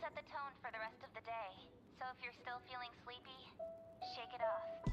set the tone for the rest of the day. So if you're still feeling sleepy, shake it off.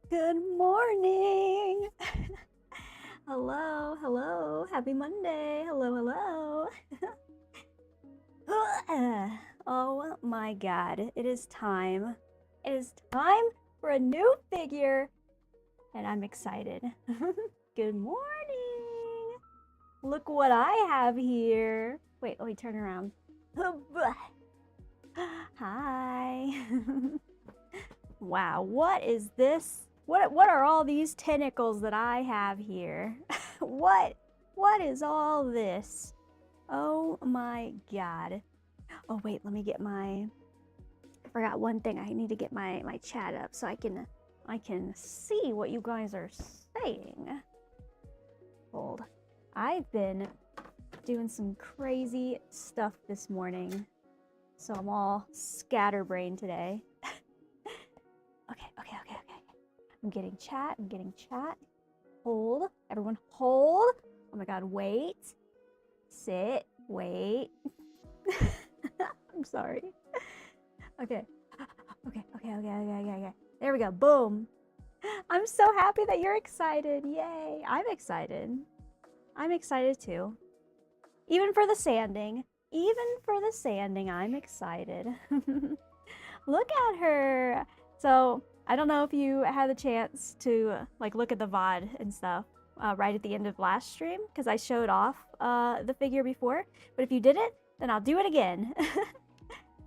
Good morning. Hello, hello. Happy Monday. Hello, hello. Oh my god. It is time. It is time for a new figure. And I'm excited. Good morning. Look what I have here. Wait, let me turn around. Hi. Wow, what is this? What are all these tentacles that I have here? What is all this? Oh my god. Oh wait, let me get my, I forgot one thing. I need to get my chat up so I can see what you guys are saying. Hold. I've been doing some crazy stuff this morning, so I'm all scatterbrained today. Okay. I'm getting chat. Hold. Everyone hold. Oh my god, wait. Sit. Wait. I'm sorry. Okay. There we go. Boom. I'm so happy that you're excited. Yay. I'm excited. I'm excited too. Even for the sanding. I'm excited. Look at her. So I don't know if you had the chance to like look at the VOD and stuff right at the end of last stream, because I showed off the figure before. But if you didn't, then I'll do it again.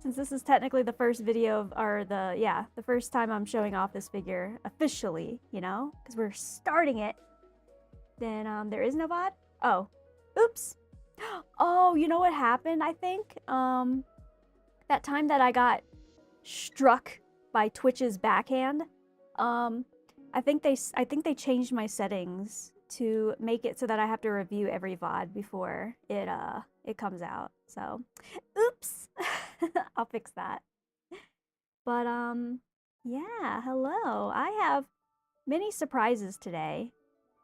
Since this is technically the first video of, or the first time I'm showing off this figure officially, you know, because we're starting it. Then there is no VOD. Oh, oops. Oh, you know what happened? I think that time that I got struck by Twitch's backhand, I think they changed my settings to make it so that I have to review every VOD before it it comes out. So, oops. I'll fix that. But yeah, hello. I have many surprises today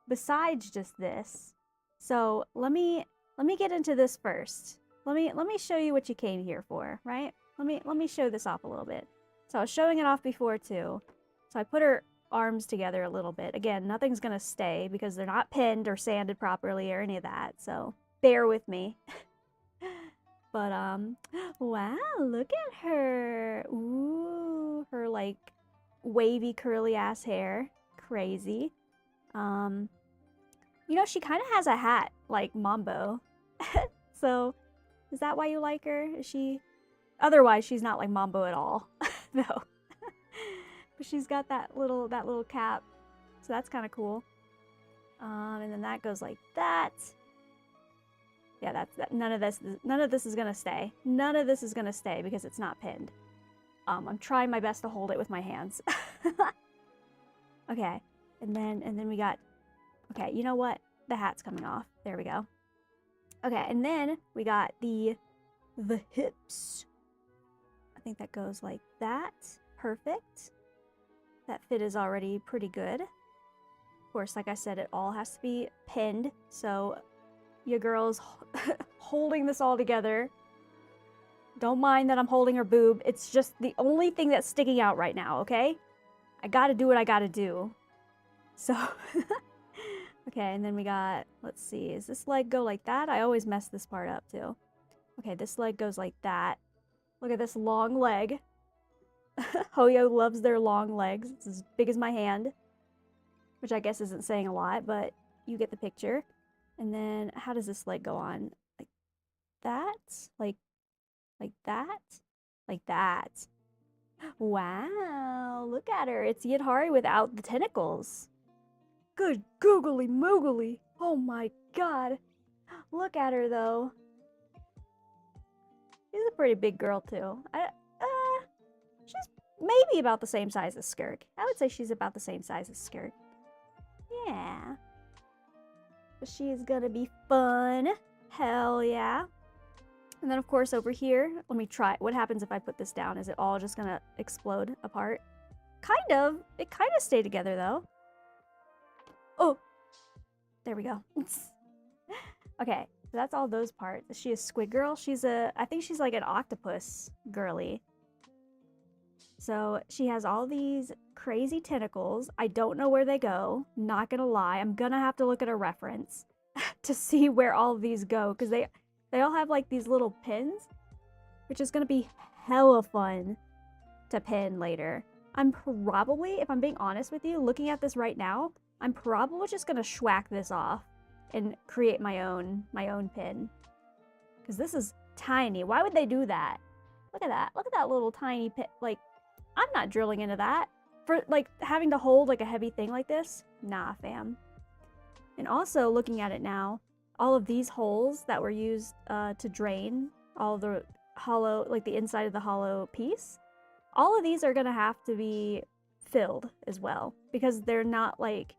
besides just this. So, let me get into this first. Let me show you what you came here for, right? Let me show this off a little bit. So, I was showing it off before too. So, I put her arms together a little bit. Again, nothing's going to stay because they're not pinned or sanded properly or any of that. So, bear with me. But wow, look at her. Ooh, her like wavy curly ass hair. Crazy. You know, she kind of has a hat like Mambo. So, is that why you like her? Is she otherwise she's not like Mambo at all. No. But she's got that little cap. So that's kind of cool. And then that goes like that. Yeah, that's that. None of this is gonna stay. None of this is gonna stay because it's not pinned. I'm trying my best to hold it with my hands. Okay, and then we got. Okay, you know what? The hat's coming off. There we go. Okay, and then we got the hips. I think that goes like that. Perfect. That fit is already pretty good. Of course, like I said, it all has to be pinned. So your girl's holding this all together. Don't mind that I'm holding her boob. It's just the only thing that's sticking out right now, okay? I gotta do what I gotta do. So, okay, and then we got, let's see, does this leg go like that? I always mess this part up too. Okay, this leg goes like that. Look at this long leg. Hoyo loves their long legs. It's as big as my hand. Which I guess isn't saying a lot, but you get the picture. And then, how does this leg go on? Like that? Like that? Like that. Wow, look at her. It's Yidhari without the tentacles. Good googly moogly. Oh my god. Look at her, though. She's a pretty big girl, too. She's maybe about the same size as Skirk. I would say she's about the same size as Skirk. Yeah. But she is gonna be fun. Hell yeah. And then, of course, over here, let me try. What happens if I put this down? Is it all just gonna explode apart? Kind of. It kind of stayed together, though. Oh! There we go. Okay, so that's all those parts. Is she a squid girl? I think she's like an octopus girly. So she has all these crazy tentacles. I don't know where they go. Not gonna lie. I'm gonna have to look at a reference to see where all of these go. Because they all have like these little pins. Which is gonna be hella fun to pin later. I'm probably, if I'm being honest with you, looking at this right now, I'm probably just gonna schwack this off and create my own pin. Because this is tiny. Why would they do that? Look at that. Look at that little tiny pin. Like, I'm not drilling into that. For, like, having to hold, like, a heavy thing like this? Nah, fam. And also, looking at it now, all of these holes that were used to drain all of the hollow, like, the inside of the hollow piece, all of these are gonna have to be filled as well. Because they're not, like...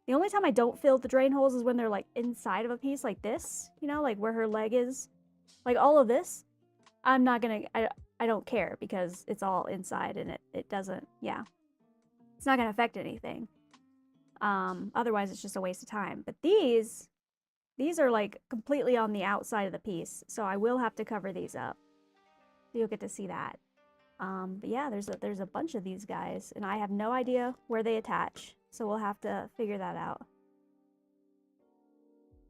The only time I don't fill the drain holes is when they're, like, inside of a piece like this. You know, like, where her leg is. Like, all of this, I'm not gonna... I don't care because it's all inside and it doesn't, yeah. It's not gonna affect anything. Otherwise it's just a waste of time. But these are like completely on the outside of the piece. So I will have to cover these up. You'll get to see that. But yeah, there's a bunch of these guys and I have no idea where they attach. So we'll have to figure that out.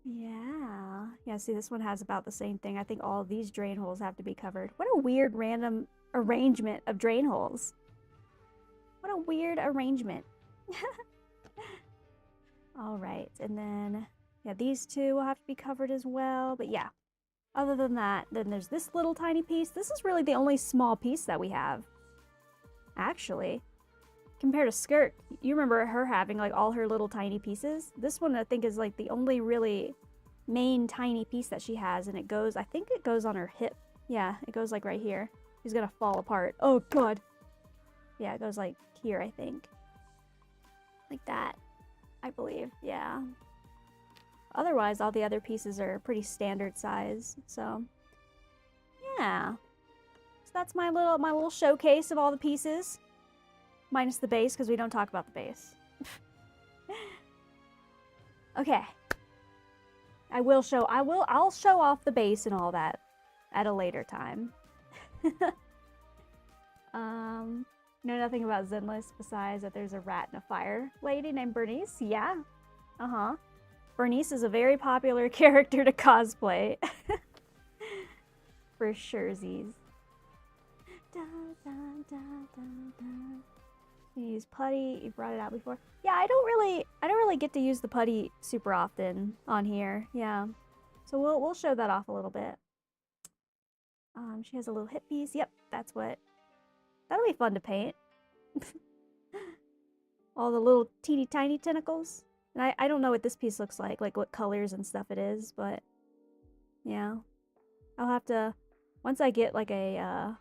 Yeah, see, this one has about the same thing. I think all of these drain holes have to be covered. What a weird random arrangement of drain holes. What a weird arrangement. All right, and then, yeah, these two will have to be covered as well. But yeah, other than that, then there's this little tiny piece. This is really the only small piece that we have, actually. Compared to Skirt, you remember her having like all her little tiny pieces? This one I think is like the only really main tiny piece that she has, and it goes, I think it goes on her hip. Yeah, it goes like right here. She's gonna fall apart. Oh god. Yeah, it goes like here, I think. Like that, I believe, yeah. Otherwise, all the other pieces are pretty standard size. So, yeah. So that's my little showcase of all the pieces. Minus the base, because we don't talk about the base. Okay. I'll show off the base and all that at a later time. Know nothing about Zenless besides that there's a rat and a fire lady named Bernice? Yeah. Uh-huh. Bernice is a very popular character to cosplay. For surezies. Da, da, da, da, da. You use putty, you brought it out before. Yeah, I don't really get to use the putty super often on here. Yeah. So we'll show that off a little bit. She has a little hip piece. Yep, that'll be fun to paint. All the little teeny tiny tentacles. And I don't know what this piece looks like what colors and stuff it is, but yeah. I'll have to, once I get like a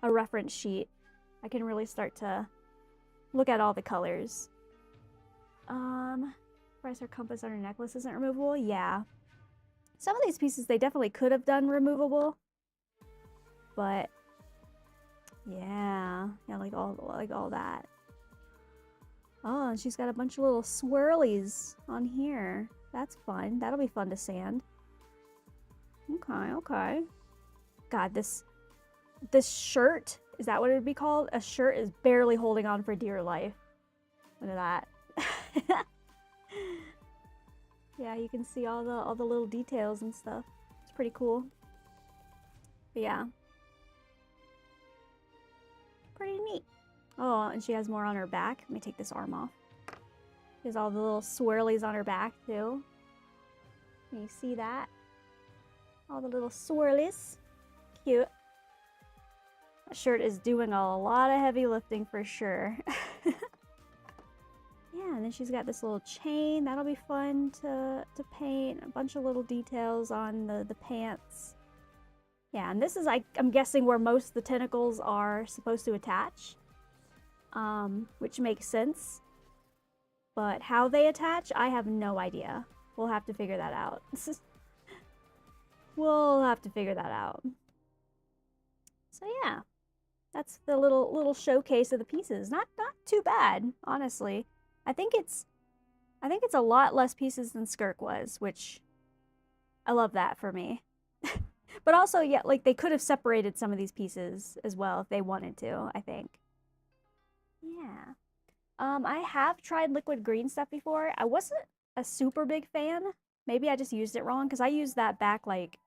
reference sheet, I can really start to look at all the colors. Price her compass on her necklace isn't removable? Yeah. Some of these pieces they definitely could have done removable. But yeah, like all that. Oh, and she's got a bunch of little swirlies on here. That's fun. That'll be fun to sand. Okay. God, this shirt, is that what it would be called? A shirt is barely holding on for dear life. Look at that. Yeah, you can see all the little details and stuff. It's pretty cool. But yeah. Pretty neat. Oh, and she has more on her back. Let me take this arm off. She has all the little swirlies on her back too. Can you see that? All the little swirlies. Cute. That shirt is doing a lot of heavy lifting for sure. Yeah, and then she's got this little chain. That'll be fun to paint. A bunch of little details on the pants. Yeah, and this is, I'm guessing, where most of the tentacles are supposed to attach. Which makes sense. But how they attach, I have no idea. We'll have to figure that out. We'll have to figure that out. So yeah, that's the little showcase of the pieces. Not too bad, honestly. I think it's a lot less pieces than Skirk was, which I love that for me. But also, yeah, like they could have separated some of these pieces as well if they wanted to, I think. Yeah. I have tried liquid green stuff before. I wasn't a super big fan. Maybe I just used it wrong because I used that back like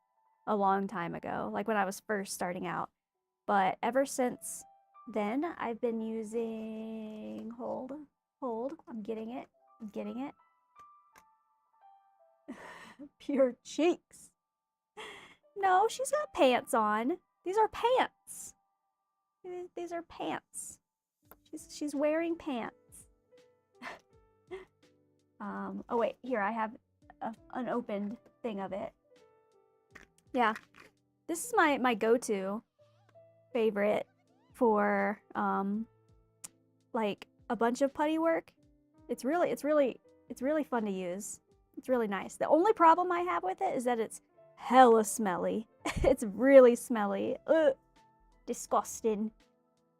a long time ago, like when I was first starting out. But ever since then, I've been using hold. I'm getting it. Pure cheeks. No, she's got pants on. These are pants. These are pants. She's wearing pants. Oh wait, here I have an opened thing of it. Yeah, this is my go-to favorite for like a bunch of putty work. It's really fun to use. It's really nice. The only problem I have with it is that it's hella smelly. It's really smelly. Ugh. Disgusting.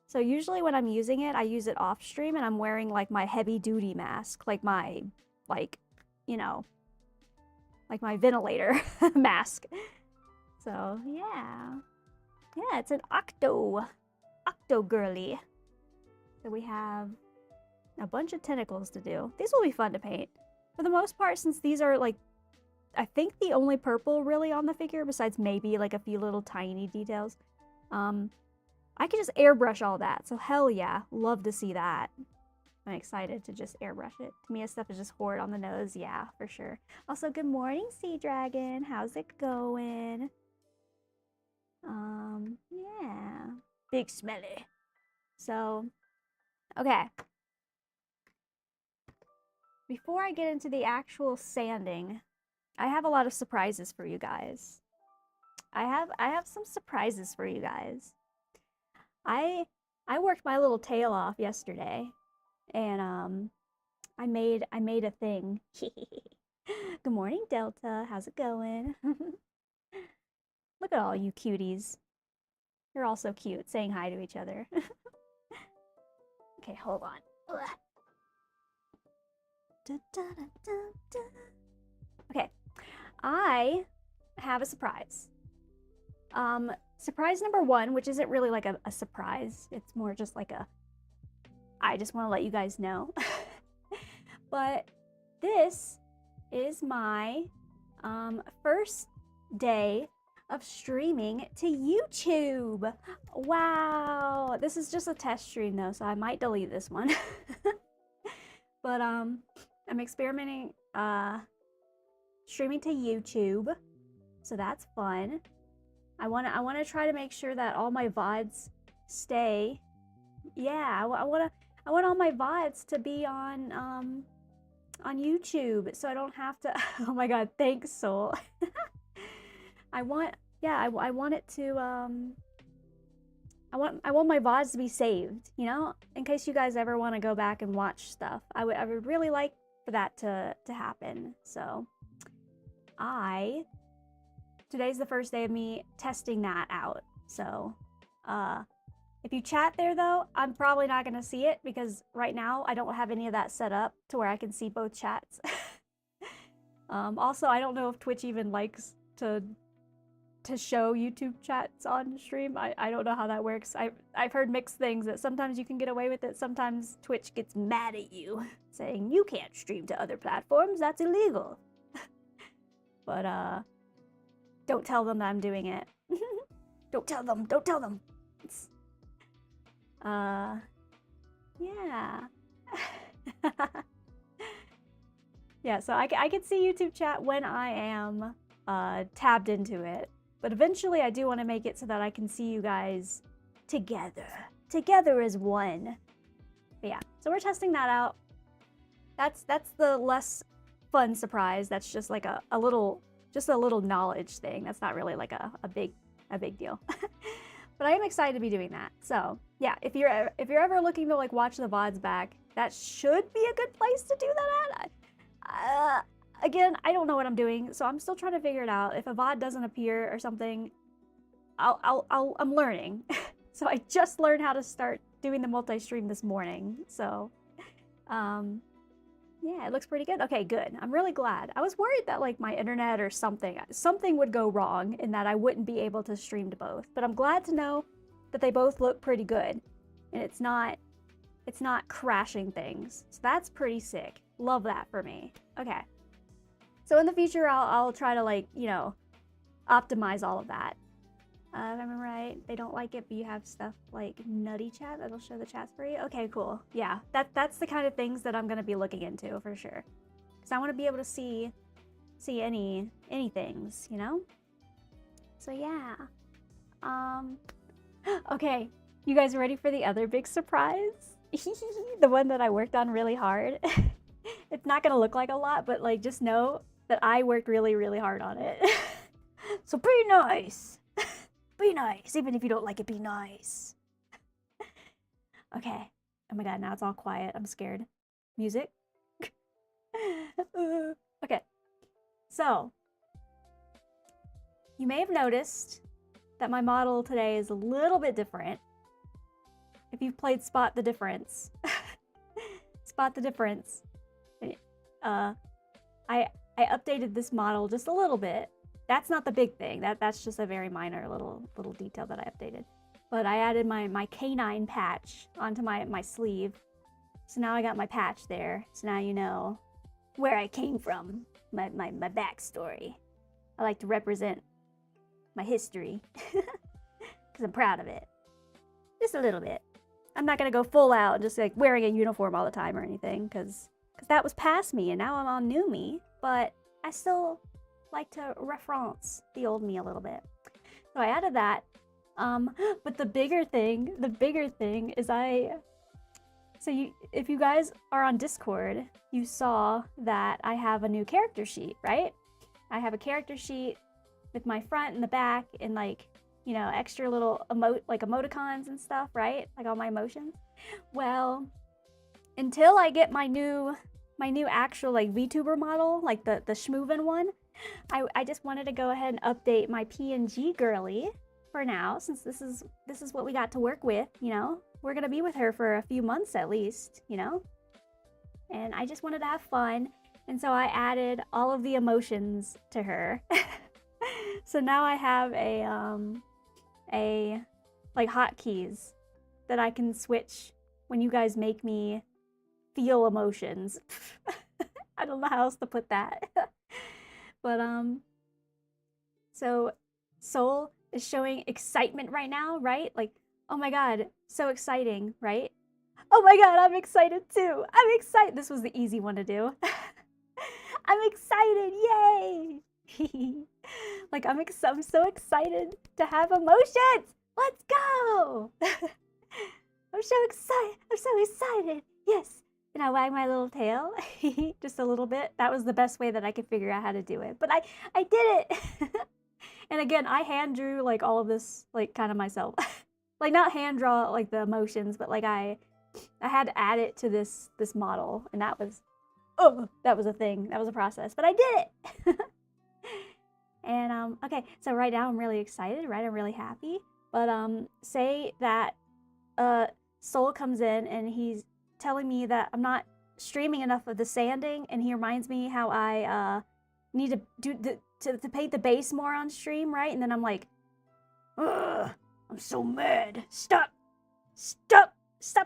So usually when I'm using it, I use it off stream and I'm wearing like my heavy duty mask, like my, you know, like my ventilator mask. So yeah. Yeah, it's an octo girly. So we have a bunch of tentacles to do. These will be fun to paint. For the most part, since these are like, I think the only purple really on the figure, besides maybe like a few little tiny details. I can just airbrush all that, so hell yeah, love to see that. I'm excited to just airbrush it. Tamia's stuff is just horrid on the nose, yeah, for sure. Also, good morning, Sea Dragon. How's it going? Yeah. Big smelly. So, okay. Before I get into the actual sanding, I have a lot of surprises for you guys. I have some surprises for you guys. I worked my little tail off yesterday, and I made a thing. Good morning, Delta. How's it going? Look at all you cuties. You're all so cute, saying hi to each other. Okay, hold on. Okay, I have a surprise. Surprise number one, which isn't really like a surprise. It's more just like I just want to let you guys know. But this is my first day of streaming to YouTube. Wow. This is just a test stream though, so I might delete this one. But I'm experimenting streaming to YouTube. So that's fun. I want to try to make sure that all my VODs stay. Yeah, I want all my VODs to be on YouTube, so I don't have to. Oh my God, thanks, Soul. I want it to I want my VODs to be saved, you know, in case you guys ever want to go back and watch stuff. I would really like for that to happen. So today's the first day of me testing that out. So if you chat there though, I'm probably not gonna see it because right now I don't have any of that set up to where I can see both chats. Also, I don't know if Twitch even likes to show YouTube chats on stream. I don't know how that works. I've heard mixed things, that sometimes you can get away with it, sometimes Twitch gets mad at you, saying you can't stream to other platforms, that's illegal. But don't tell them that I'm doing it. Don't tell them. Yeah. Yeah, so I can see YouTube chat when I am tabbed into it. But eventually I do want to make it so that I can see you guys together as one. But yeah, so we're testing that out. That's the less fun surprise. That's just like a little knowledge thing. That's not really like a big deal. But I am excited to be doing that. So yeah, if you're ever looking to like watch the VODs back, that should be a good place to do that at. Again, I don't know what I'm doing, so I'm still trying to figure it out. If a VOD doesn't appear or something, I'm learning. So I just learned how to start doing the multi-stream this morning. So, yeah, it looks pretty good. Okay, good. I'm really glad. I was worried that like my internet or something would go wrong and that I wouldn't be able to stream to both. But I'm glad to know that they both look pretty good, and it's not crashing things. So that's pretty sick. Love that for me. Okay. So in the future, I'll try to like, you know, optimize all of that. If I'm right, they don't like it, but you have stuff like nutty chat that'll show the chats for you. Okay, cool. Yeah, that's the kind of things that I'm gonna be looking into for sure. Because I want to be able to see any things, you know. So yeah. Okay, you guys ready for the other big surprise? The one that I worked on really hard. It's not gonna look like a lot, but like just know that I worked really, really hard on it. So be nice. Be nice. Even if you don't like it, be nice. Okay. Oh my God, now it's all quiet. I'm scared. Music. Okay. So, you may have noticed that my model today is a little bit different. If you've played Spot the Difference. Spot the Difference. I updated this model just a little bit. That's not the big thing. That's just a very minor little detail that I updated. But I added my canine patch onto my sleeve. So now I got my patch there. So now you know where I came from, my backstory. I like to represent my history because I'm proud of it. Just a little bit. I'm not gonna go full out just like wearing a uniform all the time or anything because that was past me and now I'm on new me. But I still like to reference the old me a little bit. So I added that. But the bigger thing is if you guys are on Discord, you saw that I have a new character sheet, right? I have a character sheet with my front and the back and like, you know, extra little emoticons and stuff, right? Like all my emotions. Well, until I get my new my new actual like VTuber model, like the schmoovin one, I just wanted to go ahead and update my PNG girly for now, since this is what we got to work with, you know? We're gonna be with her for a few months at least, you know? And I just wanted to have fun, and so I added all of the emotions to her. So now I have a like hotkeys that I can switch when you guys make me feel emotions. I don't know how else to put that. But so Soul is showing excitement right now, right? Like, oh my god, so exciting, right? Oh my god, I'm excited too. I'm excited. This was the easy one to do. I'm excited, yay! Like, I'm so excited to have emotions. Let's go! I'm so excited. Yes. And I wag my little tail just a little bit. That was the best way that I could figure out how to do it. But I did it. And again, I hand drew like all of this like kind of myself. Like not hand draw like the emotions, but like I had to add it to this model, and that was a thing. That was a process, but I did it. And okay, so right now I'm really excited, right? I'm really happy. But say that Soul comes in and he's telling me that I'm not streaming enough of the sanding, and he reminds me how I need to do to paint the base more on stream, right? And then I'm like, ugh, I'm so mad. Stop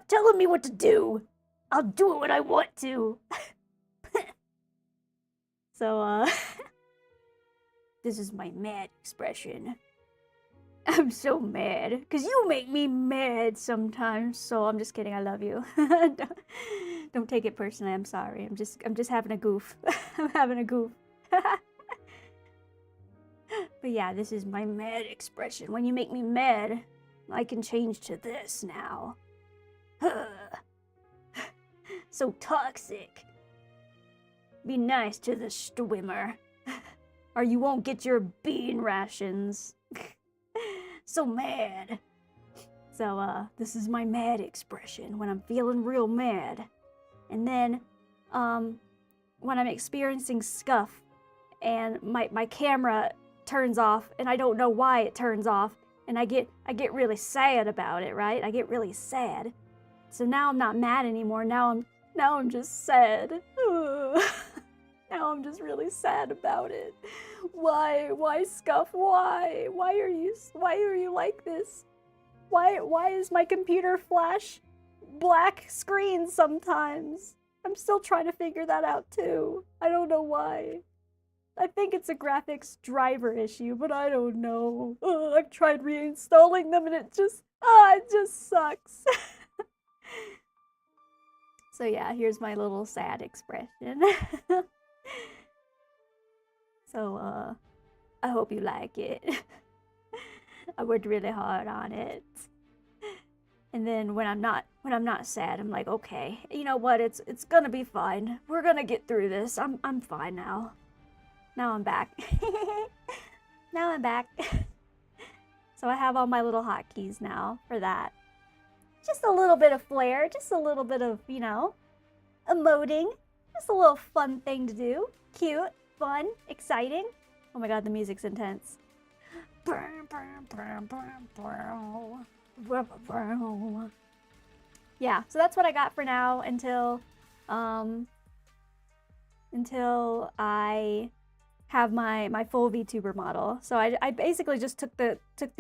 telling me what to do. I'll do it when I want to. So this is my mad expression. I'm so mad because you make me mad sometimes. So I'm just kidding. I love you. Don't take it personally. I'm sorry. I'm just having a goof. I'm having a goof. But yeah, this is my mad expression. When you make me mad, I can change to this now. So toxic. Be nice to the swimmer, or you won't get your bean rations. So mad. So this is my mad expression when I'm feeling real mad. And then when I'm experiencing scuff and my camera turns off and I don't know why it turns off, and I get really sad about it, right? I get really sad. So now I'm not mad anymore. Now I'm just sad. Now I'm just really sad about it. Why Scuff? Why are you like this? Why is my computer flash black screen sometimes? I'm still trying to figure that out too. I don't know why. I think it's a graphics driver issue, but I don't know. I've tried reinstalling them and it just sucks. So yeah, here's my little sad expression. So I hope you like it. I worked really hard on it. And then when I'm not sad, I'm like, okay, you know what? It's gonna be fine. We're gonna get through this. I'm fine now. Now I'm back. Now I'm back. So I have all my little hotkeys now for that. Just a little bit of flair, just a little bit of, you know, emoting. Just a little fun thing to do. Cute, fun, exciting. Oh my god, the music's intense. Yeah, so that's what I got for now until I have my full VTuber model. So I basically just took the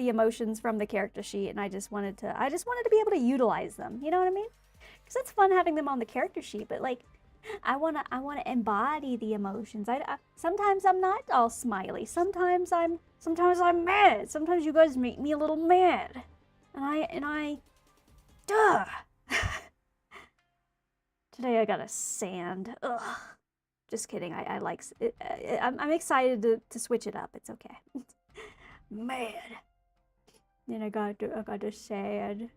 emotions from the character sheet, and I just wanted to be able to utilize them. You know what I mean? Because it's fun having them on the character sheet, but like I wanna embody the emotions. I sometimes I'm not all smiley. Sometimes I'm mad. Sometimes you guys make me a little mad, and I duh. Today I got a sand. Ugh. Just kidding. I like it. I'm excited to switch it up. It's okay. Mad. Then I got the sad.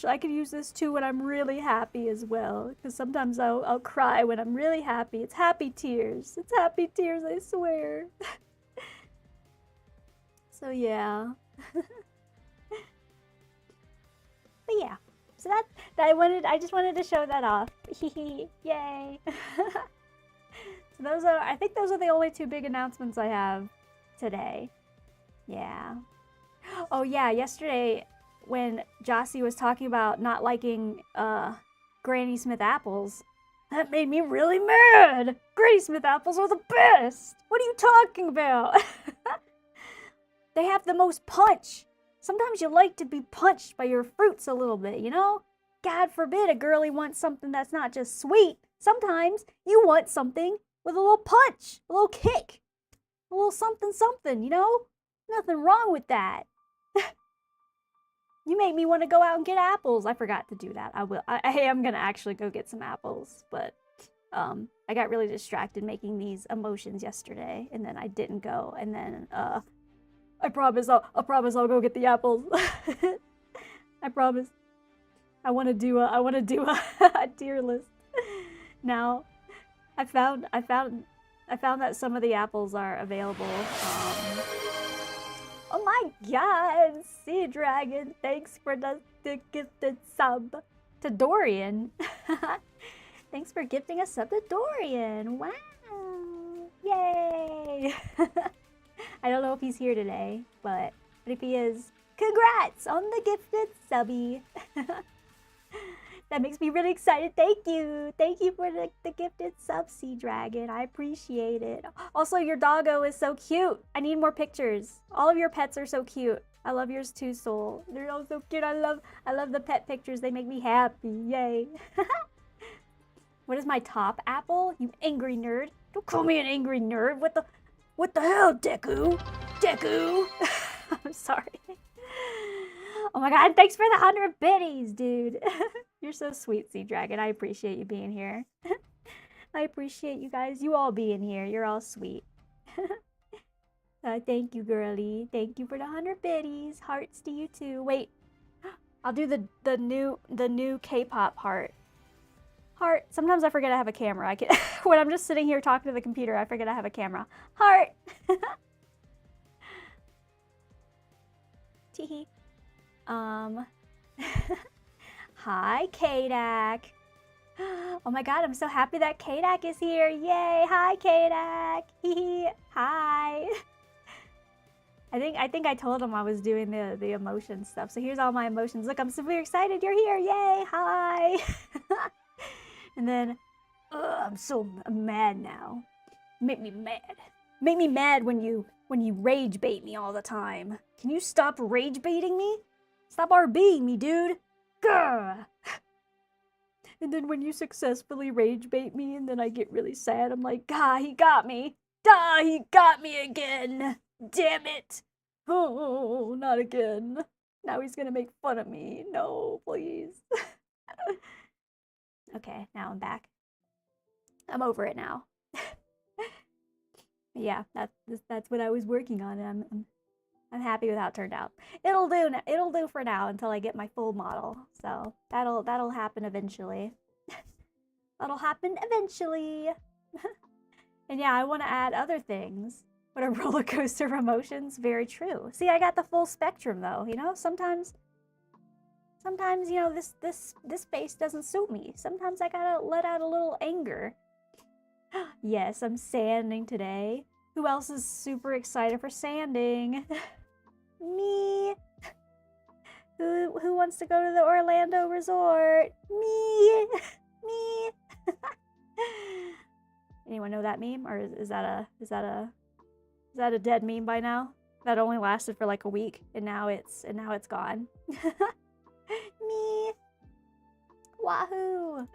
I could use this too when I'm really happy as well. Because sometimes I'll cry when I'm really happy. It's happy tears. It's happy tears, I swear. So yeah. But yeah. So I just wanted to show that off. Hee yay. So I think those are the only 2 big announcements I have today. Yeah. Oh yeah, yesterday when Jossie was talking about not liking Granny Smith apples, that made me really mad. Granny Smith apples are the best. What are you talking about? They have the most punch. Sometimes you like to be punched by your fruits a little bit, you know? God forbid a girlie wants something that's not just sweet. Sometimes you want something with a little punch, a little kick, a little something something, you know? Nothing wrong with that. You make me want to go out and get apples. I forgot to do that. I am gonna actually go get some apples, but I got really distracted making these emotions yesterday, and then I didn't go, and then I promise I'll go get the apples. I promise. I want to do a tier list. Now, I found that some of the apples are available. Oh my god, Sea Dragon, thanks for the gifted sub to Dorian. Thanks for gifting a sub to Dorian. Wow. Yay. I don't know if he's here today, but if he is, congrats on the gifted subby. That makes me really excited. Thank you. Thank you for the gifted sub, Sea Dragon. I appreciate it. Also, your doggo is so cute. I need more pictures. All of your pets are so cute. I love yours too, Soul. They're all so cute. I love the pet pictures. They make me happy. Yay. What is my top apple? You angry nerd. Don't call me an angry nerd. What the hell, Deku? Deku. I'm sorry. Oh my god, thanks for the 100 biddies, dude. You're so sweet, Sea Dragon. I appreciate you being here. I appreciate you guys. You all being here. You're all sweet. Thank you, girly. Thank you for the 100 biddies. Hearts to you too. Wait, I'll do the new K-pop heart. Heart. Sometimes I forget I have a camera. When I'm just sitting here talking to the computer, I forget I have a camera. Heart. Teehee. Hi, Kadak. Oh my god, I'm so happy that Kadak is here. Yay! Hi, Kadak. Hee. Hi. I think I told him I was doing the emotion stuff. So here's all my emotions. Look, I'm super excited you're here. Yay! Hi. And then, I'm mad now. Make me mad. Make me mad when you rage bait me all the time. Can you stop rage baiting me? Stop RBing me, dude. Grr. And then when you successfully rage bait me and then I get really sad, I'm like, God, he got me. Duh, he got me again. Damn it. Oh, not again. Now he's gonna make fun of me. No, please. Okay, now I'm back. I'm over it now. Yeah, that's what I was working on. I'm happy with how it turned out. It'll do for now until I get my full model. So that'll happen eventually. That'll happen eventually. And yeah, I want to add other things. What a roller coaster of emotions. Very true. See, I got the full spectrum though. You know, sometimes you know this face doesn't suit me. Sometimes I gotta let out a little anger. Yes, I'm sanding today. Who else is super excited for sanding? Me. Who wants to go to the Orlando resort? Me. Me. Anyone know that meme, or is that a dead meme by now? That only lasted for like a week, and now it's gone. Me. Wahoo.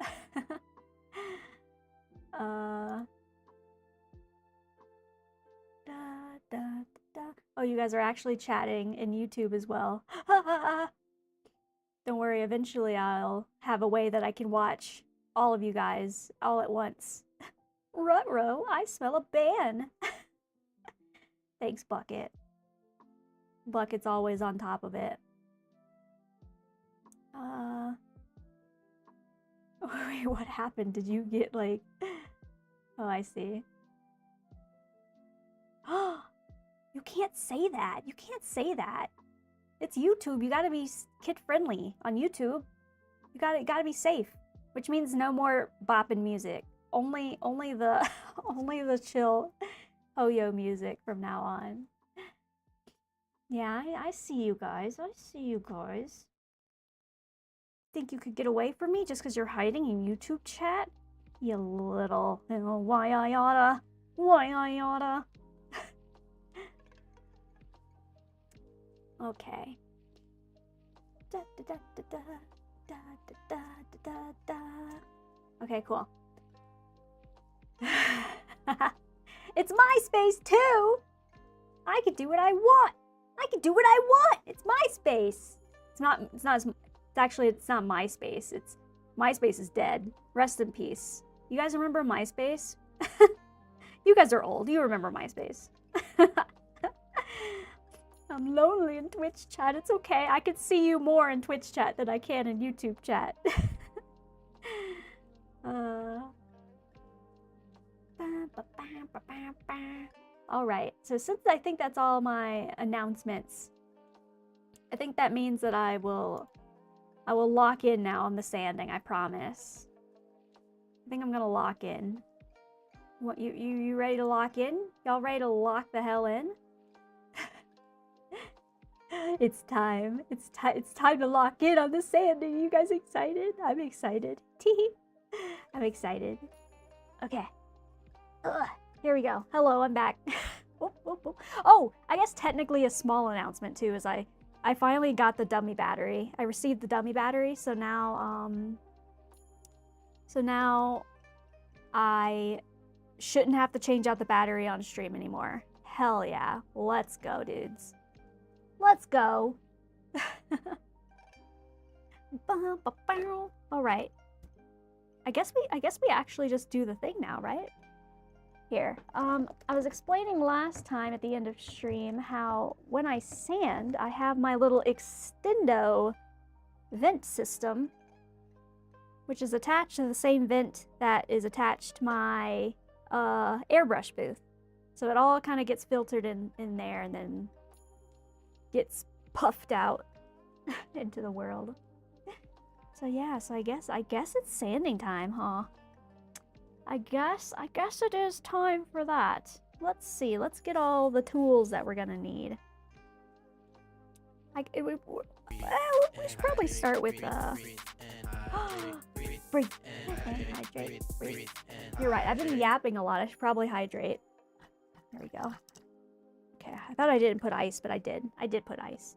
Oh, you guys are actually chatting in YouTube as well. Don't worry, eventually I'll have a way that I can watch all of you guys all at once. Ruh-roh, I smell a ban. Thanks, Bucket. Bucket's always on top of it. Wait, what happened? Did you get like... Oh, I see. Oh, you can't say that. You can't say that. It's YouTube. You gotta be kid-friendly on YouTube. You gotta be safe, which means no more bopping music. Only the only the chill Hoyo music from now on. Yeah, I see you guys. I see you guys. Think you could get away from me just because you're hiding in YouTube chat? You little why I oughta. Okay. Da, da, da, da, da, da, da, da, da, da. Okay, cool. It's MySpace too! I could do what I want! I can do what I want! It's MySpace! It's not MySpace. It's MySpace is dead. Rest in peace. You guys remember MySpace? You guys are old. You remember MySpace. I'm lonely in Twitch chat. It's okay. I can see you more in Twitch chat than I can in YouTube chat. Alright, so since I think that's all my announcements, I think that means that I will lock in now on the sanding, I promise. I think I'm gonna lock in. What, you ready to lock in? Y'all ready to lock the hell in? It's time. It's time to lock in on the sanding. You guys excited? I'm excited. Tee. I'm excited. Okay. Ugh. Here we go. Hello, I'm back. Oh, I guess technically a small announcement too is I finally got the dummy battery. I received the dummy battery, so now I shouldn't have to change out the battery on stream anymore. Hell yeah. Let's go, dudes. Let's go. All right. I guess we actually just do the thing now, right? Here. I was explaining last time at the end of stream how when I sand, I have my little extendo vent system, which is attached to the same vent that is attached to my airbrush booth. So it all kind of gets filtered in there and then gets puffed out into the world. So yeah, so I guess it's sanding time, huh? I guess it is time for that. Let's see. Let's get all the tools that we're gonna need. We should probably start with breathe and hydrate. Breathe. You're right. I've been yapping a lot. I should probably hydrate. There we go. Okay. I thought I didn't put ice, but I did. I did put ice.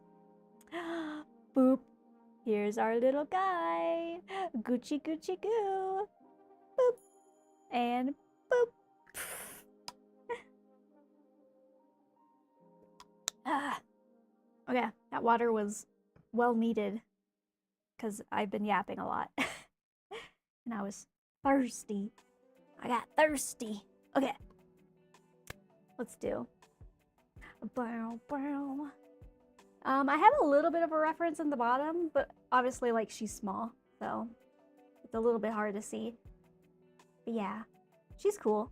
Boop. Here's our little guy. Gucci Gucci goo. Boop. And boop. Okay, that water was well needed because I've been yapping a lot. And I was thirsty. I got thirsty. Okay. Let's do. I have a little bit of a reference in the bottom, but obviously, like, she's small, so it's a little bit hard to see. But yeah, she's cool.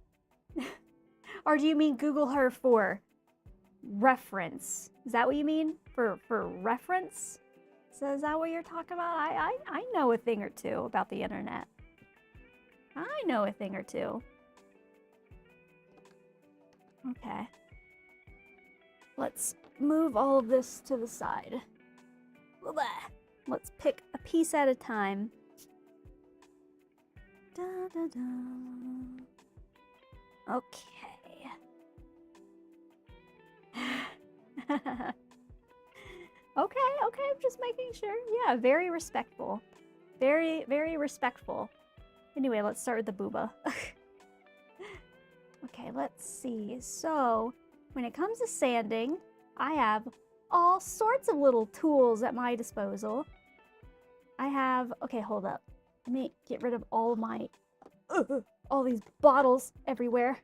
Or do you mean Google her for reference? Is that what you mean? For reference? So is that what you're talking about? I know a thing or two about the internet. I know a thing or two. Okay. Let's move all of this to the side. Let's pick a piece at a time. Da, da, da. Okay. Okay, I'm just making sure. Yeah, very respectful. Very, very respectful. Anyway, let's start with the booba. Okay, let's see. So, when it comes to sanding, I have all sorts of little tools at my disposal. I have... Okay, hold up. Let me get rid of all my... all these bottles everywhere.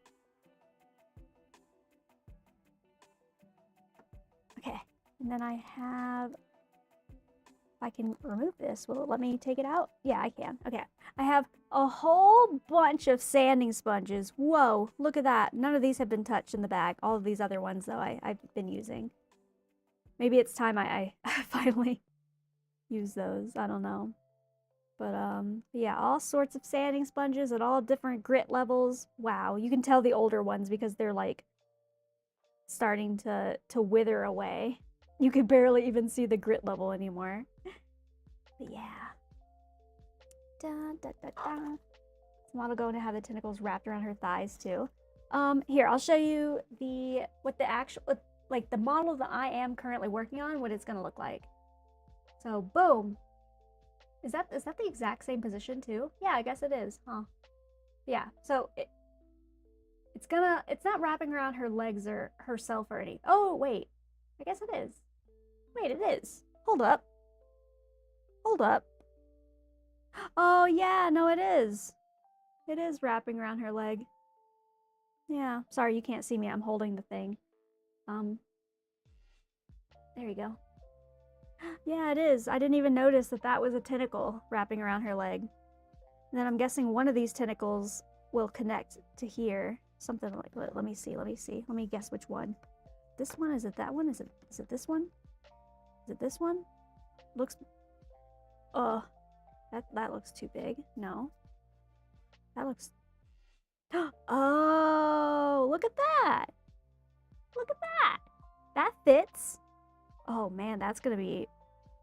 Okay, and then I have... If I can remove this, will it let me take it out? Yeah, I can. Okay, I have a whole bunch of sanding sponges. Whoa, look at that. None of these have been touched in the bag. All of these other ones, though, I've been using. Maybe it's time I finally use those. I don't know. But yeah, all sorts of sanding sponges at all different grit levels. Wow, you can tell the older ones because they're like starting to wither away. You can barely even see the grit level anymore. But yeah. Da, da, da, da. This model going to have the tentacles wrapped around her thighs too. Here, I'll show you the model that I am currently working on, what it's gonna look like. So boom. Is that the exact same position too? Yeah, I guess it is, huh? Yeah, so it's not wrapping around her legs or herself or anything. Oh, wait. I guess it is. Wait, it is. Hold up. Hold up. Oh, yeah, no, it is. It is wrapping around her leg. Yeah, sorry, you can't see me. I'm holding the thing. There you go. Yeah, it is. I didn't even notice that that was a tentacle wrapping around her leg. And then I'm guessing one of these tentacles will connect to here. Something like, let me see. Let me guess which one. This one? Is it that one? Is it this one? Is it this one? Looks... that looks too big. No. That looks... Oh, look at that! Look at that! That fits! Oh man, that's gonna be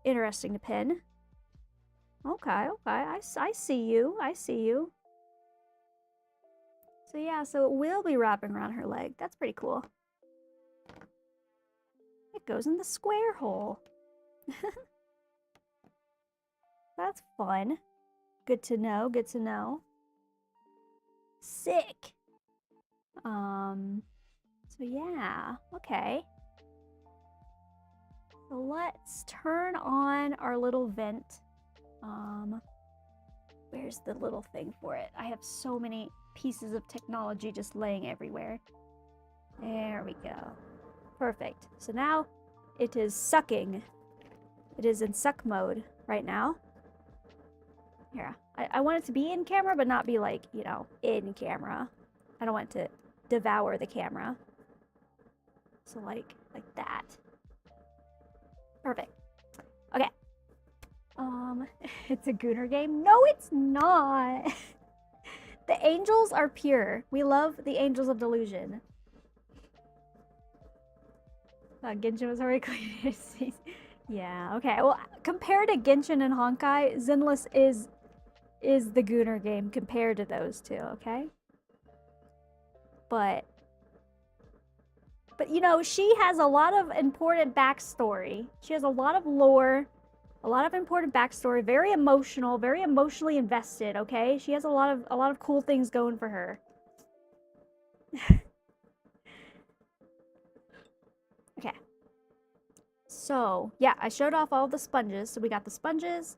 interesting to pin. Okay, I see you. I see you. So yeah, so it will be wrapping around her leg. That's pretty cool. It goes in the square hole. That's fun. Good to know, good to know. Sick. So yeah, okay. So let's turn on our little vent. Where's the little thing for it? I have so many pieces of technology just laying everywhere. There we go. Perfect. So now it is sucking. It is in suck mode right now. Here, I want it to be in camera, but not be like, you know, in camera. I don't want it to devour the camera. So like that. Perfect. Okay. It's a Gooner game. No, it's not. The angels are pure. We love the angels of delusion. Genshin was already clean. Yeah, okay. Well, compared to Genshin and Honkai, Zenless is the Gooner game compared to those two, okay? But you know, she has a lot of important backstory. She has a lot of lore, a lot of important backstory, very emotional, very emotionally invested, okay? She has a lot of cool things going for her. Okay. So, yeah, I showed off all the sponges. So we got the sponges.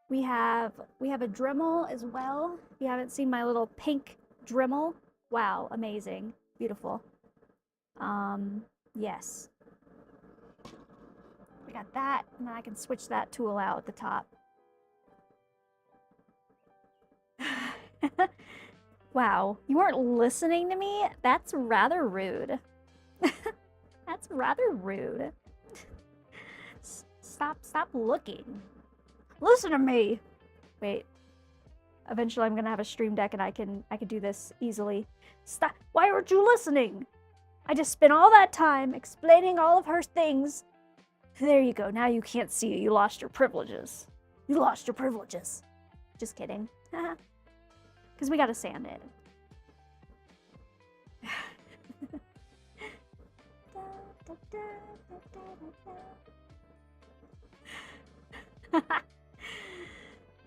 We have a Dremel as well. If you haven't seen my little pink Dremel, wow, amazing. Beautiful. Yes. We got that, and then I can switch that tool out at the top. Wow, you weren't listening to me? That's rather rude. That's rather rude. Stop looking. Listen to me. Wait. Eventually I'm gonna have a stream deck and I can do this easily. Stop. Why aren't you listening? I just spent all that time explaining all of her things. There you go. Now you can't see it. You lost your privileges. You lost your privileges. Just kidding. Because we gotta sand it.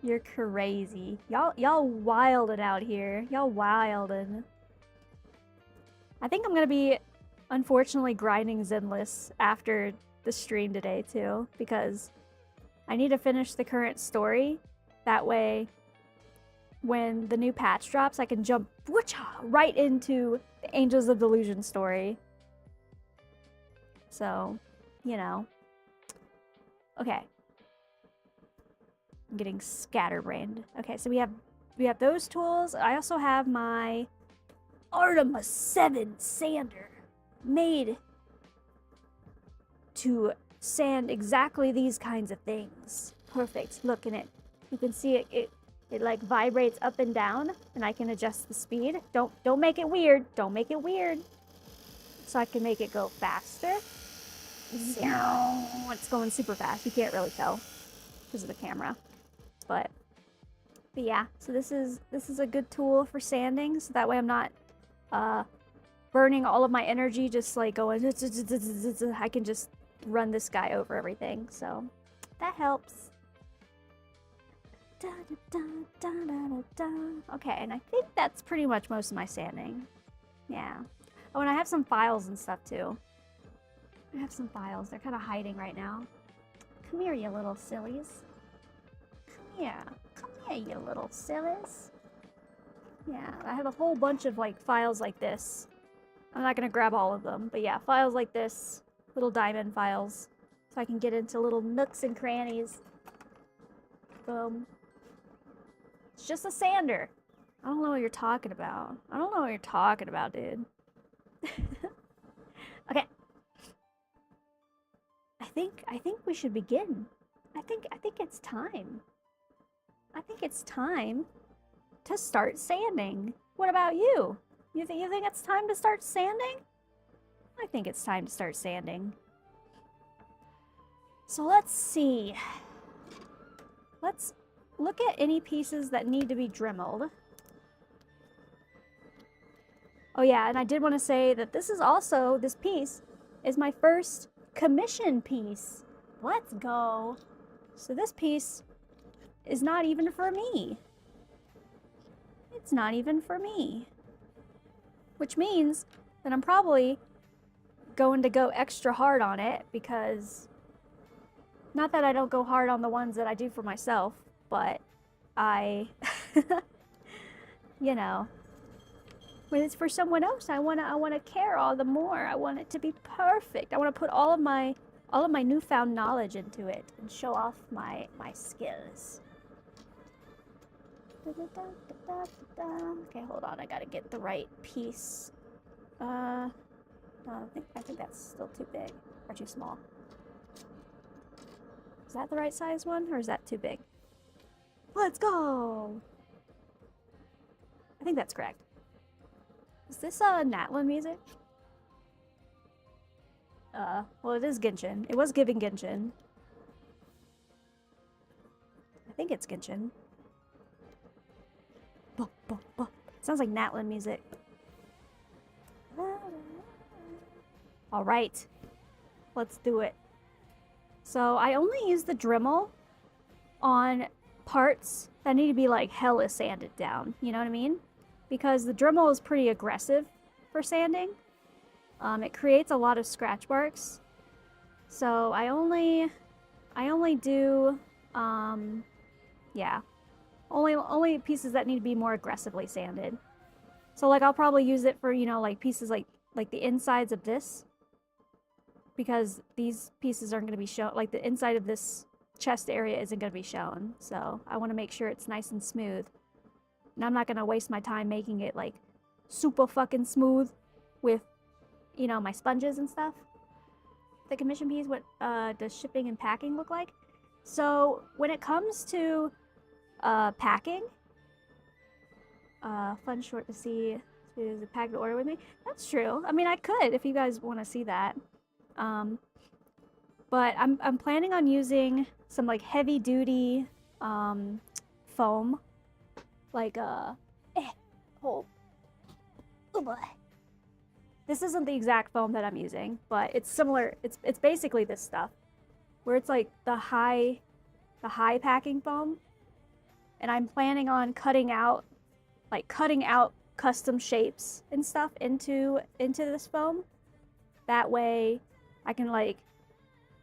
You're crazy. Y'all wildin' out here. Y'all wildin'. I think I'm gonna be, unfortunately, grinding Zenless after the stream today, too. Because I need to finish the current story. That way, when the new patch drops, I can jump right into the Angels of Delusion story. So, you know. Okay. I'm getting scatterbrained. Okay, so we have those tools. I also have my Artemis 7 sander made to sand exactly these kinds of things. Perfect. Look in it. You can see it It like vibrates up and down, and I can adjust the speed. Don't make it weird. Don't make it weird. So I can make it go faster. It's going super fast. You can't really tell because of the camera. But yeah, so this is a good tool for sanding, so that way I'm not burning all of my energy just like going. I can just run this guy over everything, so that helps. Okay, and I think that's pretty much most of my sanding. Yeah. Oh, and I have some files and stuff too. I have some files. They're kind of hiding right now. Come here, you little sillies. Come here. Come here, you little sillies. Yeah, I have a whole bunch of like files like this. I'm not gonna grab all of them, but yeah, files like this. Little diamond files. So I can get into little nooks and crannies. Boom. It's just a sander. I don't know what you're talking about. I don't know what you're talking about, dude. Okay. I think we should begin. I think it's time. I think it's time to start sanding. What about you? You think it's time to start sanding? I think it's time to start sanding. So let's see. Let's look at any pieces that need to be dremeled. Oh yeah, and I did want to say that this piece is my first commission piece. Let's go. So this piece is not even for me. It's not even for me. Which means that I'm probably going to go extra hard on it because, not that I don't go hard on the ones that I do for myself, but I, you know, when it's for someone else, I wanna care all the more. I want it to be perfect. I want to put all of my newfound knowledge into it and show off my skills. Okay, hold on. I gotta get the right piece. No, I think that's still too big or too small. Is that the right size one, or is that too big? Let's go! I think that's correct. Is this Natlan music? Well, it is Genshin. It was giving Genshin. I think it's Genshin. Sounds like Natlan music. Alright. Let's do it. So I only use the Dremel on parts that need to be like hella sanded down. You know what I mean? Because the Dremel is pretty aggressive for sanding. It creates a lot of scratch marks. So I only do, yeah. Only pieces that need to be more aggressively sanded. So like I'll probably use it for, you know, like pieces like the insides of this. Because these pieces aren't going to be shown, like the inside of this chest area isn't going to be shown. So I want to make sure it's nice and smooth. And I'm not going to waste my time making it like super fucking smooth with, you know, my sponges and stuff. The commission piece, what does shipping and packing look like? So when it comes to packing, fun short to see, is it packed to order with me? That's true. I mean, I could if you guys want to see that. But I'm planning on using some like heavy duty foam, like oh boy. This isn't the exact foam that I'm using, but it's similar. It's basically this stuff, where it's like the high packing foam, and I'm planning on cutting out custom shapes and stuff into this foam. That way I can, like,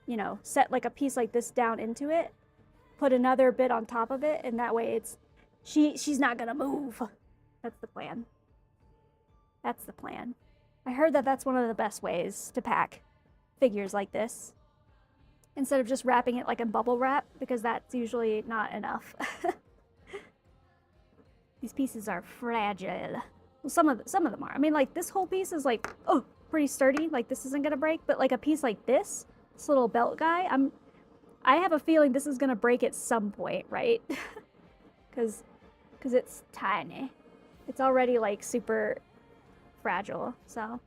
you know, set like a piece like this down into it, put another bit on top of it, and that way it's she's not gonna move. That's the plan. That's the plan. I heard that that's one of the best ways to pack figures like this, instead of just wrapping it like a bubble wrap, because that's usually not enough. These pieces are fragile. Well, some of them are. I mean, like this whole piece is like, oh, pretty sturdy. Like this isn't gonna break. But like a piece like this little belt guy, I have a feeling this is gonna break at some point, right? Because because it's tiny. It's already like super fragile, so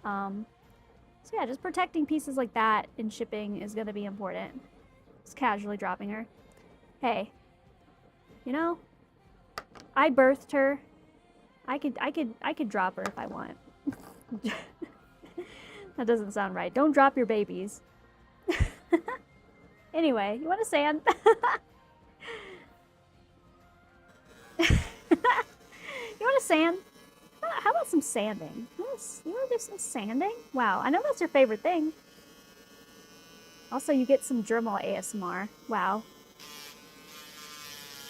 so yeah, just protecting pieces like that in shipping is gonna be important. Just casually dropping her. Hey, you know, I birthed her. I could drop her if I want. That doesn't sound right. Don't drop your babies. Anyway, you want to sand? You want to sand? How about some sanding? Yes, you want to do some sanding? Wow, I know that's your favorite thing. Also, you get some Dremel ASMR. Wow.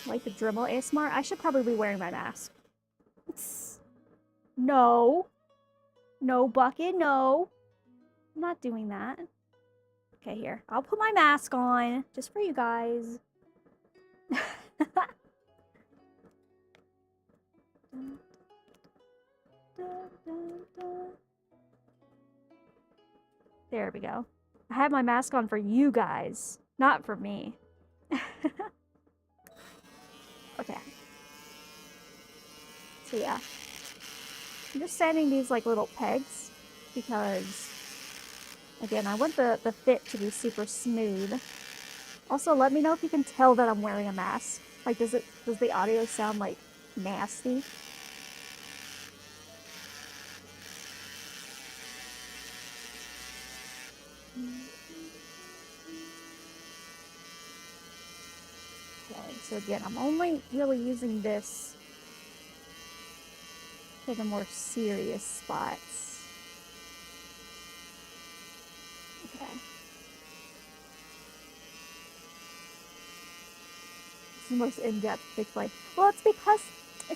Like the Dremel ASMR? I should probably be wearing my mask. No. No, Bucket, no. I'm not doing that. Okay, here. I'll put my mask on, just for you guys. There we go. I have my mask on for you guys, not for me. Okay. So yeah. I'm just sanding these like little pegs because, again, I want the fit to be super smooth. Also, let me know if you can tell that I'm wearing a mask. Like, does the audio sound like nasty? Okay, so again, I'm only really using this for the more serious spots. Okay. It's the most in-depth big play. Well, it's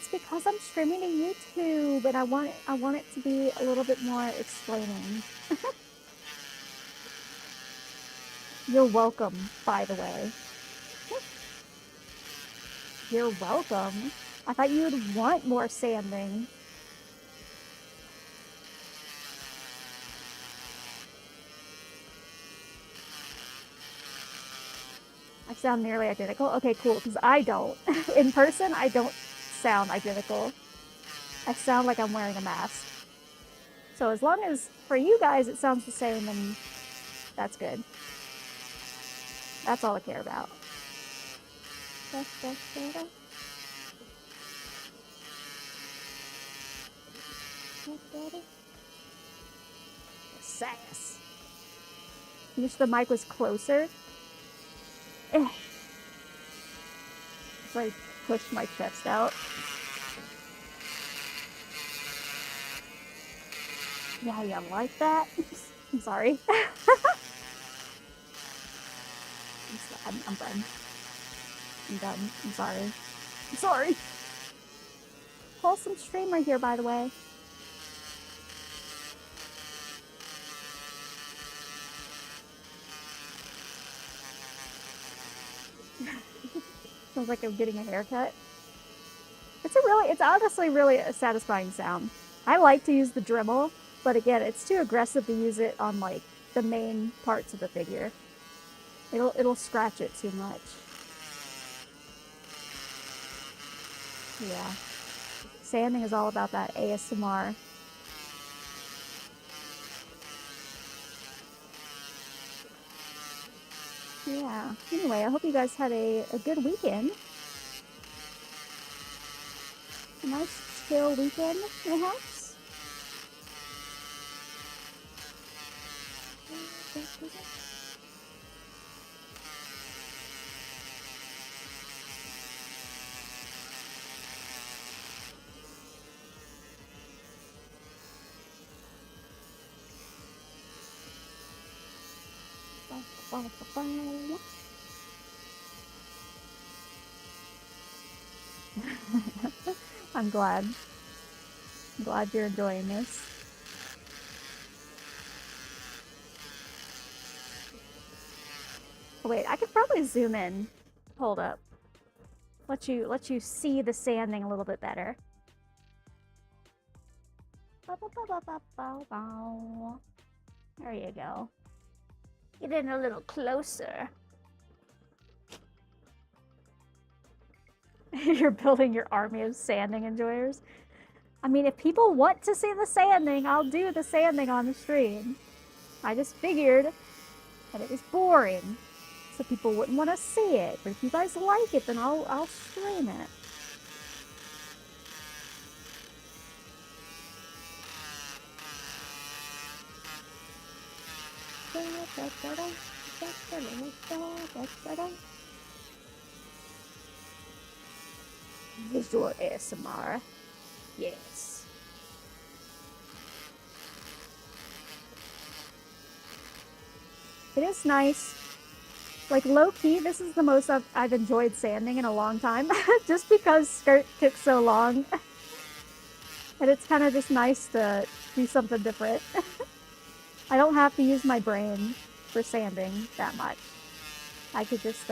because I'm streaming to YouTube and I want it to be a little bit more explaining. You're welcome, by the way. You're welcome. I thought you would want more sanding. I sound nearly identical? Okay, cool, because I don't. In person, I don't sound identical. I sound like I'm wearing a mask. So as long as, for you guys, it sounds the same, then that's good. That's all I care about. Sass. Wish the mic was closer. So I pushed my chest out. Yeah, you like that? I'm sorry. I'm done. I'm done. I'm sorry. I'm sorry. Wholesome streamer here, by the way. Sounds like I'm getting a haircut. It's honestly really a satisfying sound. I like to use the Dremel, but again, it's too aggressive to use it on like the main parts of the figure. It'll scratch it too much. Yeah. Sanding is all about that ASMR. Yeah. Anyway, I hope you guys had a good weekend. A nice chill weekend, perhaps? I'm glad. I'm glad you're enjoying this. Oh, wait, I could probably zoom in. Hold up. Let you see the sanding a little bit better. There you go. Get in a little closer. You're building your army of sanding enjoyers. I mean, if people want to see the sanding, I'll do the sanding on the stream. I just figured that it was boring, so people wouldn't want to see it. But if you guys like it, then I'll stream it. Visual ASMR. Yes. It is nice. Like, low-key, this is the most I've enjoyed sanding in a long time. Just because skirt took so long. And it's kind of just nice to do something different. I don't have to use my brain for sanding that much. I could just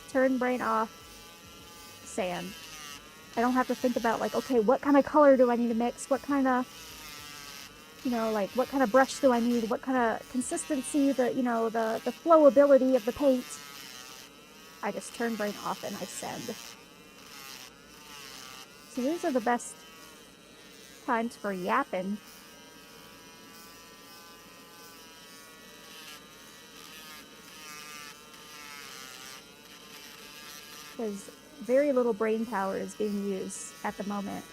turn brain off, sand. I don't have to think about, like, okay, what kind of color do I need to mix? What kind of, you know, like, what kind of brush do I need? What kind of consistency, the flowability of the paint? I just turn brain off and I send. So these are the best times for yapping. Because very little brain power is being used at the moment.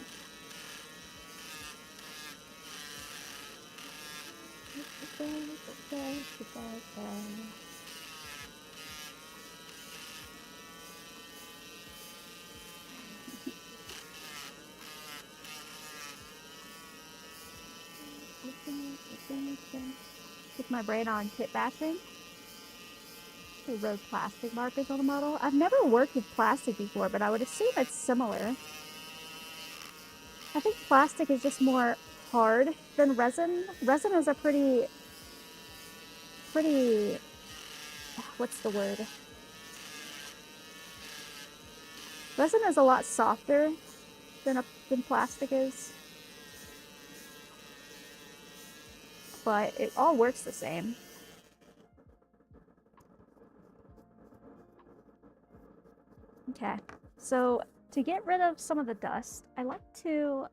With my brain on kit bashing. They wrote plastic markers on the model. I've never worked with plastic before, but I would assume it's similar. I think plastic is just more hard than resin. Resin is a pretty, what's the word? Resin is a lot softer than plastic is. But it all works the same. Okay, so to get rid of some of the dust, I like to...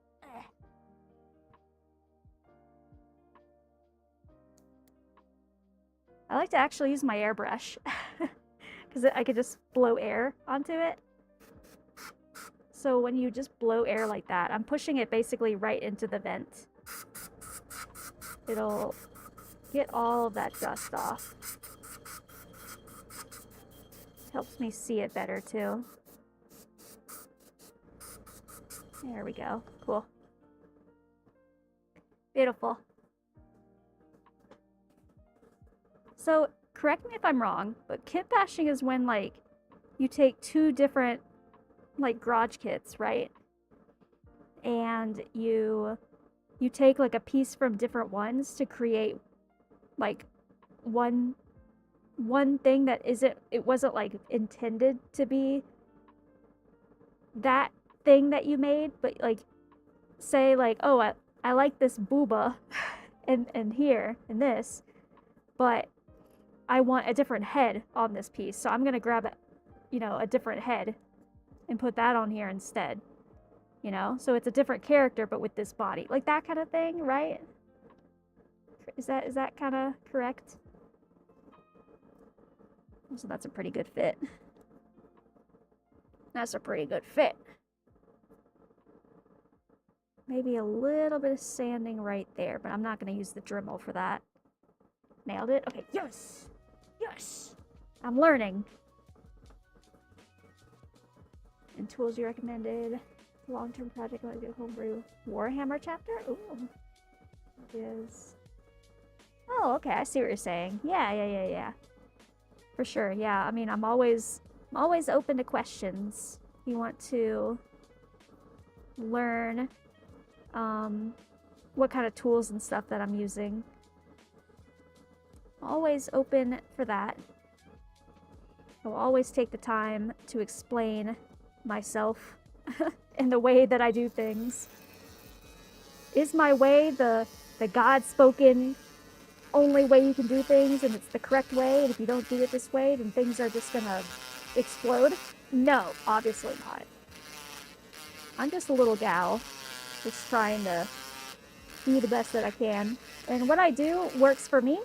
I like to actually use my airbrush, because I could just blow air onto it. So when you just blow air like that, I'm pushing it basically right into the vent. It'll get all of that dust off. Helps me see it better too. There we go. Cool. Beautiful. So, correct me if I'm wrong, but kit bashing is when, like, you take two different, like, garage kits, right? And you take, like, a piece from different ones to create, like, one thing that it wasn't, like, intended to be that thing that you made, but, like, say, like, oh, I like this booba and here, and this, but I want a different head on this piece, so I'm gonna grab a different head and put that on here instead. You know, so it's a different character, but with this body, like that kind of thing, right? Is that kind of correct? So that's a pretty good fit. That's a pretty good fit. Maybe a little bit of sanding right there, but I'm not gonna use the Dremel for that. Nailed it. Okay, yes. Yes! I'm learning. And tools you recommended. Long-term project like a homebrew Warhammer chapter? Ooh. Is... Oh, okay, I see what you're saying. Yeah. For sure, yeah. I mean, I'm always open to questions. You want to learn what kind of tools and stuff that I'm using. Always open for that. I'll always take the time to explain myself and the way that I do things. Is my way the God-spoken only way you can do things, and it's the correct way, and if you don't do it this way, then things are just gonna explode? No, obviously not. I'm just a little gal, just trying to be the best that I can. And what I do works for me,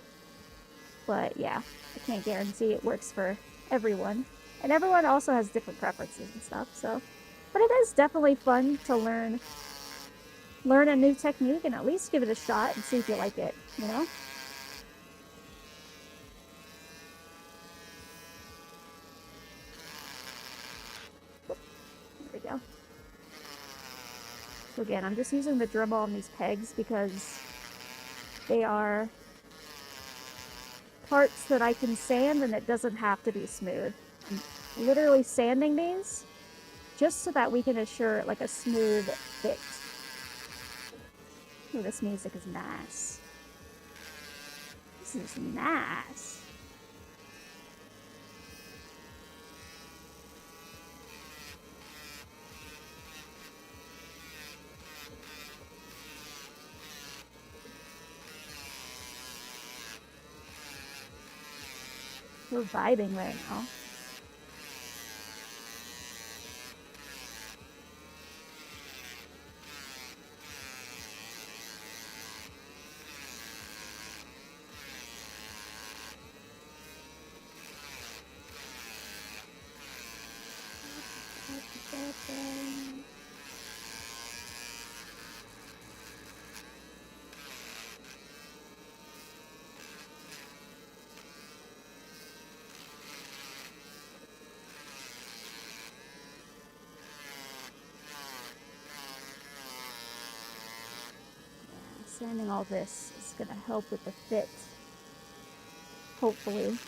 but yeah, I can't guarantee it works for everyone. And everyone also has different preferences and stuff, so. But it is definitely fun to learn a new technique and at least give it a shot and see if you like it, you know? There we go. So again, I'm just using the Dremel on these pegs because they are parts that I can sand and it doesn't have to be smooth. I'm literally sanding these just so that we can assure like a smooth fit. Ooh, this music is nice. This is nice. We're vibing right now. Sanding all this is going to help with the fit. Hopefully.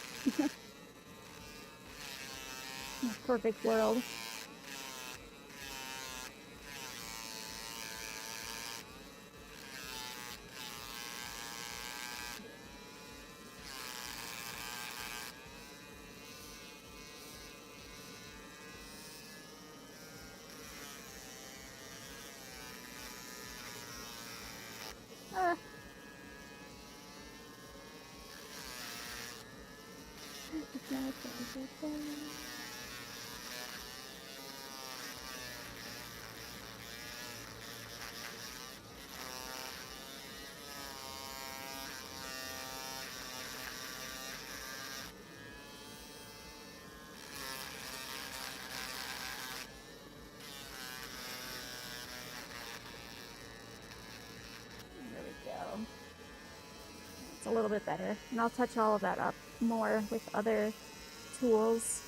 In a perfect world. There we go. It's a little bit better. And I'll touch all of that up more with other tools.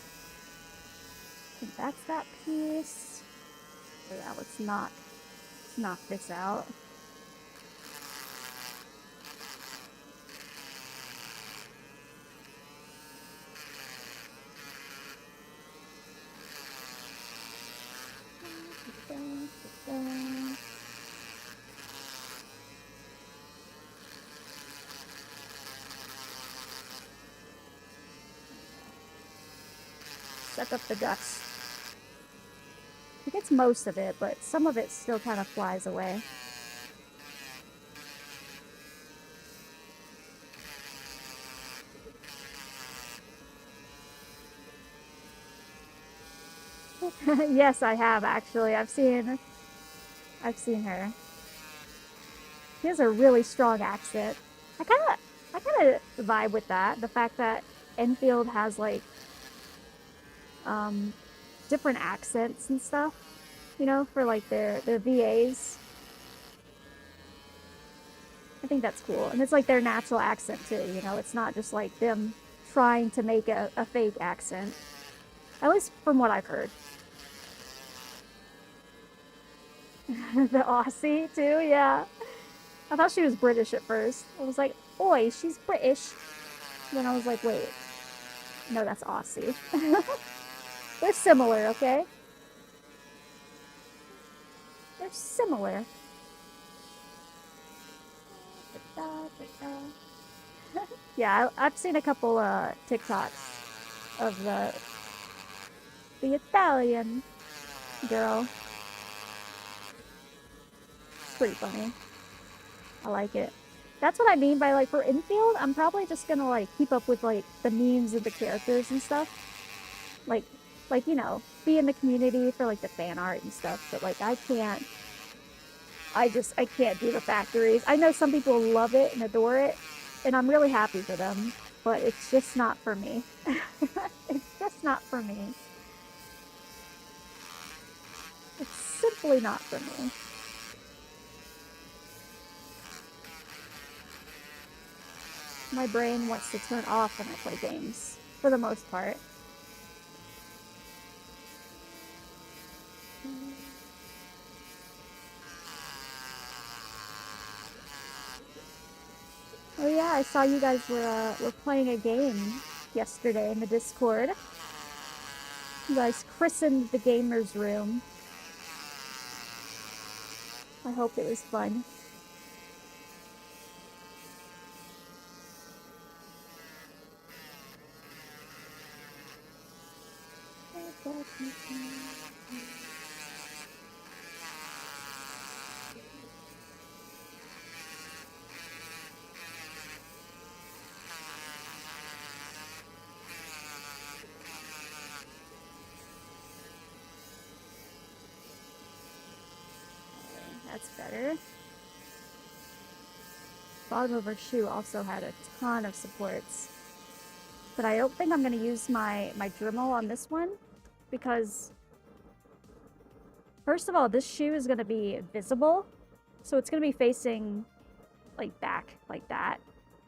I think that's that piece. So yeah, let's knock this out. Suck up the dust. It gets most of it, but some of it still kind of flies away. Yes, I have actually. I've seen her. She has a really strong accent. I kind of vibe with that. The fact that Enfield has like different accents and stuff, you know, for like their VAs. I think that's cool. And it's like their natural accent too, you know, it's not just like them trying to make a fake accent. At least from what I've heard. The Aussie too, yeah. I thought she was British at first. I was like, oi, she's British. Then I was like, wait, no, that's Aussie. They're similar, okay? They're similar. Yeah, I've seen a couple TikToks of the Italian girl. It's pretty funny. I like it. That's what I mean by like for Enfield, I'm probably just gonna like keep up with like the memes of the characters and stuff. like, you know, be in the community for like the fan art and stuff, but like I can't. I can't do the factories. I know some people love it and adore it, and I'm really happy for them, but it's just not for me. It's just not for me. It's simply not for me. My brain wants to turn off when I play games, for the most part. Oh yeah, I saw you guys were playing a game yesterday in the Discord. You guys christened the gamers room. I hope it was fun. That's better. Bottom of her shoe also had a ton of supports. But I don't think I'm going to use my Dremel on this one because, first of all, this shoe is going to be visible. So it's going to be facing like back like that.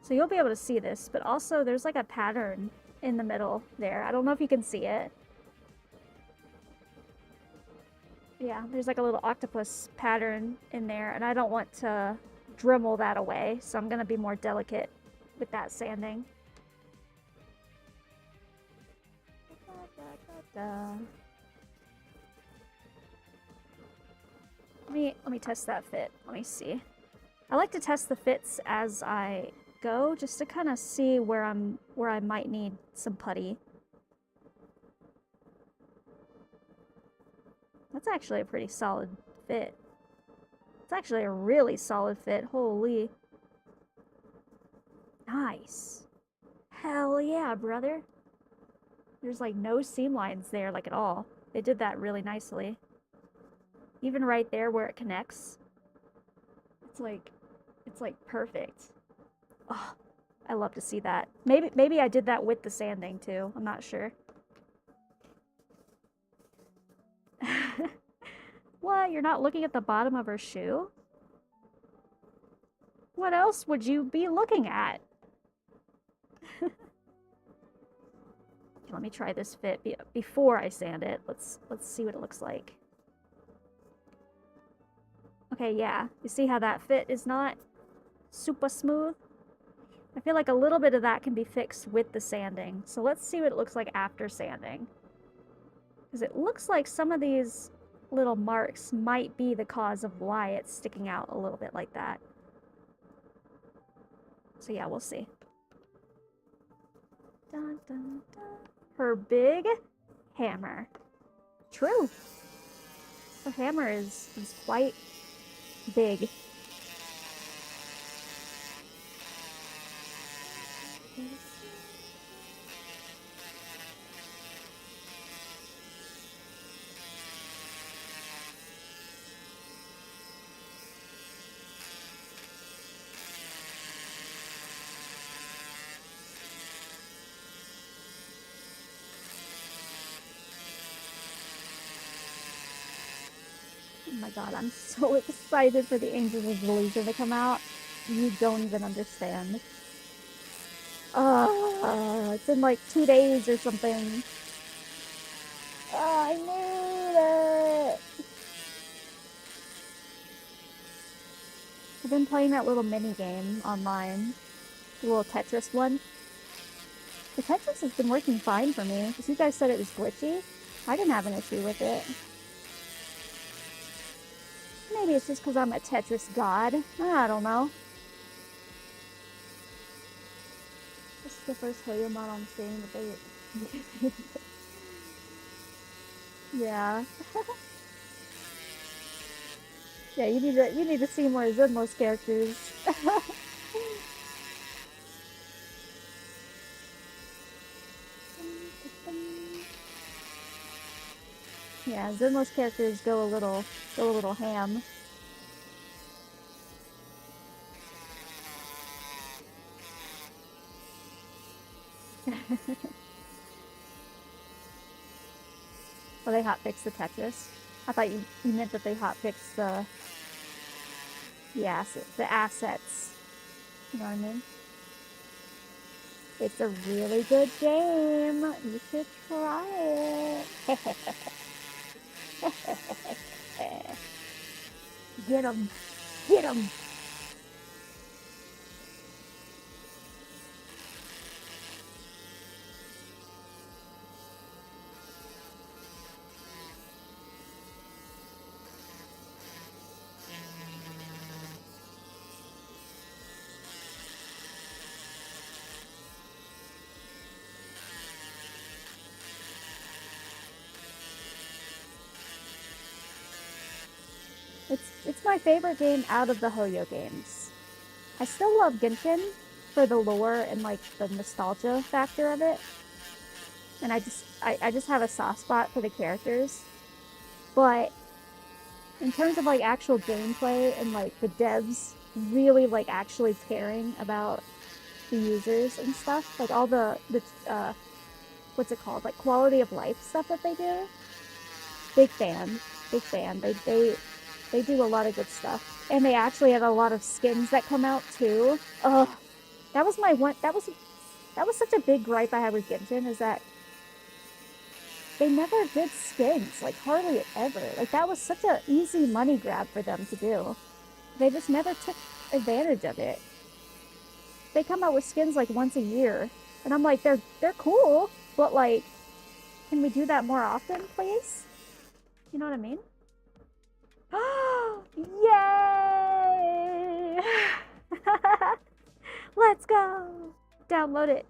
So you'll be able to see this, but also there's like a pattern in the middle there. I don't know if you can see it. Yeah, there's like a little octopus pattern in there, and I don't want to Dremel that away, so I'm going to be more delicate with that sanding. Let me test that fit. Let me see. I like to test the fits as I go, just to kind of see where I might need some putty. That's actually a pretty solid fit. It's actually a really solid fit. Holy. Nice. Hell yeah, brother. There's like no seam lines there, like at all. They did that really nicely. Even right there where it connects. It's like perfect. Oh, I love to see that. Maybe I did that with the sanding too. I'm not sure. What? You're not looking at the bottom of her shoe? What else would you be looking at? Let me try this fit before I sand it. Let's see what it looks like. Okay, yeah. You see how that fit is not super smooth? I feel like a little bit of that can be fixed with the sanding. So let's see what it looks like after sanding. Because it looks like some of these little marks might be the cause of why it's sticking out a little bit like that. So yeah, we'll see. Dun, dun, dun. Her big hammer. True. Her hammer is quite big. Oh my god, I'm so excited for the Angels of Delusion to come out. You don't even understand. It's in like 2 days or something. I knew it! I've been playing that little mini game online. The little Tetris one. The Tetris has been working fine for me, because you guys said it was glitchy. I didn't have an issue with it. Maybe it's just because I'm a Tetris god. I don't know. This is the first Hoyo mod I'm seeing that they... Yeah. Yeah, you need to see more Zenmos characters. Yeah, Zenless characters go a little ham. Well, they hotfix the Tetris. I thought you meant that they hotfix the assets. You know what I mean? It's a really good game. You should try it. Get 'em! Get 'em! It's my favorite game out of the Hoyo games. I still love Genshin for the lore and like the nostalgia factor of it. And I just have a soft spot for the characters. But in terms of like actual gameplay and like the devs really like actually caring about the users and stuff, like all the what's it called? Like quality of life stuff that they do. Big fan. Big fan. They do a lot of good stuff. And they actually have a lot of skins that come out too. Ugh. That was my one that was such a big gripe I had with Genshin, is that they never did skins, like hardly ever. Like that was such an easy money grab for them to do. They just never took advantage of it. They come out with skins like once a year, and I'm like, they're cool, but like, can we do that more often, please? You know what I mean? Yay! Let's go! Download it.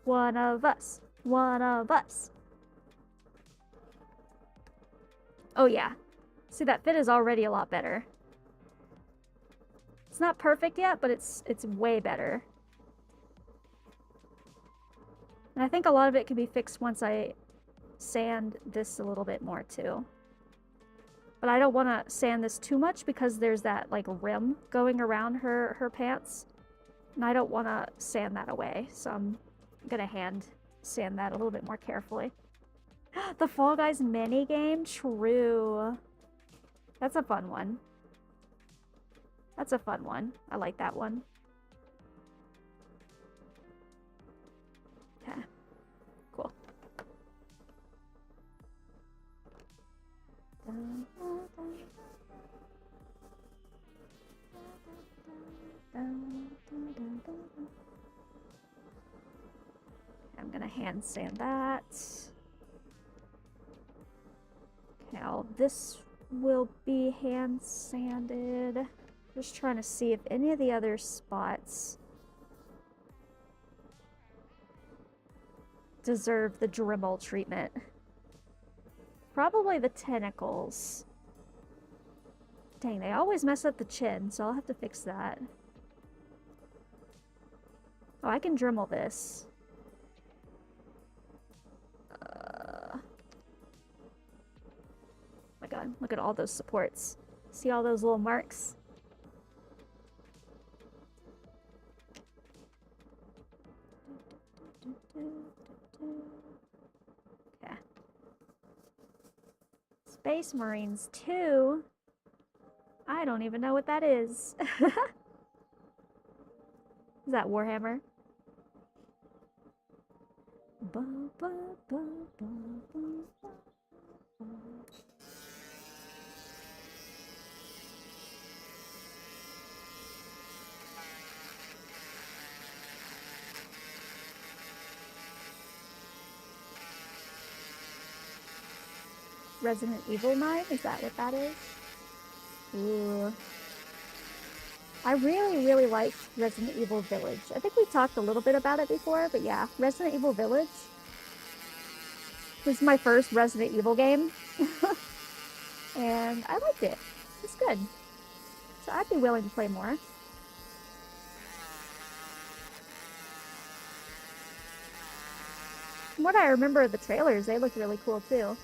One of us. One of us. Oh yeah. See, that fit is already a lot better. It's not perfect yet, but it's way better. And I think a lot of it can be fixed once I sand this a little bit more too. But I don't want to sand this too much because there's that like rim going around her pants. And I don't want to sand that away. So I'm gonna hand sand that a little bit more carefully. The Fall Guys mini game? True. That's a fun one. That's a fun one. I like that one. Okay. Cool. I'm gonna hand sand that. Now this will be hand sanded. Just trying to see if any of the other spots deserve the Dremel treatment. Probably the tentacles. Dang, they always mess up the chin, so I'll have to fix that. Oh, I can Dremel this. Oh my god, look at all those supports. See all those little marks? Okay. Space Marines 2? I don't even know what that is. Is that Warhammer? Resident Evil 9? Is that what that is? Ooh. I really, really liked Resident Evil Village. I think we talked a little bit about it before, but yeah, Resident Evil Village was my first Resident Evil game. And I liked it. It's good. So I'd be willing to play more. From what I remember of the trailers, they looked really cool too.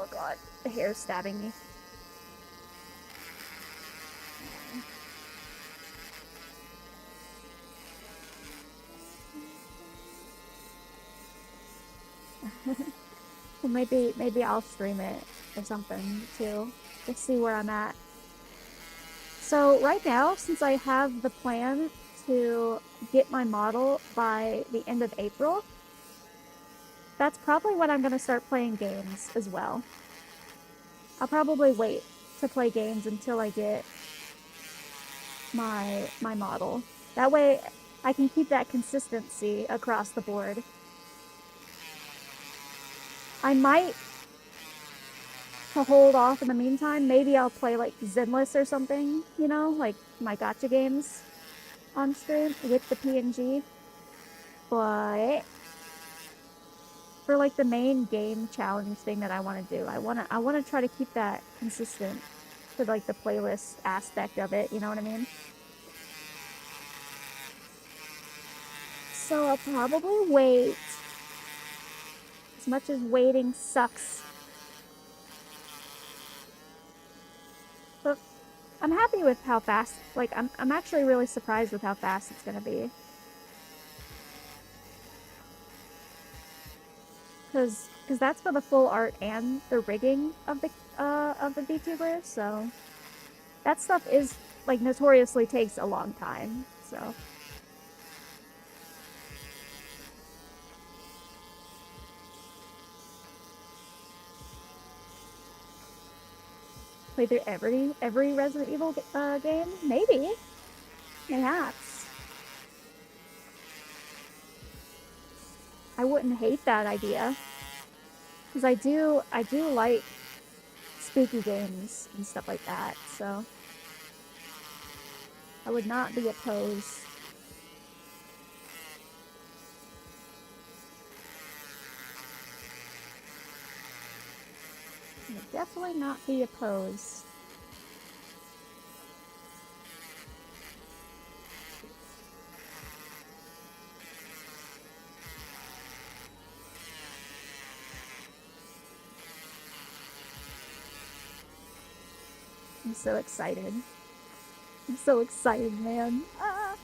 Oh god, the hair's stabbing me. Well, maybe I'll stream it or something too. Just see where I'm at. So right now, since I have the plan to get my model by the end of April, that's probably when I'm gonna start playing games as well. I'll probably wait to play games until I get my model. That way I can keep that consistency across the board. I might, to hold off in the meantime, maybe I'll play like Zenless or something, you know, like my gacha games on stream with the PNG. But for like the main game challenge thing that I want to do, I want to try to keep that consistent for like the playlist aspect of it, you know what I mean? So I'll probably wait. As much as waiting sucks. But I'm happy with how fast, like, I'm actually really surprised with how fast it's gonna be. Cause that's for the full art and the rigging of the VTuber, so that stuff is, like, notoriously takes a long time, so. Play through every Resident Evil game? Maybe. Perhaps. I wouldn't hate that idea. Because I do like spooky games and stuff like that, so I would not be opposed. I would definitely not be opposed. I'm so excited. I'm so excited, man. Ah.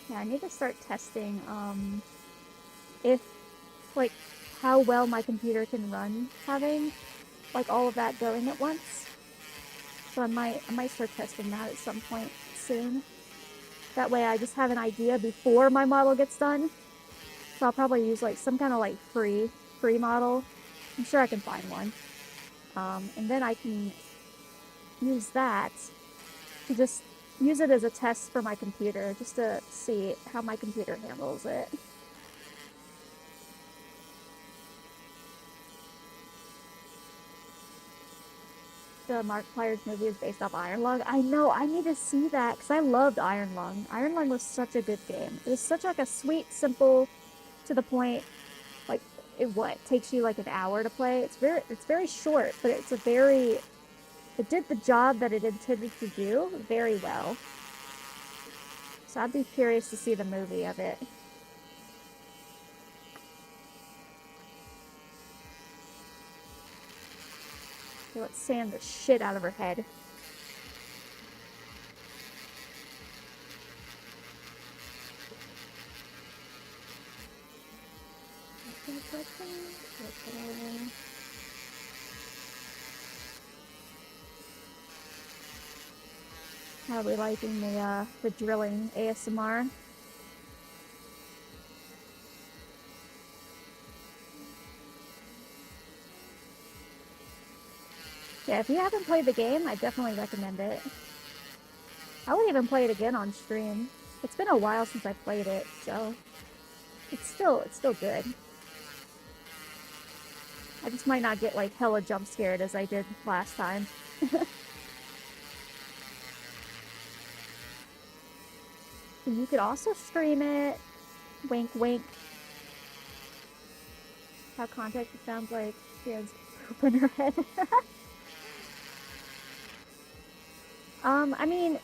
Yeah, I need to start testing, if, like, how well my computer can run having, like, all of that going at once. So I might start testing that at some point soon. That way I just have an idea before my model gets done. So I'll probably use, like, some kind of, like, free model. I'm sure I can find one. And then I can use that to just use it as a test for my computer, just to see how my computer handles it. The Markiplier's movie is based off Iron Lung. I know, I need to see that, because I loved Iron Lung. Iron Lung was such a good game. It was such like a sweet, simple, to the point, like, it takes you like an hour to play. It's very short, but it did the job that it intended to do very well. So I'd be curious to see the movie of it. Okay, let's sand the shit out of her head. How are we liking the drilling ASMR? Yeah, if you haven't played the game, I definitely recommend it. I would even play it again on stream. It's been a while since I played it, so it's still good. I just might not get like hella jump scared as I did last time. You could also stream it. Wink, wink. How contact it sounds like she has poop in her head. I mean,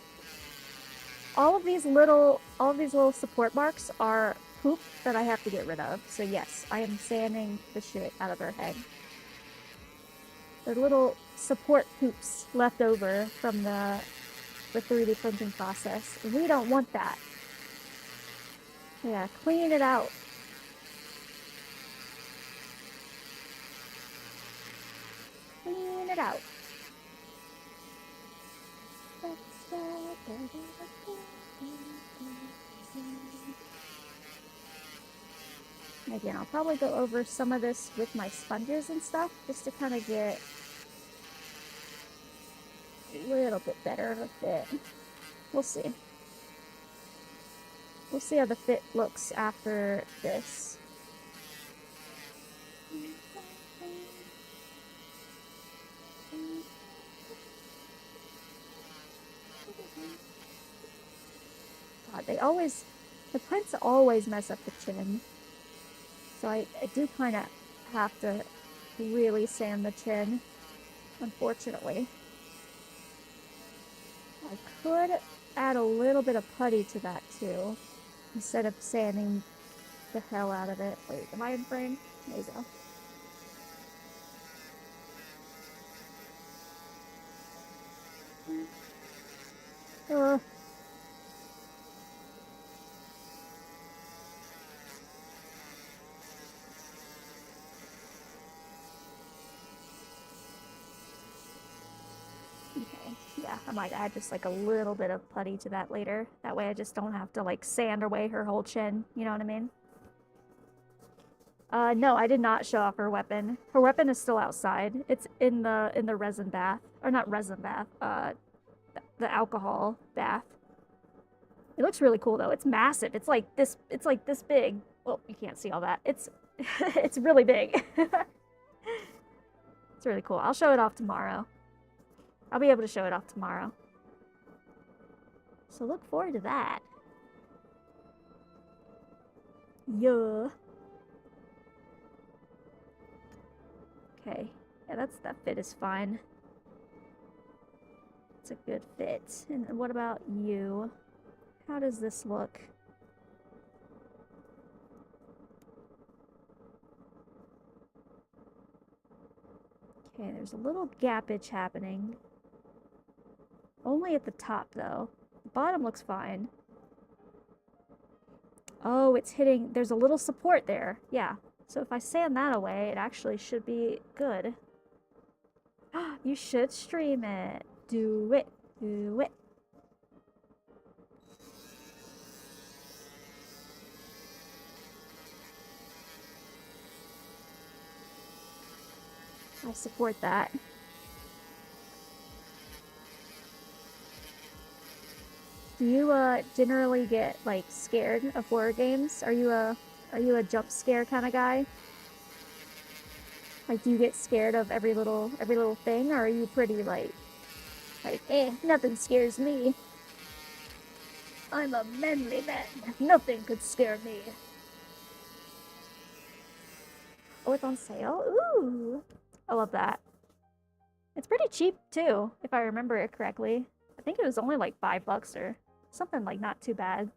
all of these little support marks are poop that I have to get rid of. So yes, I am sanding the shit out of her head. They're little support poops left over from the 3D printing process. We don't want that. Yeah, clean it out. Clean it out. Again, I'll probably go over some of this with my sponges and stuff, just to kind of get a little bit better of a fit. We'll see. We'll see how the fit looks after this. God, the prints always mess up the chin. So I do kind of have to really sand the chin, unfortunately. I could add a little bit of putty to that too, instead of sanding the hell out of it. Wait, am I in frame? There you go. Okay, yeah, I might add just like a little bit of putty to that later. That way I just don't have to like sand away her whole chin, you know what I mean? No, I did not show off her weapon. Her weapon is still outside. It's in the resin bath. Or not resin bath, the alcohol bath. It looks really cool though. It's massive. It's like this big. Well, you can't see all that. It's it's really big. It's really cool. I'll show it off tomorrow. I'll be able to show it off tomorrow. So look forward to that. Yeah. Okay. Yeah, that fit is fine. It's a good fit. And what about you? How does this look? Okay, there's a little gappage happening. Only at the top, though. The bottom looks fine. Oh, it's hitting... There's a little support there. Yeah. So if I sand that away, it actually should be good. You should stream it. Do it. Do it. I support that. Do you generally get like scared of horror games? Are you a jump scare kind of guy? Like, do you get scared of every little thing, or are you pretty like nothing scares me. I'm a manly man. Nothing could scare me. Oh, it's on sale? Ooh! I love that. It's pretty cheap, too, if I remember it correctly. I think it was only like $5 or something, like not too bad.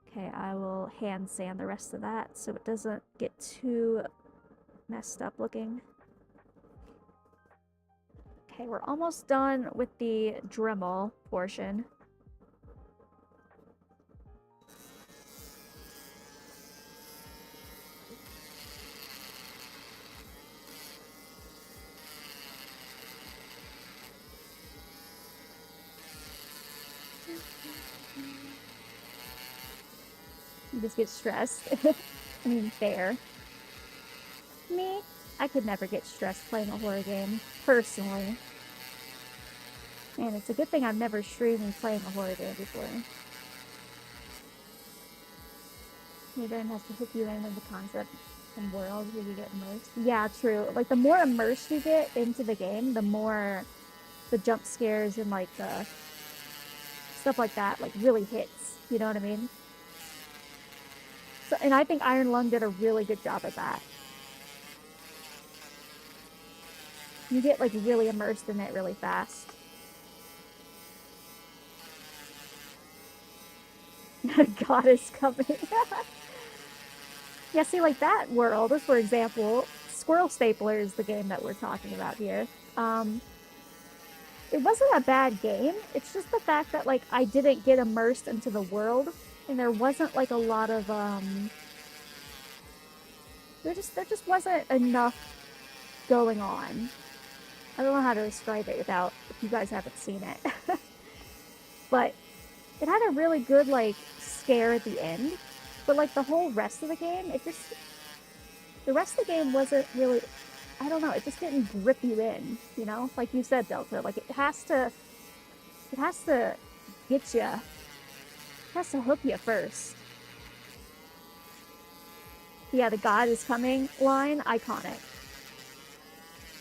Okay, I will hand sand the rest of that so it doesn't get too messed up looking. Okay, we're almost done with the Dremel portion. You just get stressed. I mean, fair. Me? I could never get stressed playing a horror game, personally. Man, it's a good thing I've never streamed playing a horror game before. Maybe has to hook you in with the concept and world where you get immersed. Yeah, true. Like, the more immersed you get into the game, the more the jump scares and, like, stuff like that, like, really hits. You know what I mean? So, and I think Iron Lung did a really good job at that. You get, like, really immersed in it really fast. God is coming. Yeah, see, like that world, for example, Squirrel Stapler is the game that we're talking about here. It wasn't a bad game. It's just the fact that, like, I didn't get immersed into the world, and there wasn't, like, a lot of, there just wasn't enough going on. I don't know how to describe it without, if you guys haven't seen it. But it had a really good, like, scare at the end. But, like, the whole rest of the game, the rest of the game wasn't really, I don't know, it just didn't grip you in, you know? Like you said, Delta, like, it has to get you, it has to hook you first. Yeah, the God is coming line, iconic.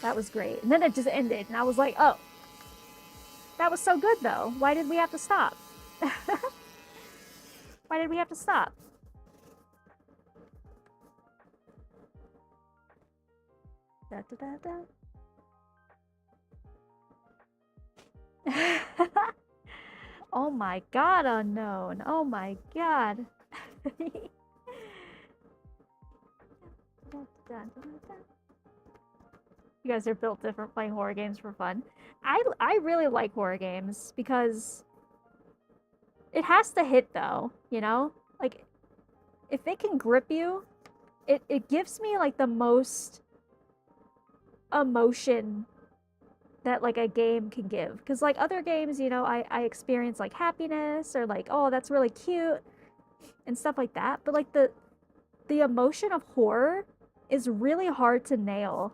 That was great. And then it just ended, and I was like, oh, that was so good, though. Why did we have to stop? Why did we have to stop? Da, da, da, da. Oh my god, Unknown. Oh my god. You guys are built different playing horror games for fun. I really like horror games because it has to hit though, you know? Like, if it can grip you, it gives me like the most emotion that like a game can give. Because like other games, you know, I experience like happiness or like, oh, that's really cute and stuff like that. But like the emotion of horror is really hard to nail.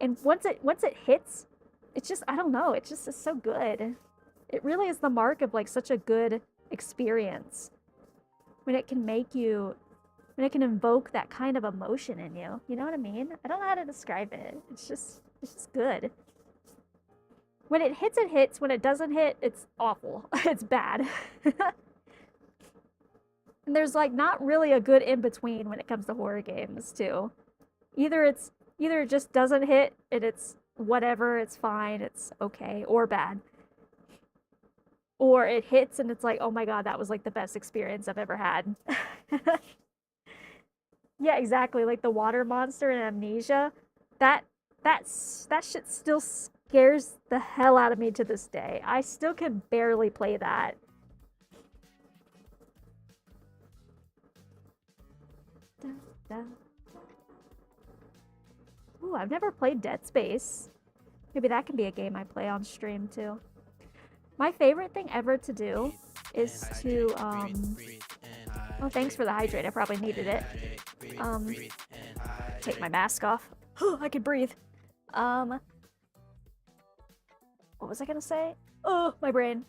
And once it hits, it's just, I don't know, it's so good. It really is the mark of like such a good experience when it can invoke that kind of emotion in you. You know what I mean? I don't know how to describe it. It's just good. When it hits, it hits. When it doesn't hit, it's awful. It's bad. And there's like not really a good in between when it comes to horror games too. Either it just doesn't hit and it's whatever, it's fine, it's okay, or bad. Or it hits and it's like, oh my god, that was like the best experience I've ever had. Yeah, exactly. Like the water monster in Amnesia. That shit still scares the hell out of me to this day. I still can barely play that. Ooh, I've never played Dead Space. Maybe that can be a game I play on stream too. My favorite thing ever to do is to, oh, thanks for the hydrate. I probably needed it. Take my mask off. I can breathe. What was I gonna say? Oh, my brain.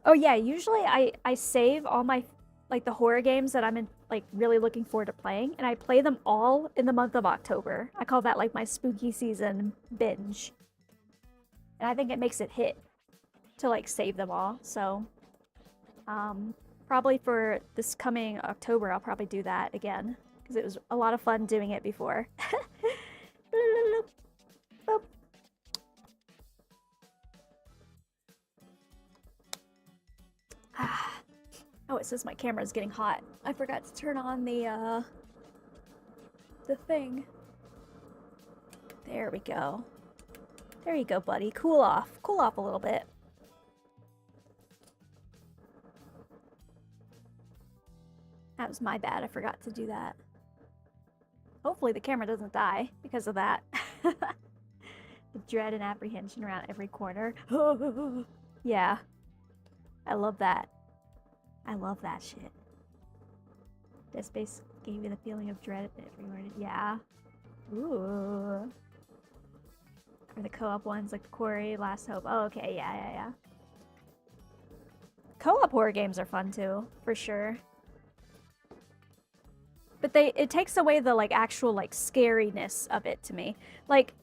Oh yeah, usually I save all my, like, the horror games that I'm like really looking forward to playing, and I play them all in the month of October. I call that like my spooky season binge. And I think it makes it hit to like save them all. So probably for this coming October I'll probably do that again because it was a lot of fun doing it before. Oh, it says my camera's getting hot. I forgot to turn on the thing. There we go. There you go, buddy. Cool off. Cool off a little bit. That was my bad. I forgot to do that. Hopefully the camera doesn't die because of that. The dread and apprehension around every corner. Yeah. I love that. I love that shit. Dead Space gave you the feeling of dread everywhere. Yeah. Ooh. Or the co-op ones like Quarry, Last Hope. Oh, okay. Yeah. Co-op horror games are fun too, for sure. But it takes away the like actual like scariness of it to me. Like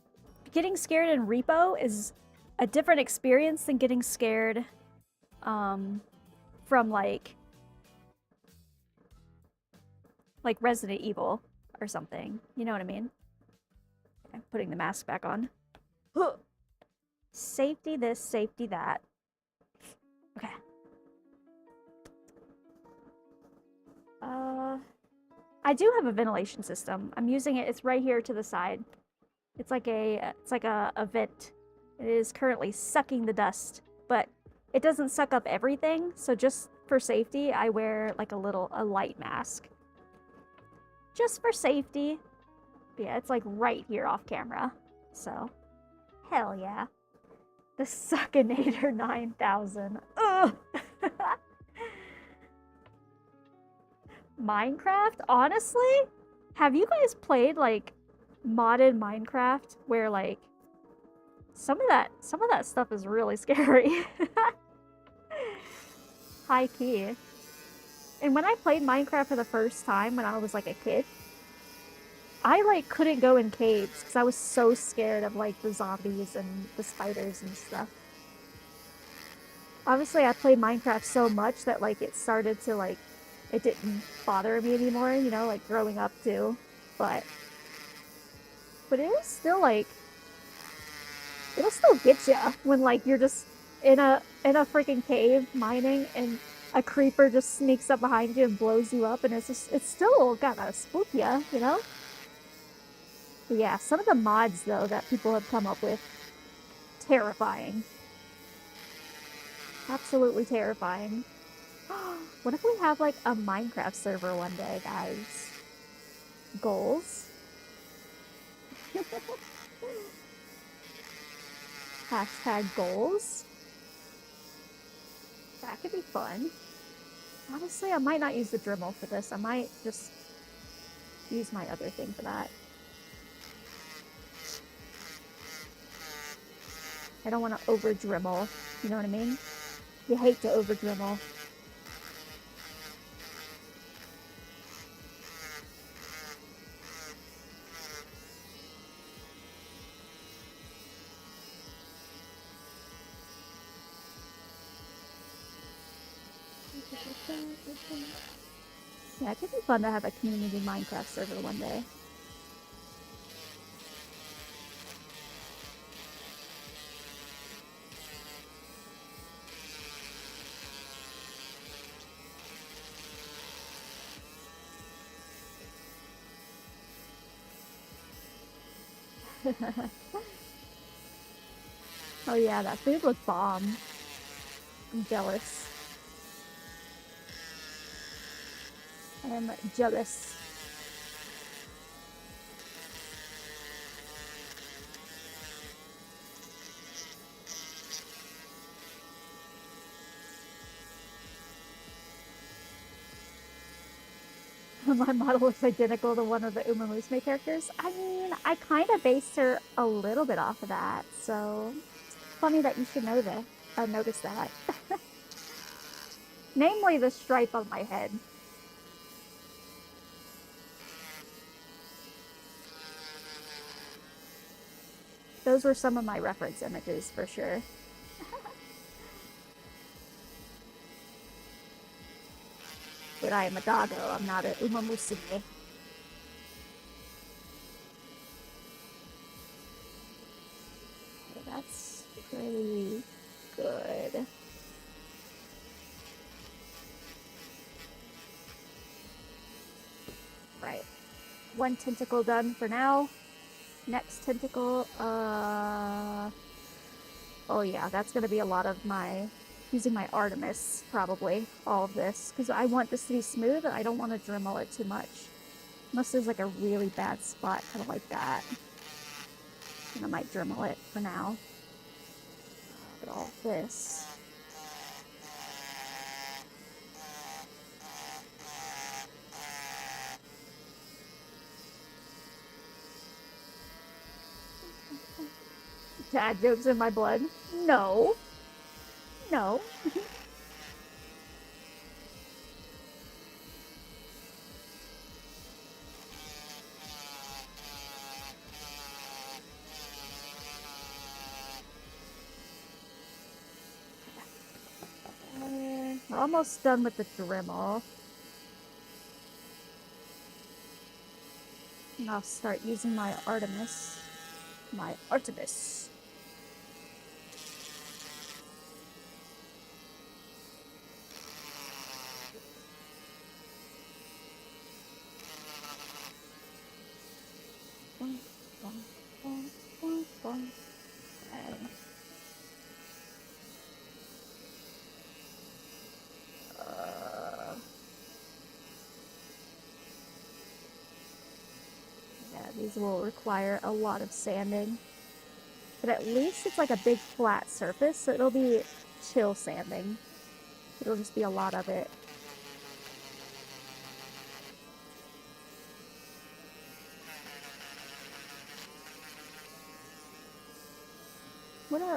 getting scared in Repo is a different experience than getting scared from like Resident Evil or something. You know what I mean? I'm putting the mask back on. Safety this, safety that. Okay. I do have a ventilation system. I'm using it. It's right here to the side. It's like a vent. It is currently sucking the dust, but it doesn't suck up everything. So just for safety, I wear like a light mask. Just for safety. But yeah, it's like right here off camera. So, hell yeah. The Suckinator 9000. Ugh! Minecraft? Honestly? Have you guys played, like, modded Minecraft where, like, some of that stuff is really scary. High key. And when I played Minecraft for the first time when I was, like, a kid, I, like, couldn't go in caves because I was so scared of, like, the zombies and the spiders and stuff. Obviously, I played Minecraft so much that, like, it started to, like, it didn't bother me anymore, you know, like, growing up, too. But it is still, like, it'll still get ya when, like, you're just in a freaking cave mining and a creeper just sneaks up behind you and blows you up, and it's still gotta spook ya, you know? But yeah, some of the mods, though, that people have come up with, terrifying. Absolutely terrifying. What if we have, like, a Minecraft server one day, guys? Goals? Hashtag goals? That could be fun. Honestly, I might not use the Dremel for this. I might just use my other thing for that. I don't want to over Dremel. You know what I mean? You hate to over Dremel. Yeah, it could be fun to have a community Minecraft server one day. Oh yeah, that food looked bomb. I'm jealous. I am jealous. My model looks identical to one of the Uma Musume characters. I mean, I kind of based her a little bit off of that, so funny that you should know that. I noticed that. Namely, the stripe on my head. Those were some of my reference images for sure. But I am a doggo, I'm not a Uma Musume. Okay, that's pretty good. Right. One tentacle done for now. Next tentacle, oh yeah, that's gonna be a lot of my using my Artemis, probably, all of this, because I want this to be smooth, and I don't want to Dremel it too much. Unless there's like a really bad spot, kind of like that. And I might Dremel it for now. But all this. Dad jokes in my blood? No. No. We're almost done with the Dremel. And I'll start using my Artemis. My Artemis. Boom, boom, boom, boom, boom. Okay. Yeah, these will require a lot of sanding. But at least it's like a big flat surface, so it'll be chill sanding. It'll just be a lot of it.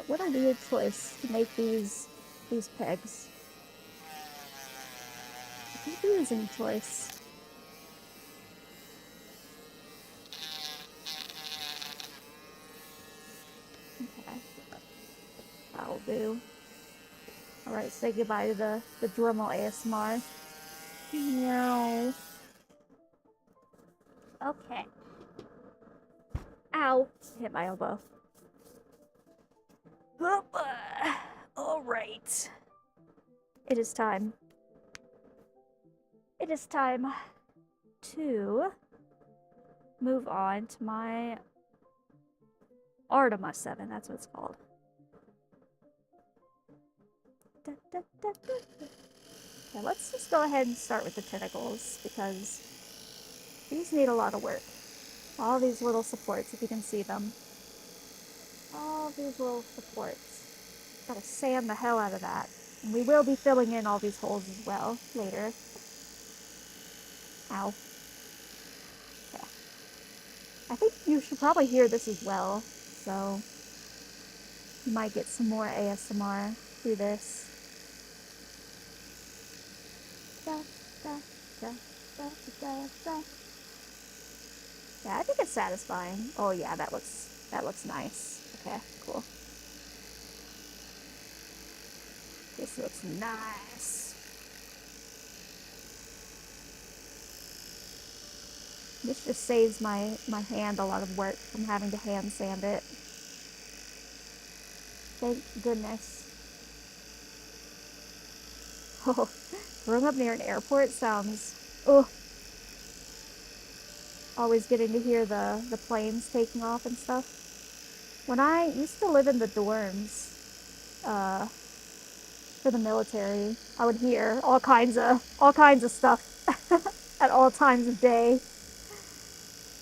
What a weird choice to make these pegs. Confusing choice. Okay. That'll do. Alright, say goodbye to the Dremel ASMR. Meow. Okay. Ow! Hit my elbow. Alright. It is time. It is time to move on to my Artemis 7. That's what it's called. Okay, let's just go ahead and start with the tentacles because these need a lot of work. All these little supports, if you can see them. All these little supports. Gotta sand the hell out of that. And we will be filling in all these holes as well later. Ow. Okay. I think you should probably hear this as well, so you might get some more ASMR through this. Yeah, I think it's satisfying. Oh yeah, that looks nice. Okay, cool. This looks nice. This just saves my hand a lot of work from having to hand sand it. Thank goodness. Oh, growing up near an airport sounds... Oh. Always getting to hear the planes taking off and stuff. When I used to live in the dorms, for the military, I would hear all kinds of stuff at all times of day.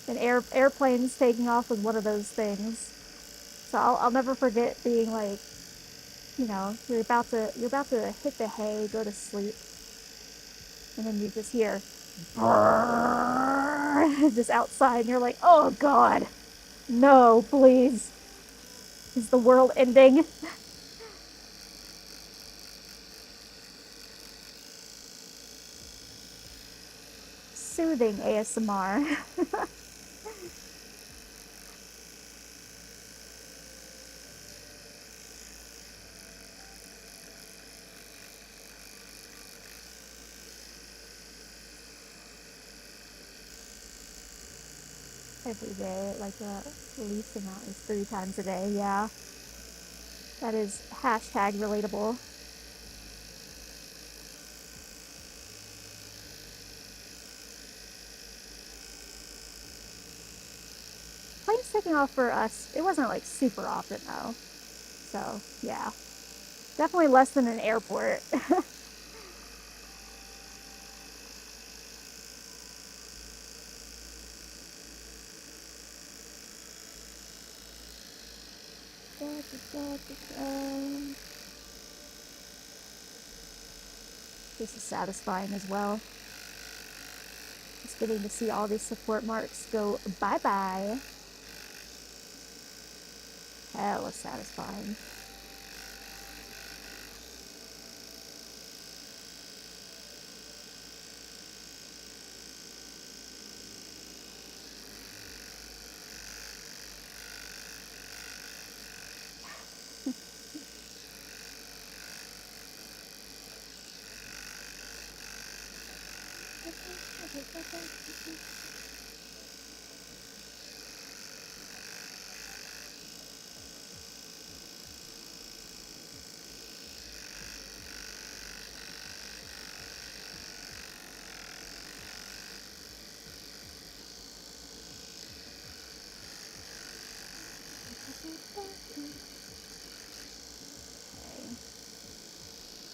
And airplanes taking off was one of those things. So I'll never forget being like, you know, you're about to hit the hay, go to sleep, and then you just hear just outside, and you're like, oh god, no, please, is the world ending? Soothing ASMR. Every day, like the least amount is 3 times a day, yeah. That is hashtag relatable. Planes taking off for us, it wasn't like super often though. So, yeah. Definitely less than an airport. This is satisfying as well. Just getting to see all these support marks go bye-bye. Hella satisfying.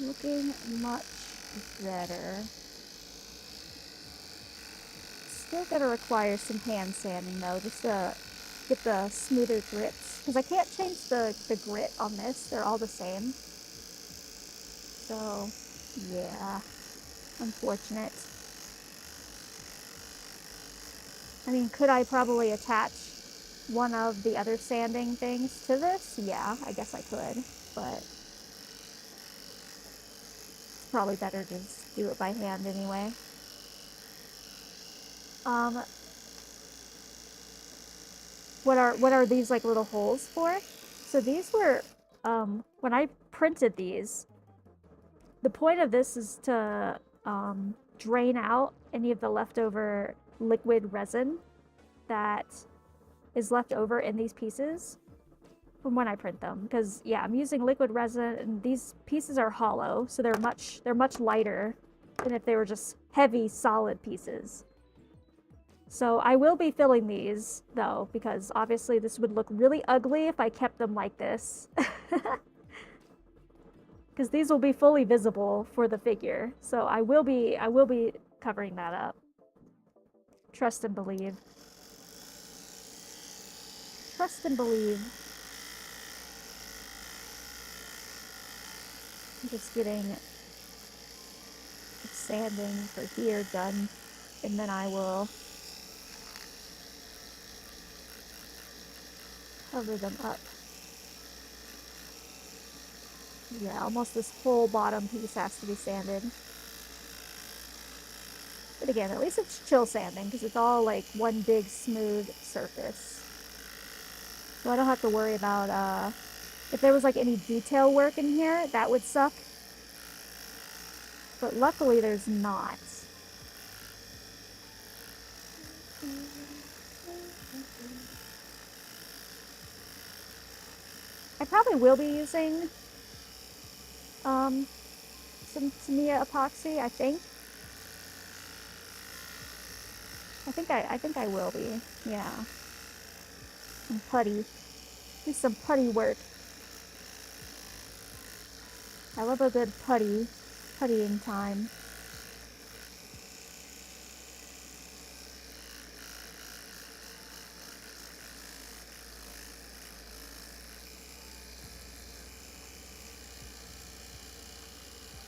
Looking much better. Still gonna require some hand sanding though, just to get the smoother grits. Because I can't change the grit on this, they're all the same. So, yeah, unfortunate. I mean, could I probably attach one of the other sanding things to this? Yeah, I guess I could, but it's probably better to just do it by hand anyway. What are these like little holes for? So these were, when I printed these, the point of this is to drain out any of the leftover liquid resin that is left over in these pieces from when I print them. Because yeah, I'm using liquid resin, and these pieces are hollow, so they're much lighter than if they were just heavy, solid pieces. So I will be filling these, though, because obviously this would look really ugly if I kept them like this. Because these will be fully visible for the figure. So I will be covering that up. Trust and believe. Trust and believe. I'm just getting sanding for here done, and then I will cover them up. Yeah, almost this whole bottom piece has to be sanded. But again, at least it's chill sanding, because it's all like one big smooth surface. So I don't have to worry about, if there was like any detail work in here, that would suck. But luckily there's not. I probably will be using some Tamiya epoxy, I think. I think I will be. Yeah. Some putty. Do some putty work. I love a good puttying time.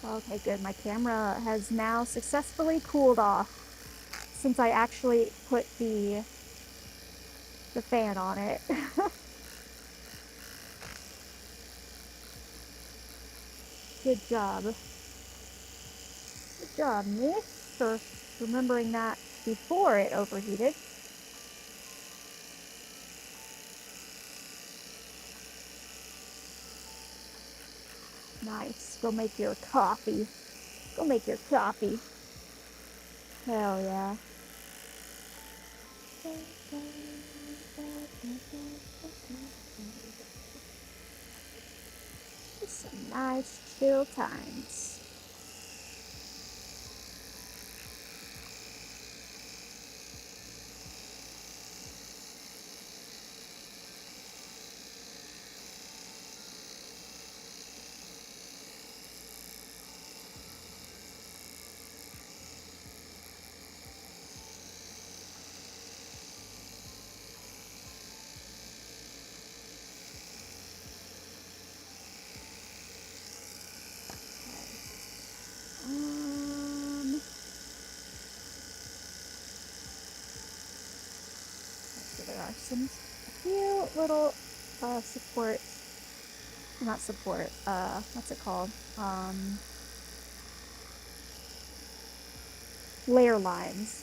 Okay, good. My camera has now successfully cooled off since I actually put the fan on it. Good job. Good job, miss, for remembering that before it overheated. Nice. Go make your coffee. Go make your coffee. Hell yeah. Just some nice chill times. There are some few little support, not support, what's it called? Layer lines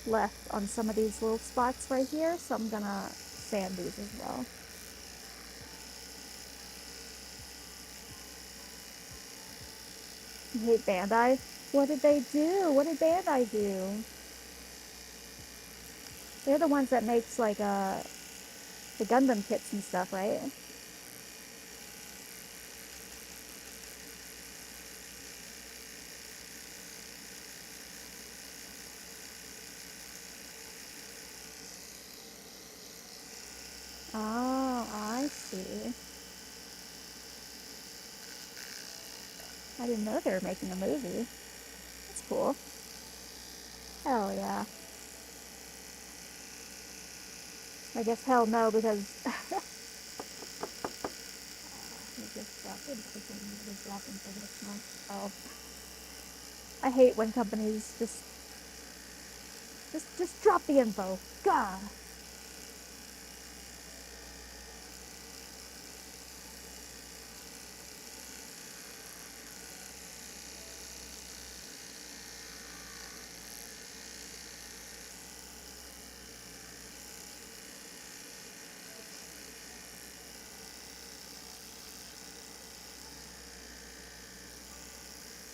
left on some of these little spots right here, so I'm gonna sand these as well. You hate Bandai? What did they do? What did Bandai do? They're the ones that makes like the Gundam kits and stuff, right? Oh, I see. I didn't know they were making a movie. That's cool. Hell yeah. I guess hell no, because oh, I hate when companies just drop the info. God.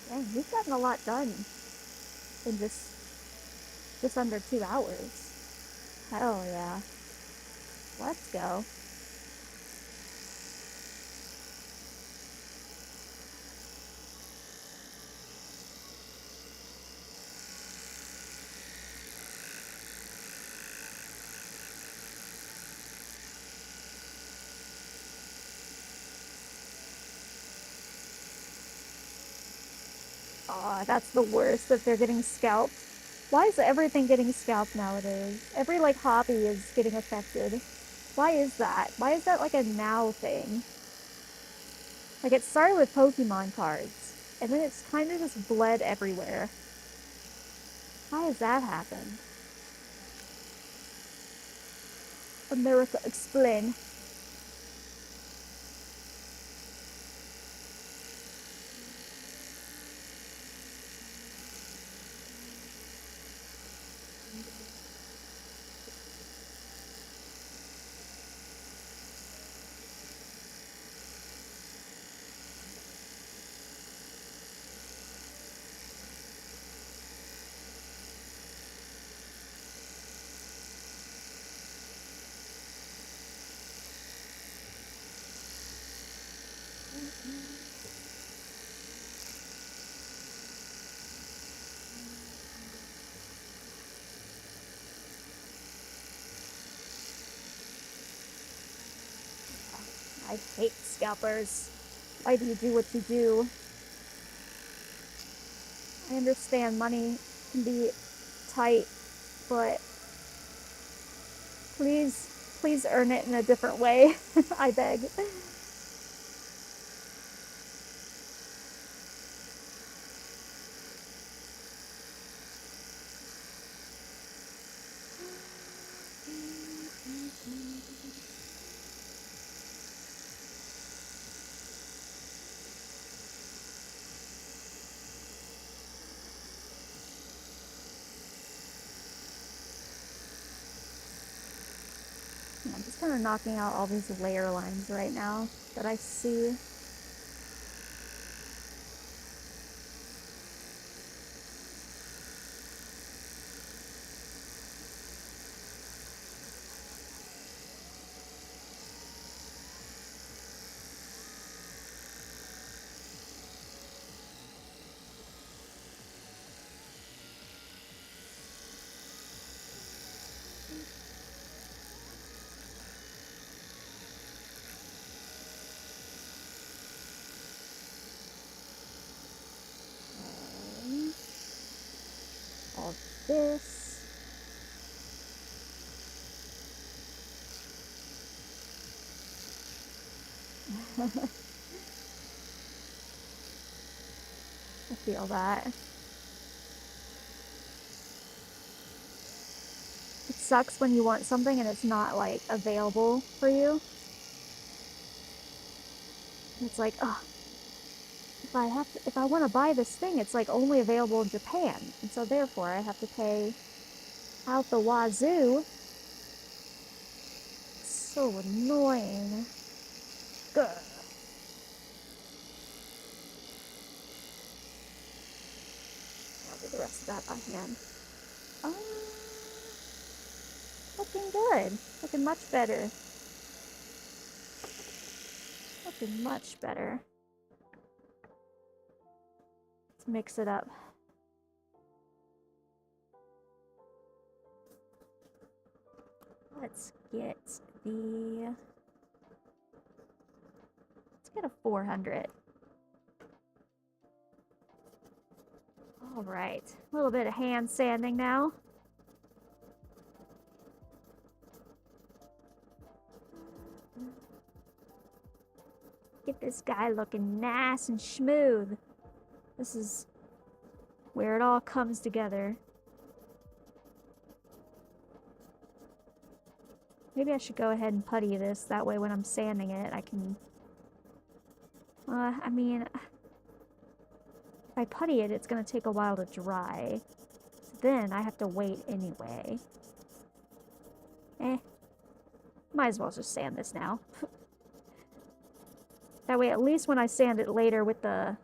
Dang, you've gotten a lot done in just under 2 hours. Hell yeah. Let's go. Aw, that's the worst that they're getting scalped. Why is everything getting scalped nowadays? Every like hobby is getting affected. Why is that? Why is that like a now thing? Like it started with Pokemon cards, and then it's kind of just bled everywhere. Why has that happened? America, explain. I hate scalpers. Why do you do what you do? I understand money can be tight, but please earn it in a different way. I beg. I'm just kind of knocking out all these layer lines right now that I see. All this. I feel that. It sucks when you want something and it's not like available for you. It's like, oh, if I want to buy this thing, it's like only available in Japan, and so therefore I have to pay out the wazoo. It's so annoying. Gah. do the rest of that by hand. Oh, looking good. Looking much better. Looking much better. Let's mix it up. Let's get a 400. All right, a little bit of hand sanding now. Get this guy looking nice and smooth. This is where it all comes together. Maybe I should go ahead and putty this. That way when I'm sanding it, I can... I mean... If I putty it, it's going to take a while to dry. So then I have to wait anyway. Might as well just sand this now. That way, at least when I sand it later with the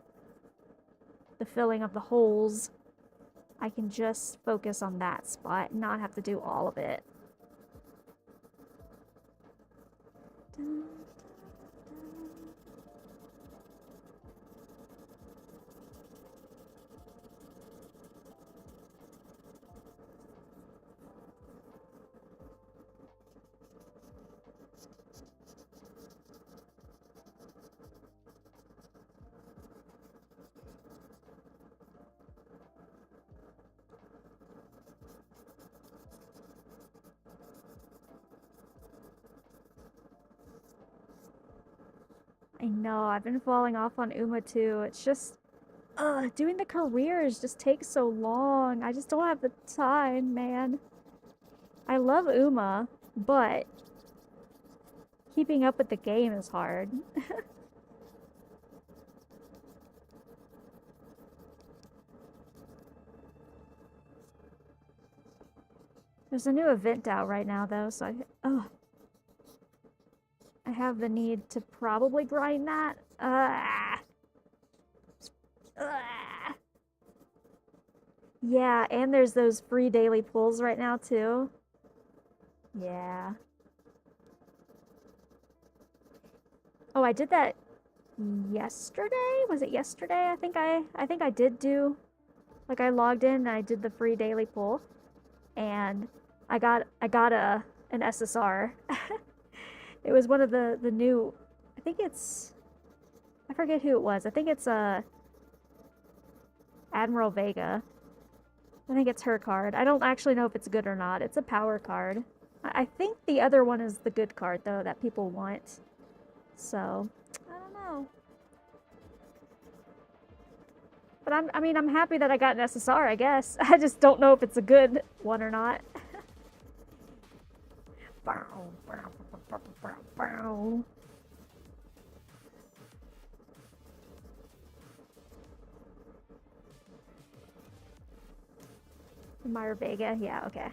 filling of the holes, I can just focus on that spot and not have to do all of it. I know, I've been falling off on Uma too. It's just, doing the careers just takes so long. I just don't have the time, man. I love Uma, but keeping up with the game is hard. There's a new event out right now, though, so I have the need to probably grind that. Yeah, and there's those free daily pulls right now, too. Yeah. Oh, I did that yesterday? Was it yesterday? I think I did do, like, I logged in and I did the free daily pull, and I got an SSR. It was one of the new, I think it's, I forget who it was. I think it's Admiral Vega. I think it's her card. I don't actually know if it's good or not. It's a power card. I think the other one is the good card, though, that people want. So, I don't know. But I'm happy that I got an SSR, I guess. I just don't know if it's a good one or not. Myra Vega, yeah, okay.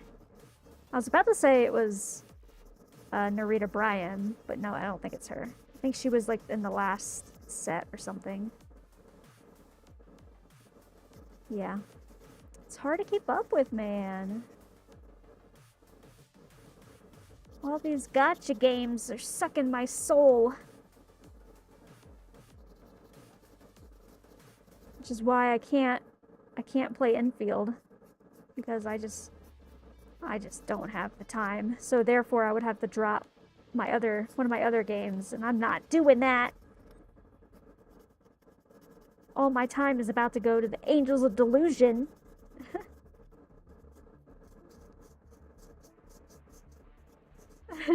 I was about to say it was Narita Bryan, but no, I don't think it's her. I think she was like in the last set or something. Yeah. It's hard to keep up with, man. All these gacha games are sucking my soul. Which is why I can't play infield. Because I just don't have the time. So therefore I would have to drop one of my other games, and I'm not doing that. All my time is about to go to the Angels of Delusion.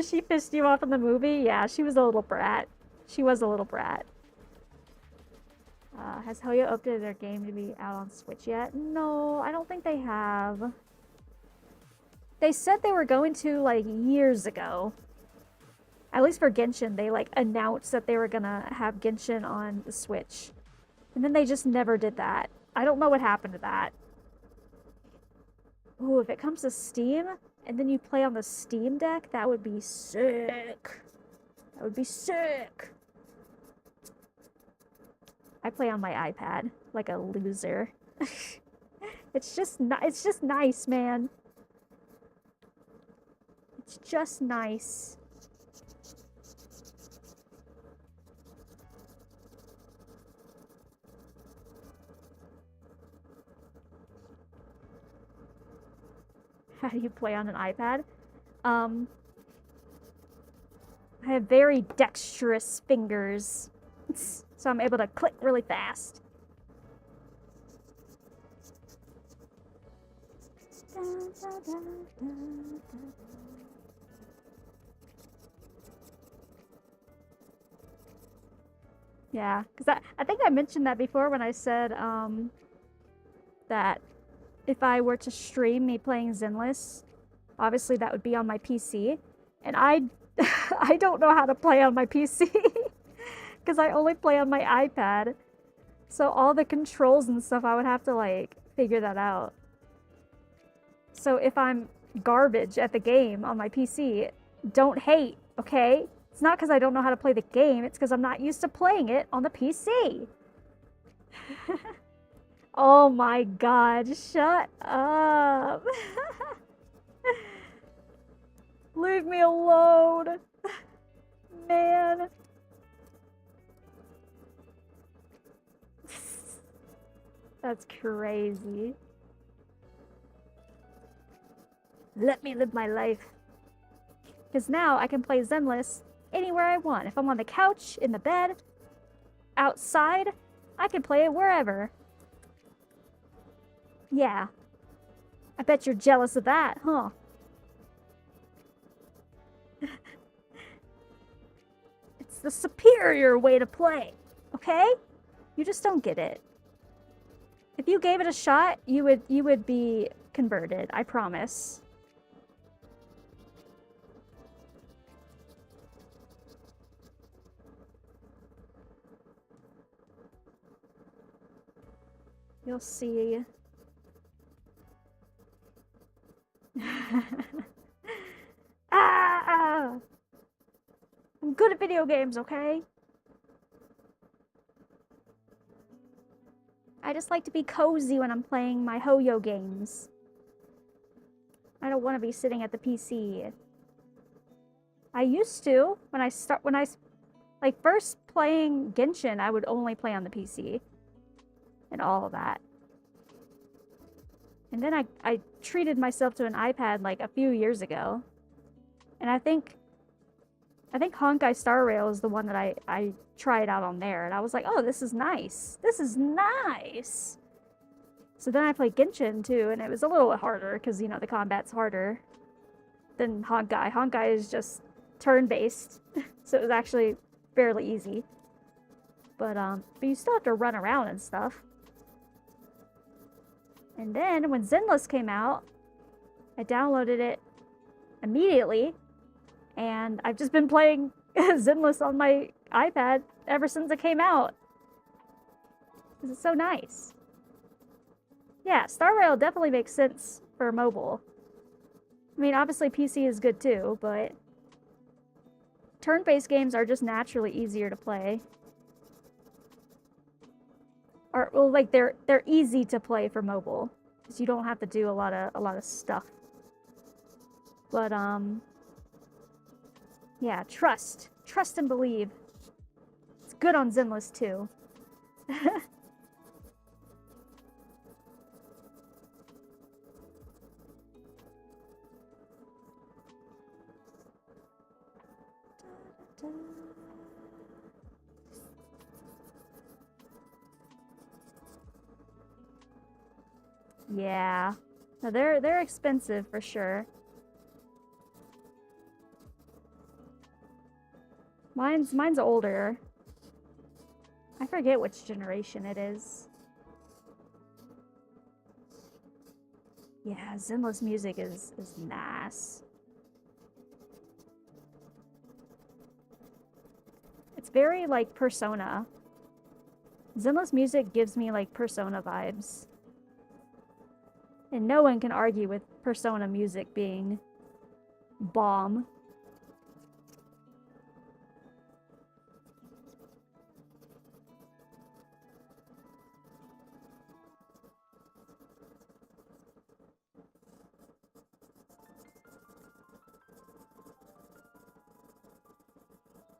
She pissed you off in the movie? Yeah, she was a little brat. She was a little brat. Has Hoyo updated their game to be out on Switch yet? No, I don't think they have. They said they were going to, like, years ago. At least for Genshin, they, like, announced that they were gonna have Genshin on the Switch. And then they just never did that. I don't know what happened to that. Ooh, if it comes to Steam, and then you play on the Steam Deck, that would be sick. That would be sick. I play on my iPad, like a loser. It's just nice, man. It's just nice. How do you play on an iPad? I have very dexterous fingers, so I'm able to click really fast. Yeah, because I think I mentioned that before when I said that if I were to stream me playing Zenless, obviously that would be on my PC, and I I don't know how to play on my PC because I only play on my iPad. So all the controls and stuff, I would have to like figure that out. So if I'm garbage at the game on my PC, don't hate, okay? It's not because I don't know how to play the game, it's because I'm not used to playing it on the PC. Oh my god, shut up. Leave me alone. Man. That's crazy. Let me live my life. Because now I can play Zenless anywhere I want. If I'm on the couch, in the bed, outside, I can play it wherever. Yeah. I bet you're jealous of that, huh? It's the superior way to play, okay? You just don't get it. If you gave it a shot, you would be converted, I promise. You'll see. Ah! I'm good at video games, okay? I just like to be cozy when I'm playing my Hoyo games. I don't want to be sitting at the PC. I used to when I like first playing Genshin, I would only play on the PC and all of that. And then I treated myself to an iPad like a few years ago. And I think Honkai Star Rail is the one that I tried out on there. And I was like, oh, this is nice. This is nice. So then I played Genshin too, and it was a little bit harder because, you know, the combat's harder than Honkai. Honkai is just turn-based, so it was actually fairly easy. But you still have to run around and stuff. And then when Zenless came out, I downloaded it immediately, and I've just been playing Zenless on my iPad ever since it came out. It's so nice. Yeah, Star Rail definitely makes sense for mobile. I mean, obviously PC is good too, but turn-based games are just naturally easier to play. Or, well, like they're easy to play for mobile because you don't have to do a lot of stuff. But yeah, trust and believe. It's good on Zenless too. Yeah. No, they're expensive for sure. Mine's older. I forget which generation it is. Yeah, Zenless music is nice. It's very like Persona. Zenless music gives me like Persona vibes. And no one can argue with Persona music being bomb.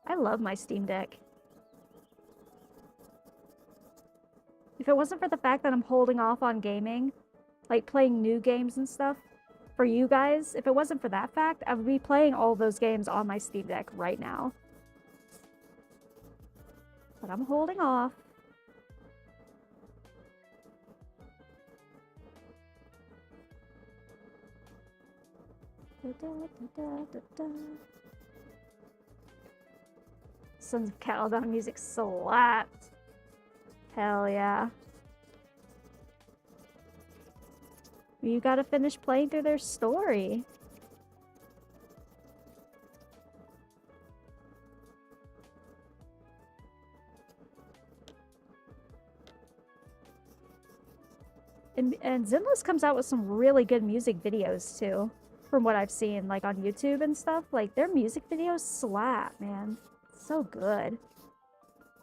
I love my Steam Deck. If it wasn't for the fact that I'm holding off on gaming, like playing new games and stuff, for you guys, if it wasn't for that fact, I would be playing all those games on my Steam Deck right now. But I'm holding off. Sons of Caledonia music slapped. Hell yeah. You gotta finish playing through their story. And Zenless comes out with some really good music videos too, from what I've seen, like on YouTube and stuff. Like their music videos slap, man. So good.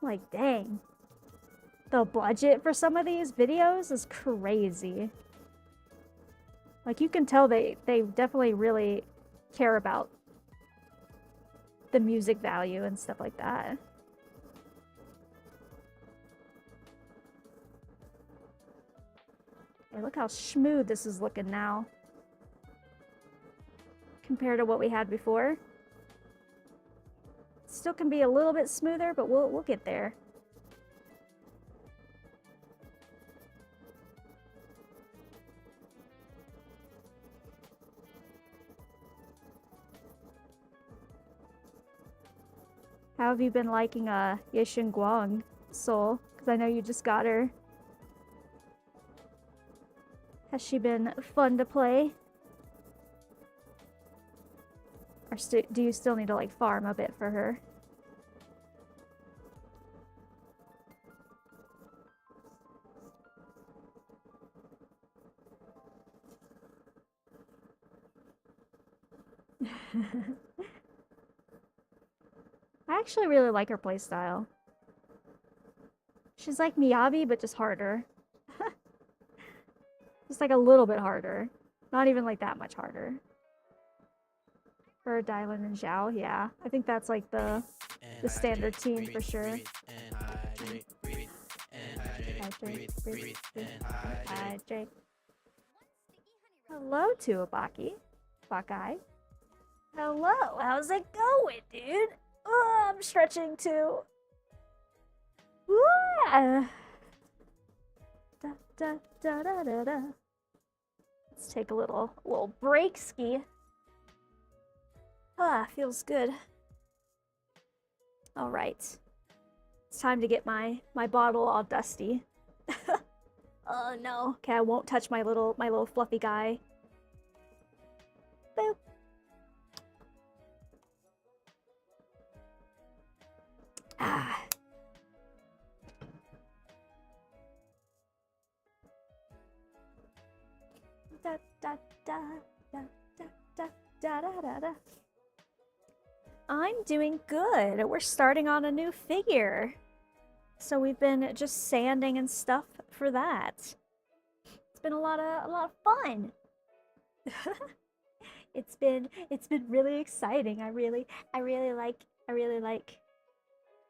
Like, dang. The budget for some of these videos is crazy. Like, you can tell they definitely really care about the music value and stuff like that. Hey, look how smooth this is looking now. Compared to what we had before. Still can be a little bit smoother, but we'll get there. How have you been liking Yexin Guang, Soul? Because I know you just got her. Has she been fun to play? Or do you still need to like farm a bit for her? I actually really like her playstyle. She's like Miyabi, but just harder. Just like a little bit harder. Not even like that much harder. For Dylan and Zhao, yeah. I think that's like the standard team for sure. Hydrate. Hello, Tuabaki. Buckeye. Hello, how's it going, dude? Oh, I'm stretching too. Da, da, da, da, da, da. Let's take a little break ski. Ah, feels good. All right. It's time to get my bottle all dusty. Oh no. Okay, I won't touch my little fluffy guy. Boop. Ah. Da da da da da da da da da da. I'm doing good. We're starting on a new figure. So we've been just sanding and stuff for that. It's been a lot of fun. It's been really exciting. I really like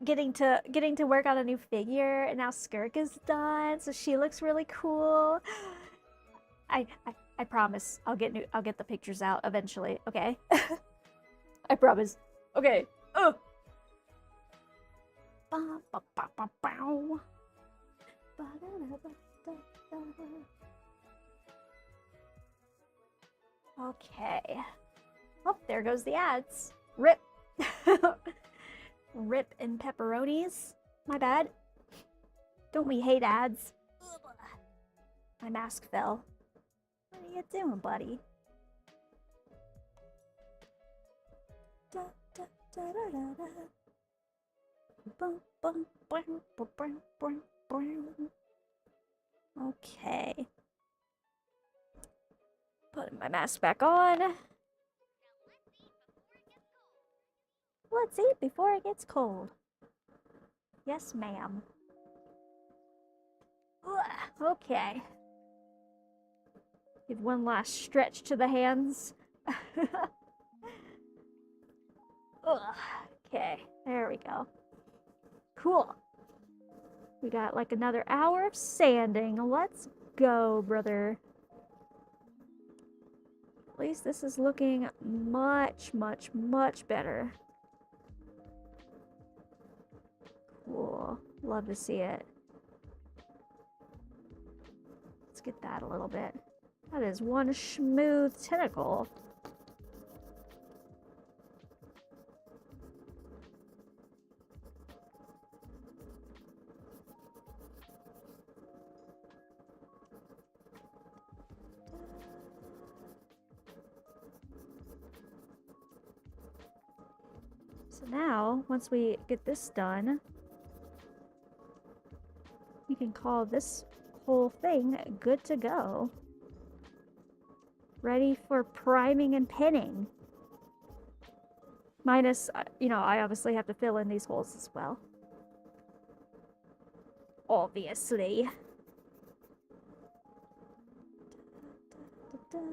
getting to work on a new figure, and now Skirk is done, so she looks really cool. I promise I'll get the pictures out eventually, okay? I promise. Okay. Okay. Oh, there goes the ads. Rip. Rip and pepperonis. My bad. Don't we hate ads? My mask fell. What are you doing, buddy? Da, da, da, da, da, da. Bum, bum, bum, bum, bum, bum, bum. Okay. Putting my mask back on. Let's eat before it gets cold. Yes, ma'am. Okay. Give one last stretch to the hands. Okay, there we go. Cool. We got like another hour of sanding. Let's go, brother. At least this is looking much, much, much better. Cool. Love to see it. Let's get that a little bit. That is one smooth tentacle. So now, once we get this done, we can call this whole thing good to go. Ready for priming and pinning. Minus, you know, I obviously have to fill in these holes as well. Obviously. Da, da, da.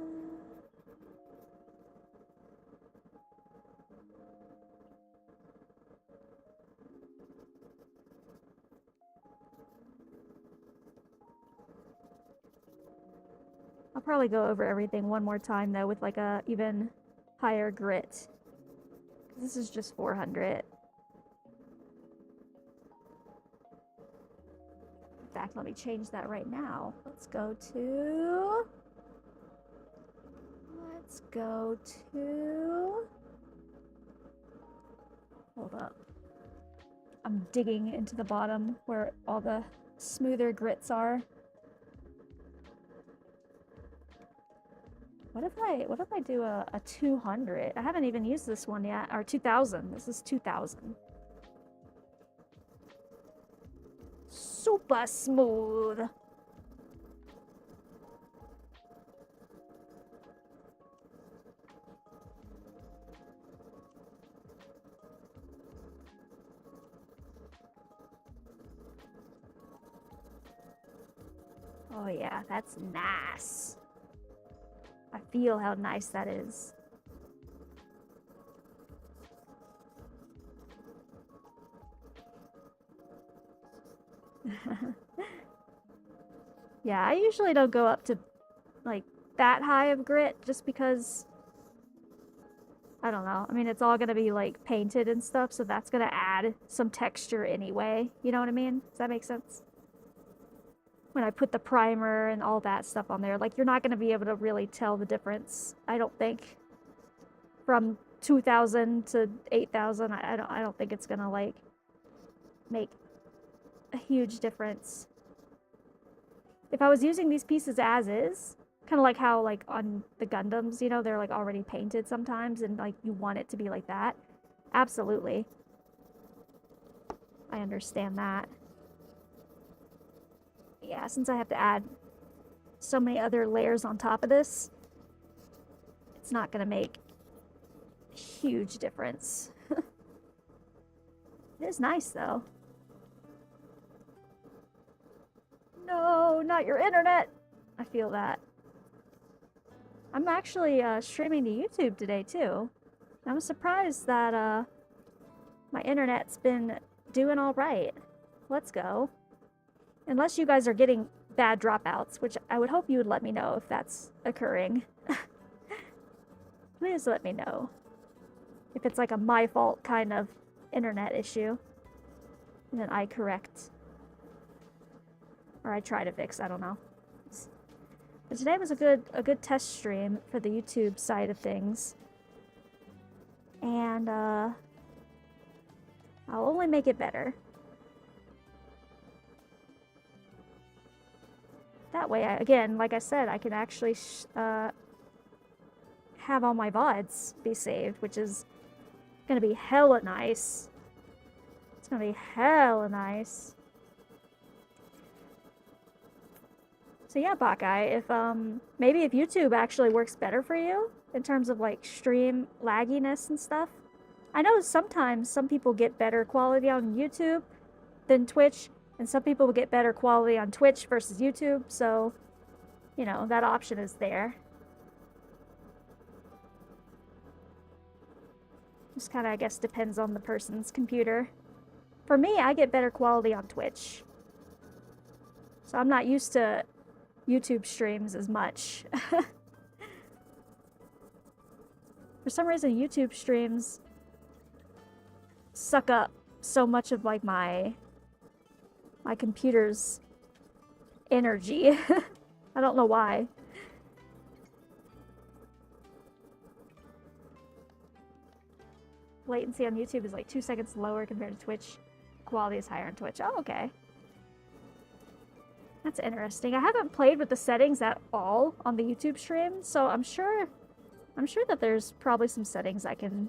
I'll probably go over everything one more time though with like a even higher grit. This is just 400. In fact, let me change that right now. Let's go to... Hold up. I'm digging into the bottom where all the smoother grits are. What if I do a 200? I haven't even used this one yet. Or 2000. This is 2000. Super smooth. Oh yeah, that's nice. I feel how nice that is. Yeah, I usually don't go up to like that high of grit just because I don't know. I mean, it's all gonna be like painted and stuff, so that's gonna add some texture anyway. You know what I mean? Does that make sense? When I put the primer and all that stuff on there, like you're not going to be able to really tell the difference, I don't think, from 2000 to 8000. I don't think it's going to like make a huge difference. If I was using these pieces as is, kind of like how like on the Gundams, you know, they're like already painted sometimes and like you want it to be like that. Absolutely. I understand that. Yeah, since I have to add so many other layers on top of this, it's not going to make a huge difference. It is nice, though. No, not your internet! I feel that. I'm actually streaming to YouTube today, too. I'm surprised that my internet's been doing all right. Let's go. Unless you guys are getting bad dropouts, which I would hope you would let me know if that's occurring. Please let me know. If it's like a my fault kind of internet issue. And then I correct. Or I try to fix, I don't know. But today was a good test stream for the YouTube side of things. And I'll only make it better. That way, again, like I said, I can actually have all my VODs be saved, which is gonna be hella nice. It's gonna be hella nice. So yeah, Bokkai, if maybe if YouTube actually works better for you in terms of like stream lagginess and stuff. I know sometimes some people get better quality on YouTube than Twitch. And some people will get better quality on Twitch versus YouTube, so, you know, that option is there. Just kind of, I guess, depends on the person's computer. For me, I get better quality on Twitch. So I'm not used to YouTube streams as much. For some reason, YouTube streams suck up so much of like my computer's energy. I don't know why. Latency on YouTube is like 2 seconds lower compared to Twitch. Quality is higher on Twitch. Oh, okay. That's interesting. I haven't played with the settings at all on the YouTube stream, so I'm sure that there's probably some settings I can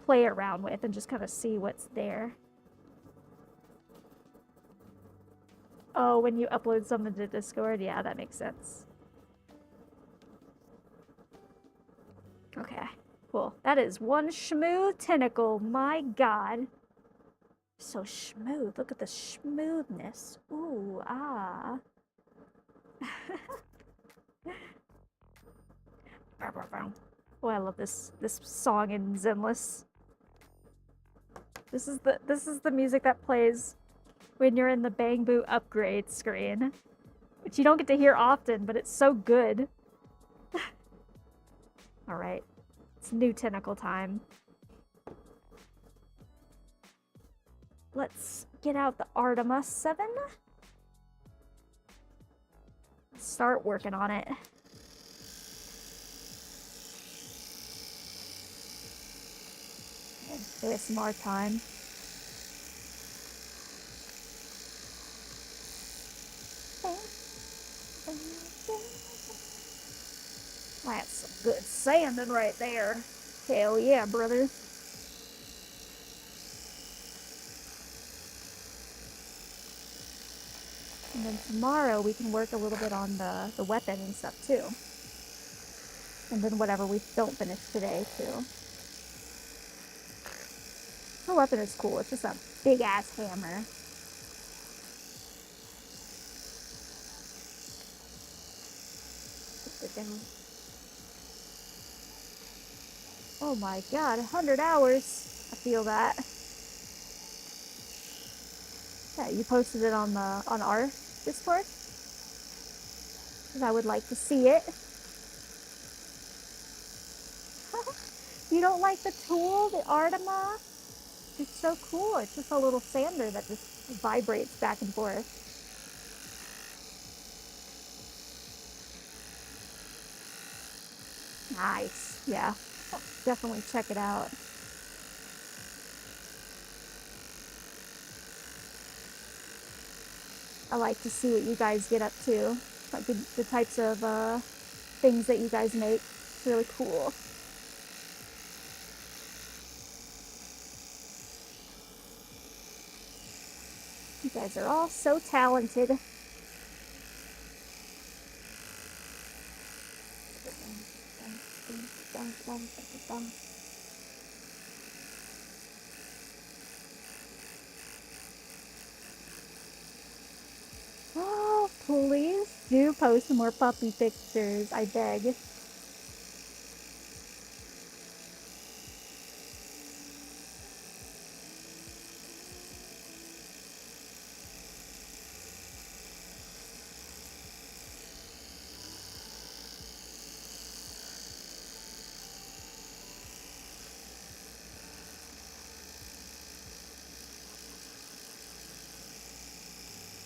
play around with and just kind of see what's there. Oh, when you upload something to Discord? Yeah, that makes sense. Okay, cool. That is one smooth tentacle. My god. So smooth. Look at the smoothness. Ooh, ah. Oh, I love this song in Zenless. This is the music that plays when you're in the Bang Boo upgrade screen, which you don't get to hear often, but it's so good. All right, it's new tentacle time. Let's get out the Artema 7. Start working on it. ASMR time. That's some good sanding right there. Hell yeah, brother. And then tomorrow we can work a little bit on the weapon and stuff too. And then whatever we don't finish today too. The weapon is cool. It's just a big ass hammer. Put it down. Oh my god, 100 hours. I feel that. Yeah, you posted it on our Discord? Because I would like to see it. You don't like the tool, the Artema? It's so cool. It's just a little sander that just vibrates back and forth. Nice. Yeah. I'll definitely check it out. I like to see what you guys get up to. Like the types of things that you guys make. It's really cool. You guys are all so talented. Oh, please do post more puppy pictures, I beg.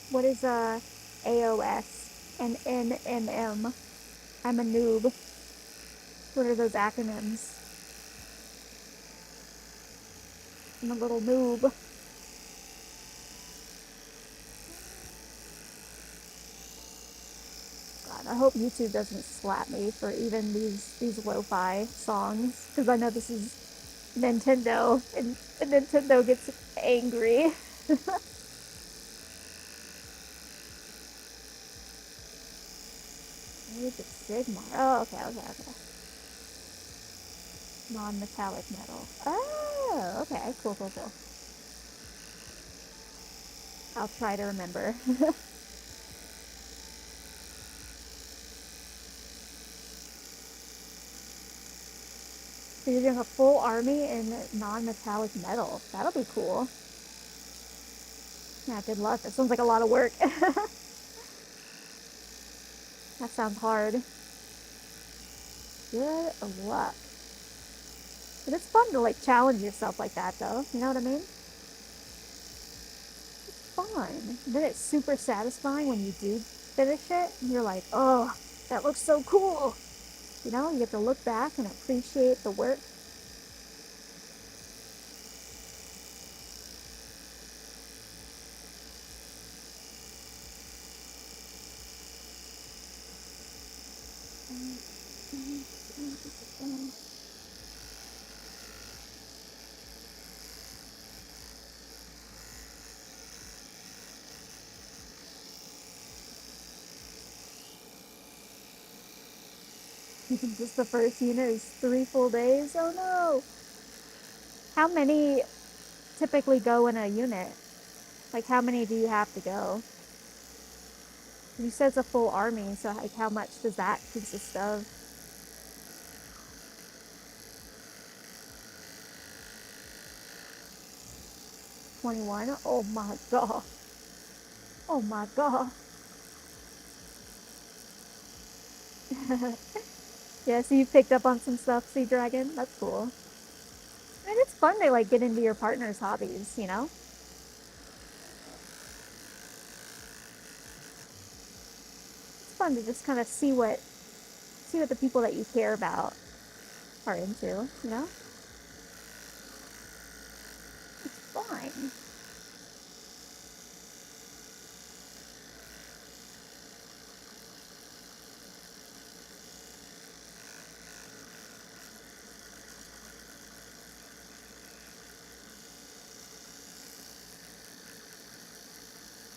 What is AOS and NMM? I'm a noob. What are those acronyms? I'm a little noob. God, I hope YouTube doesn't slap me for even these lo-fi songs, because I know this is Nintendo, and Nintendo gets angry. Age of Sigmar. Oh, okay. Non-metallic metal. Oh, okay. Cool. I'll try to remember. So you're doing a full army in non-metallic metal. That'll be cool. Yeah, good luck. That sounds like a lot of work. That sounds hard. Good luck. But it's fun to like challenge yourself like that though. You know what I mean? It's fun. Then it's super satisfying when you do finish it. And you're like, oh, that looks so cool. You know, you get to look back and appreciate the work. Just the first unit is 3 full days. Oh no! How many typically go in a unit? Like, how many do you have to go? You said it's a full army, so like, how much does that consist of? 21? Oh my god. Oh my god. Yeah, so you picked up on some stuff, Sea Dragon? That's cool. I mean, it's fun to like get into your partner's hobbies, you know? It's fun to just kind of see what the people that you care about are into, you know? It's fine.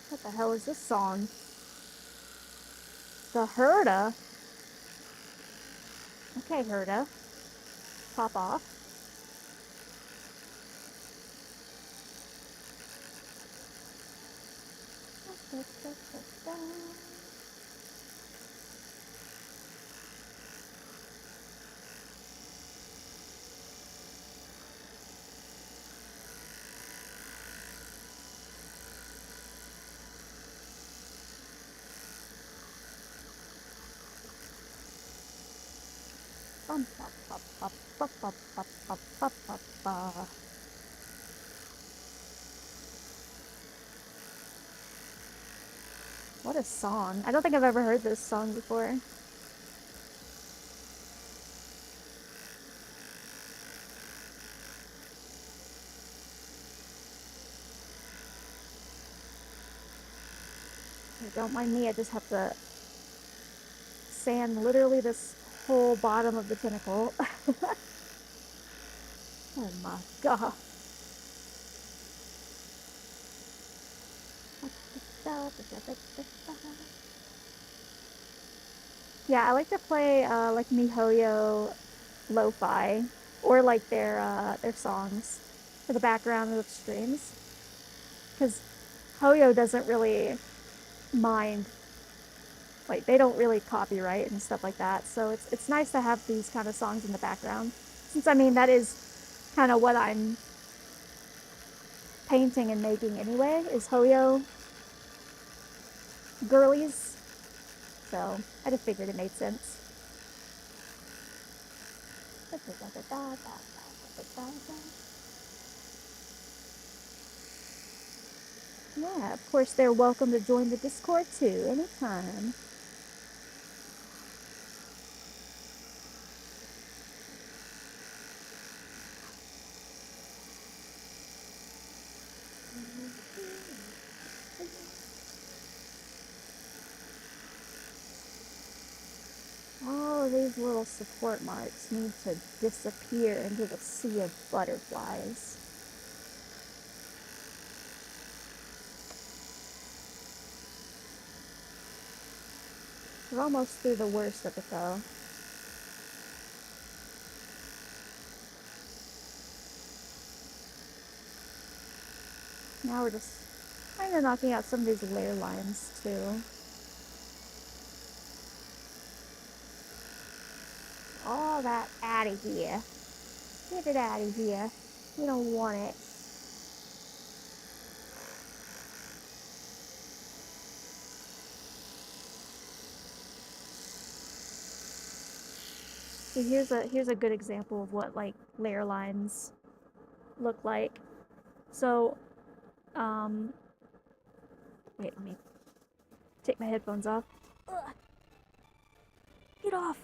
What the hell is this song? The Herda? Okay, Herda. Pop off. What a song. I don't think I've ever heard this song before. Don't mind me, I just have to sand literally this whole bottom of the tentacle. Oh my god. Yeah, I like to play like MiHoYo lo-fi or like their songs for the background of the streams, because Hoyo doesn't really mind, like they don't really copyright and stuff like that, so it's nice to have these kind of songs in the background, since I mean that is kind of what I'm painting and making anyway, is Hoyo girlies, so I just figured it made sense. Yeah, of course they're welcome to join the Discord too, anytime. All of these little support marks need to disappear into the sea of butterflies. We're almost through the worst of it though. Now we're just kind of knocking out some of these layer lines too. All that out of here. Get it out of here. We don't want it. So here's a good example of what like layer lines look like. So, wait, let me take my headphones off. Ugh. Get off.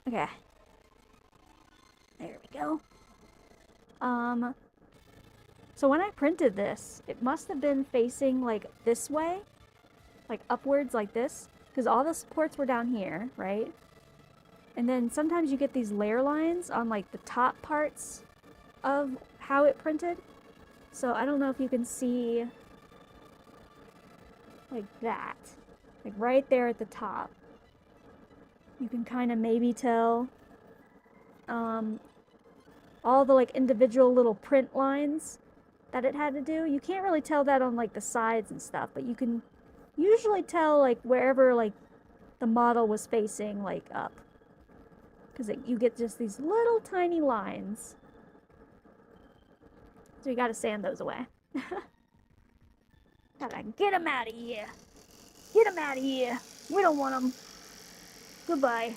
Okay. There we go. So when I printed this, it must have been facing like this way, like upwards like this, because all the supports were down here, right? And then sometimes you get these layer lines on like the top parts of how it printed. So I don't know if you can see like that, like right there at the top. You can kind of maybe tell all the like individual little print lines that it had to do. You can't really tell that on like the sides and stuff, but you can usually tell like wherever like the model was facing like up, because you get just these little tiny lines. So you gotta sand those away. Gotta get them out of here. Get them out of here. We don't want them. Goodbye.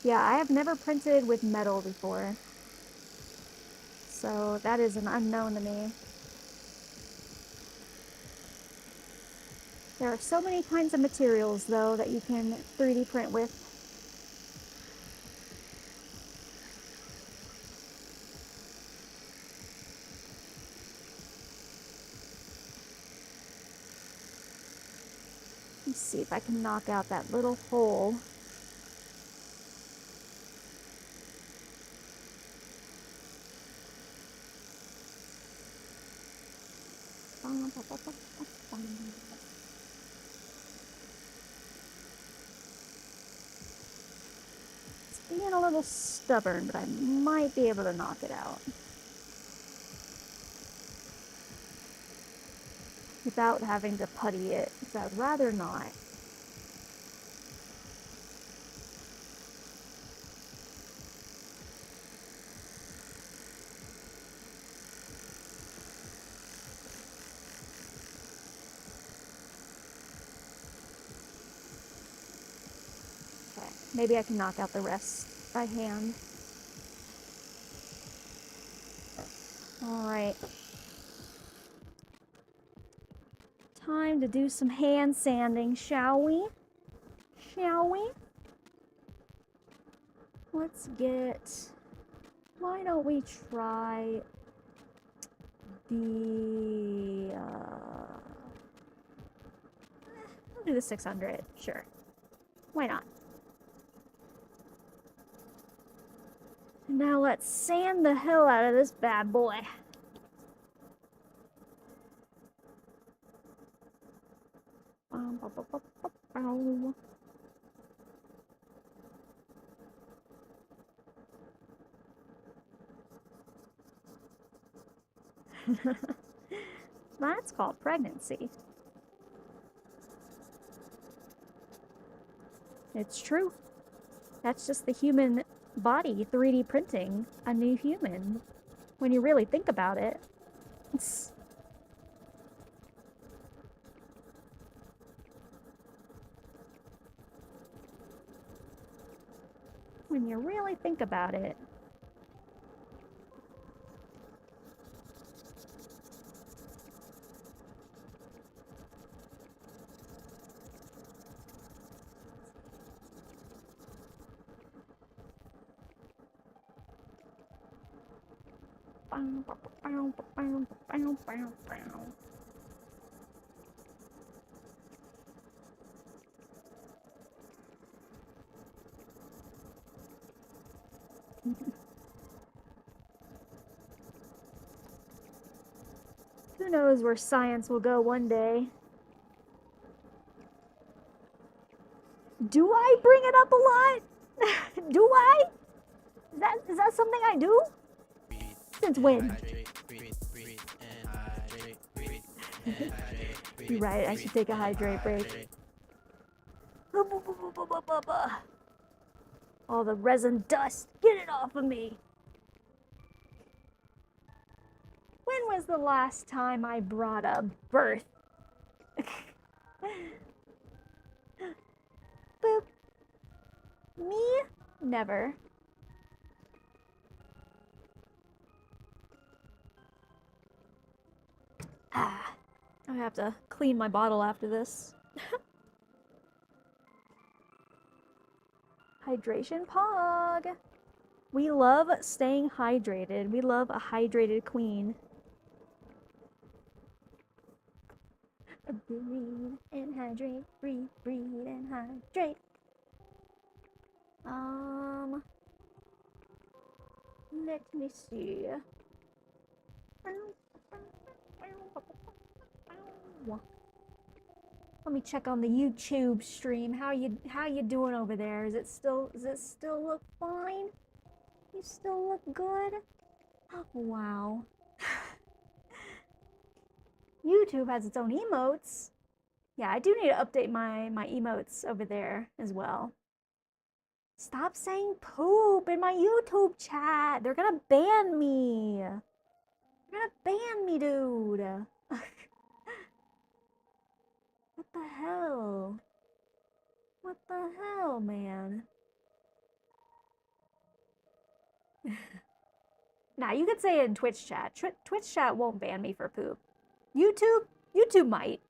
Yeah, I have never printed with metal before, so that is an unknown to me. There are so many kinds of materials, though, that you can 3D print with. Let's see if I can knock out that little hole. It's being a little stubborn, but I might be able to knock it out without having to putty it, because I'd rather not. Okay, maybe I can knock out the rest by hand. Alright. Time to do some hand sanding, shall we? Shall we? Let's get... Why don't we try the... I'll do the 600, sure. Why not? Now let's sand the hell out of this bad boy. That's called pregnancy. It's true. That's just the human body 3D printing a new human. When you really think about it. When you really think about it. Who knows where science will go one day? Do I bring it up a lot? Do I? Is that something I do? Since when? You're right, I should take a hydrate break. All the resin dust, get it off of me. When was the last time I brought up birth? Boop. Me? Never. Ah, I have to clean my bottle after this. Hydration pog. We love staying hydrated. We love a hydrated queen. Breathe and hydrate. Breathe and hydrate. Let me see. Let me check on the YouTube stream. How you doing over there? Does it still look fine? You still look good? Oh, wow. YouTube has its own emotes. Yeah, I do need to update my emotes over there as well. Stop saying poop in my YouTube chat. They're gonna ban me. They're gonna ban me, dude. What the hell? What the hell, man? Nah, you could say it in Twitch chat. Twitch chat won't ban me for poop. YouTube might.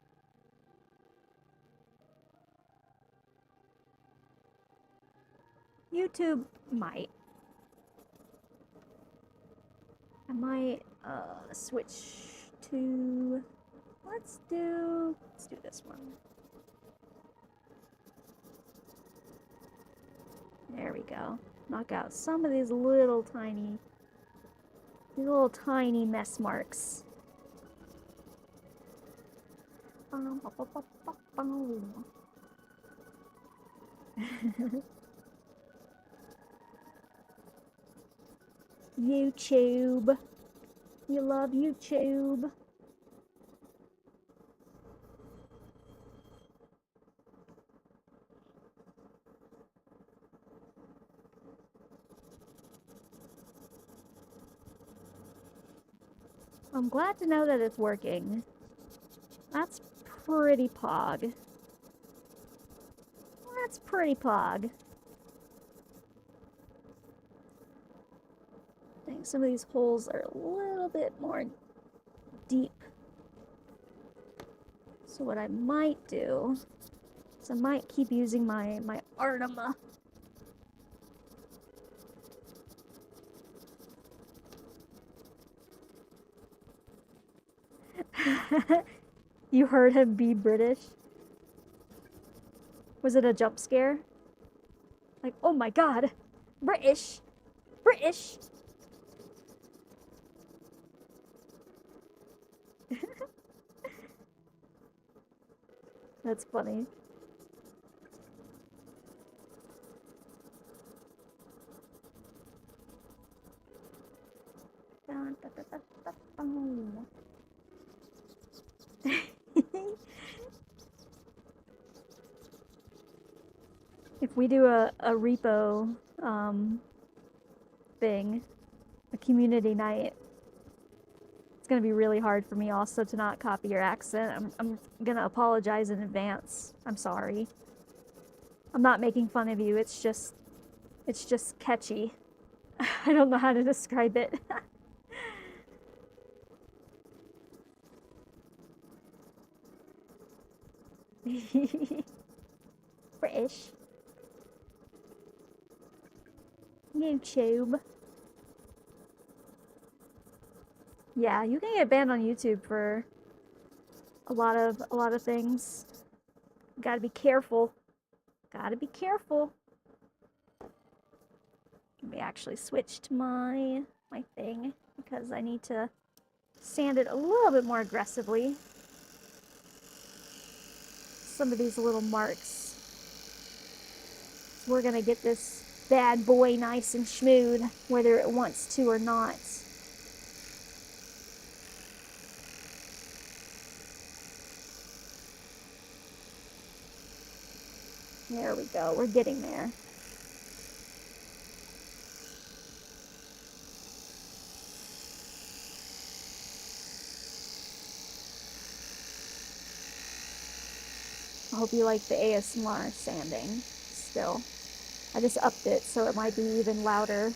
YouTube might. I might switch to let's do this one. There we go. Knock out some of these little tiny mess marks. YouTube. You love YouTube. I'm glad to know that it's working. That's pretty pog. That's pretty pog. I think some of these holes are a little bit more deep. So what I might do is I might keep using my Artema. You heard him be British? Was it a jump scare? Like, oh my god, British! British! That's funny. If we do a repo thing, a community night, it's gonna be really hard for me also to not copy your accent. I'm gonna apologize in advance. I'm sorry. I'm not making fun of you. It's just catchy. I don't know how to describe it. British. YouTube. Yeah, you can get banned on YouTube for a lot of things. Gotta be careful. Gotta be careful. Let me actually switch to my thing because I need to sand it a little bit more aggressively. Some of these little marks we're gonna get this bad boy nice and smooth, whether it wants to or not. There we go, we're getting there. I hope you like the ASMR sanding still. I just upped it so it might be even louder.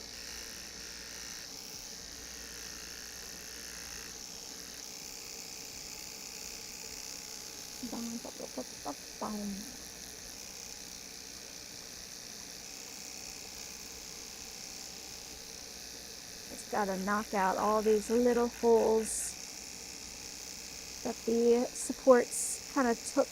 Just gotta knock out all these little holes that the supports kind of took.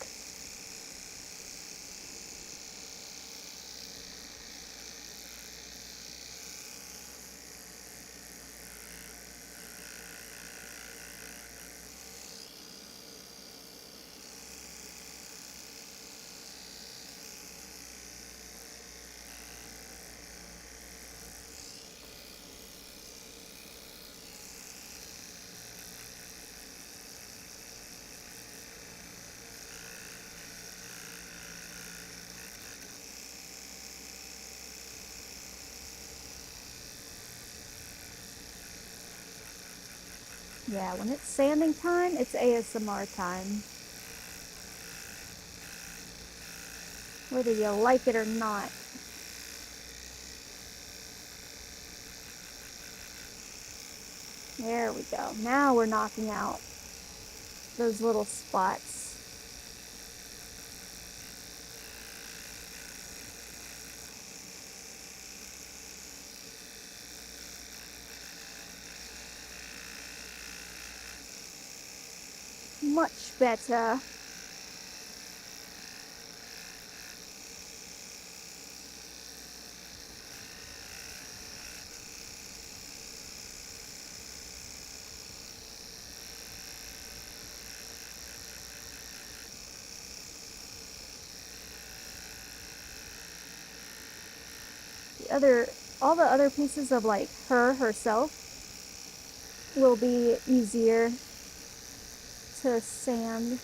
Yeah, when it's sanding time, it's ASMR time. Whether you like it or not. There we go. Now we're knocking out those little spots. Much better. All the other pieces of like herself will be easier to sand.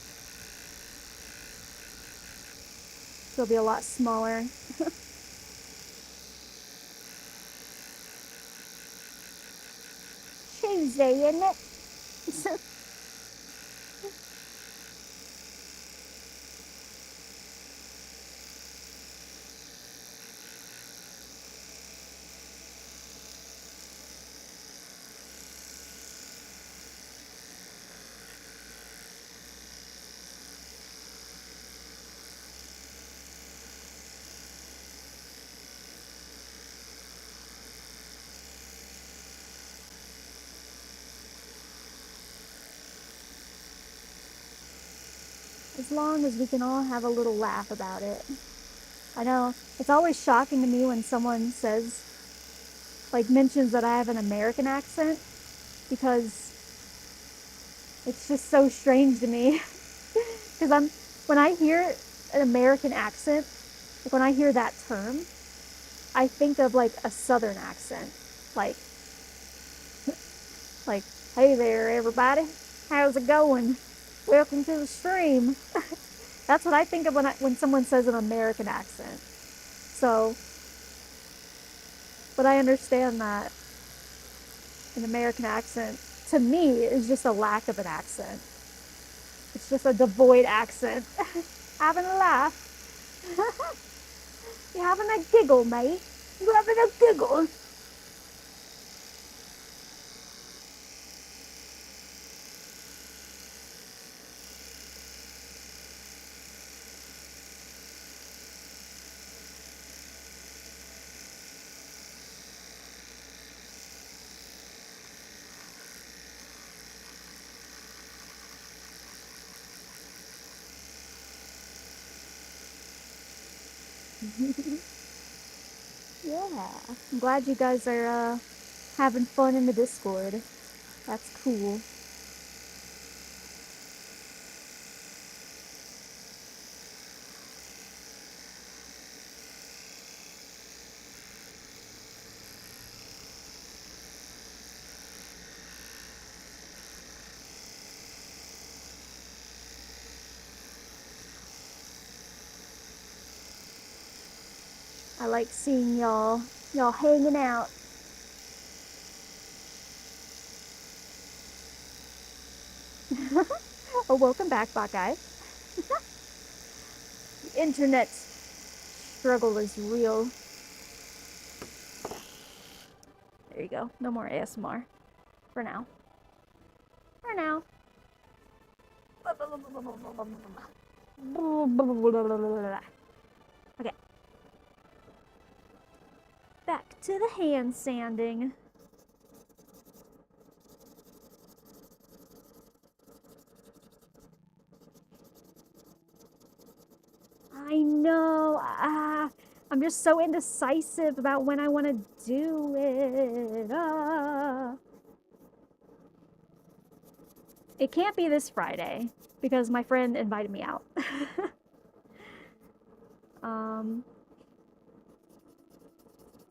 It'll be a lot smaller. Tuesday, isn't it? As long as we can all have a little laugh about it. I know, it's always shocking to me when someone says, like, mentions that I have an American accent, because it's just so strange to me. Because when I hear an American accent, like when I hear that term, I think of like a Southern accent. Like, hey there, everybody. How's it going? Welcome to the stream. That's what I think of when someone says an American accent. So, but I understand that an American accent, to me, is just a lack of an accent. It's just a devoid accent. Having a laugh. You having a giggle, mate? You having a giggle? Yeah, I'm glad you guys are having fun in the Discord. That's cool. like seeing y'all hanging out. Oh, welcome back, bot guy. The internet struggle is real. There you go. No more ASMR. For now. For now. Okay. Back to the hand sanding. I know. I'm just so indecisive about when I want to do it. It can't be this Friday because my friend invited me out. I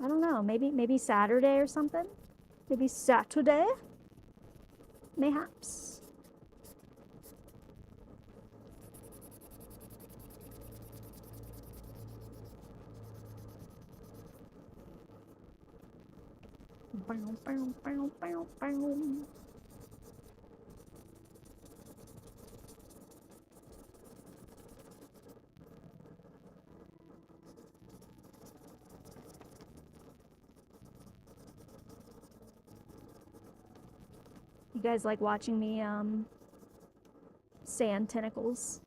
don't know. Maybe Saturday or something. Maybe Saturday. Mayhaps. You guys like watching me sand tentacles?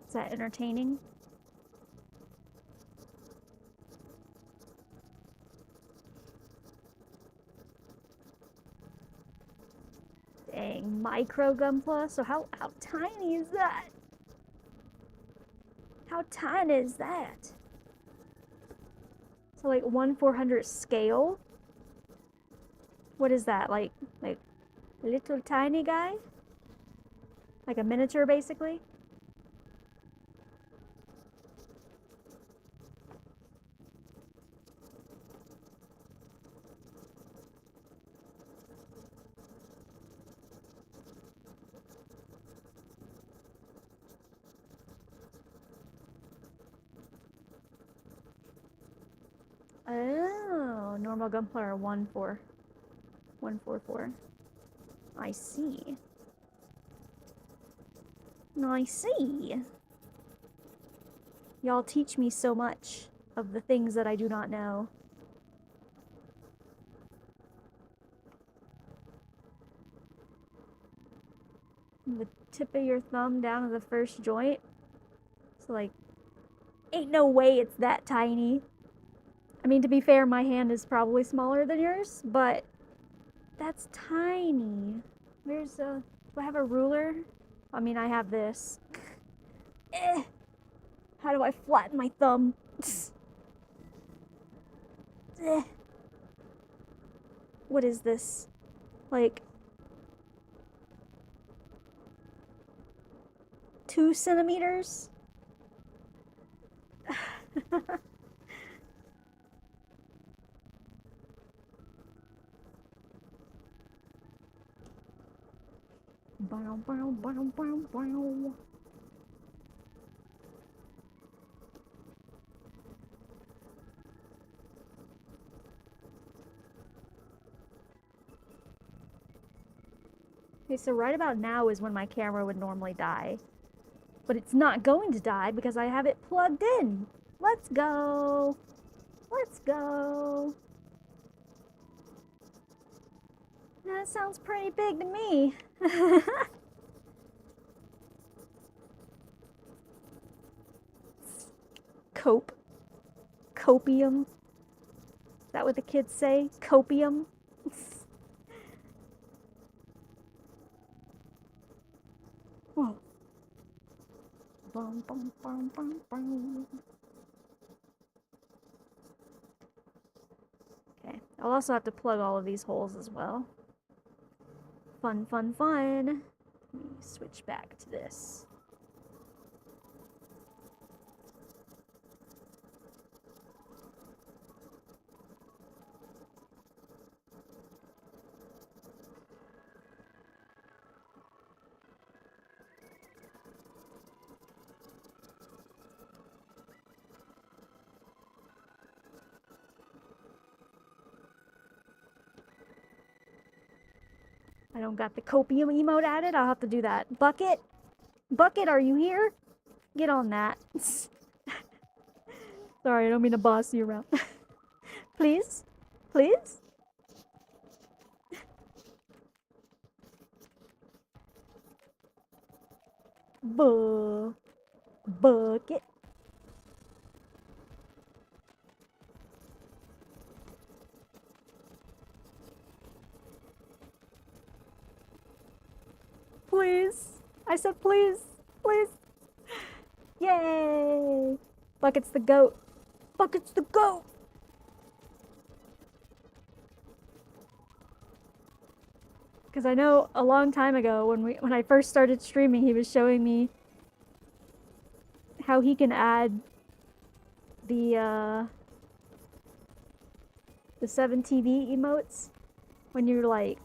Is that entertaining? Dang, micro Gunpla? So how tiny is that? How tiny is that? So like 1/400 scale? What is that? Like little tiny guy? Like a miniature basically? Oh, normal Gunpla are 144. I see. I see. Y'all teach me so much of the things that I do not know. The tip of your thumb down to the first joint. So like, ain't no way it's that tiny. I mean, to be fair, my hand is probably smaller than yours, but that's tiny. Where's do I have a ruler? I mean, I have this. How do I flatten my thumb? What is this? Like 2 centimeters? Okay, so right about now is when my camera would normally die. But it's not going to die because I have it plugged in. Let's go. Let's go. That sounds pretty big to me. Cope. Copium. Is that what the kids say? Copium? Whoa. Bum, bum, bum, bum, bum. Okay, I'll also have to plug all of these holes as well. Fun, fun, fun. Let me switch back to this. I don't got the copium emote added. I'll have to do that. Bucket? Bucket, are you here? Get on that. Sorry, I don't mean to boss you around. Please? Please? Bucket. Please. I said please. Please. Yay. Bucket's the goat. Bucket's the goat. Because I know a long time ago when I first started streaming, he was showing me how he can add the 7TV emotes when you're like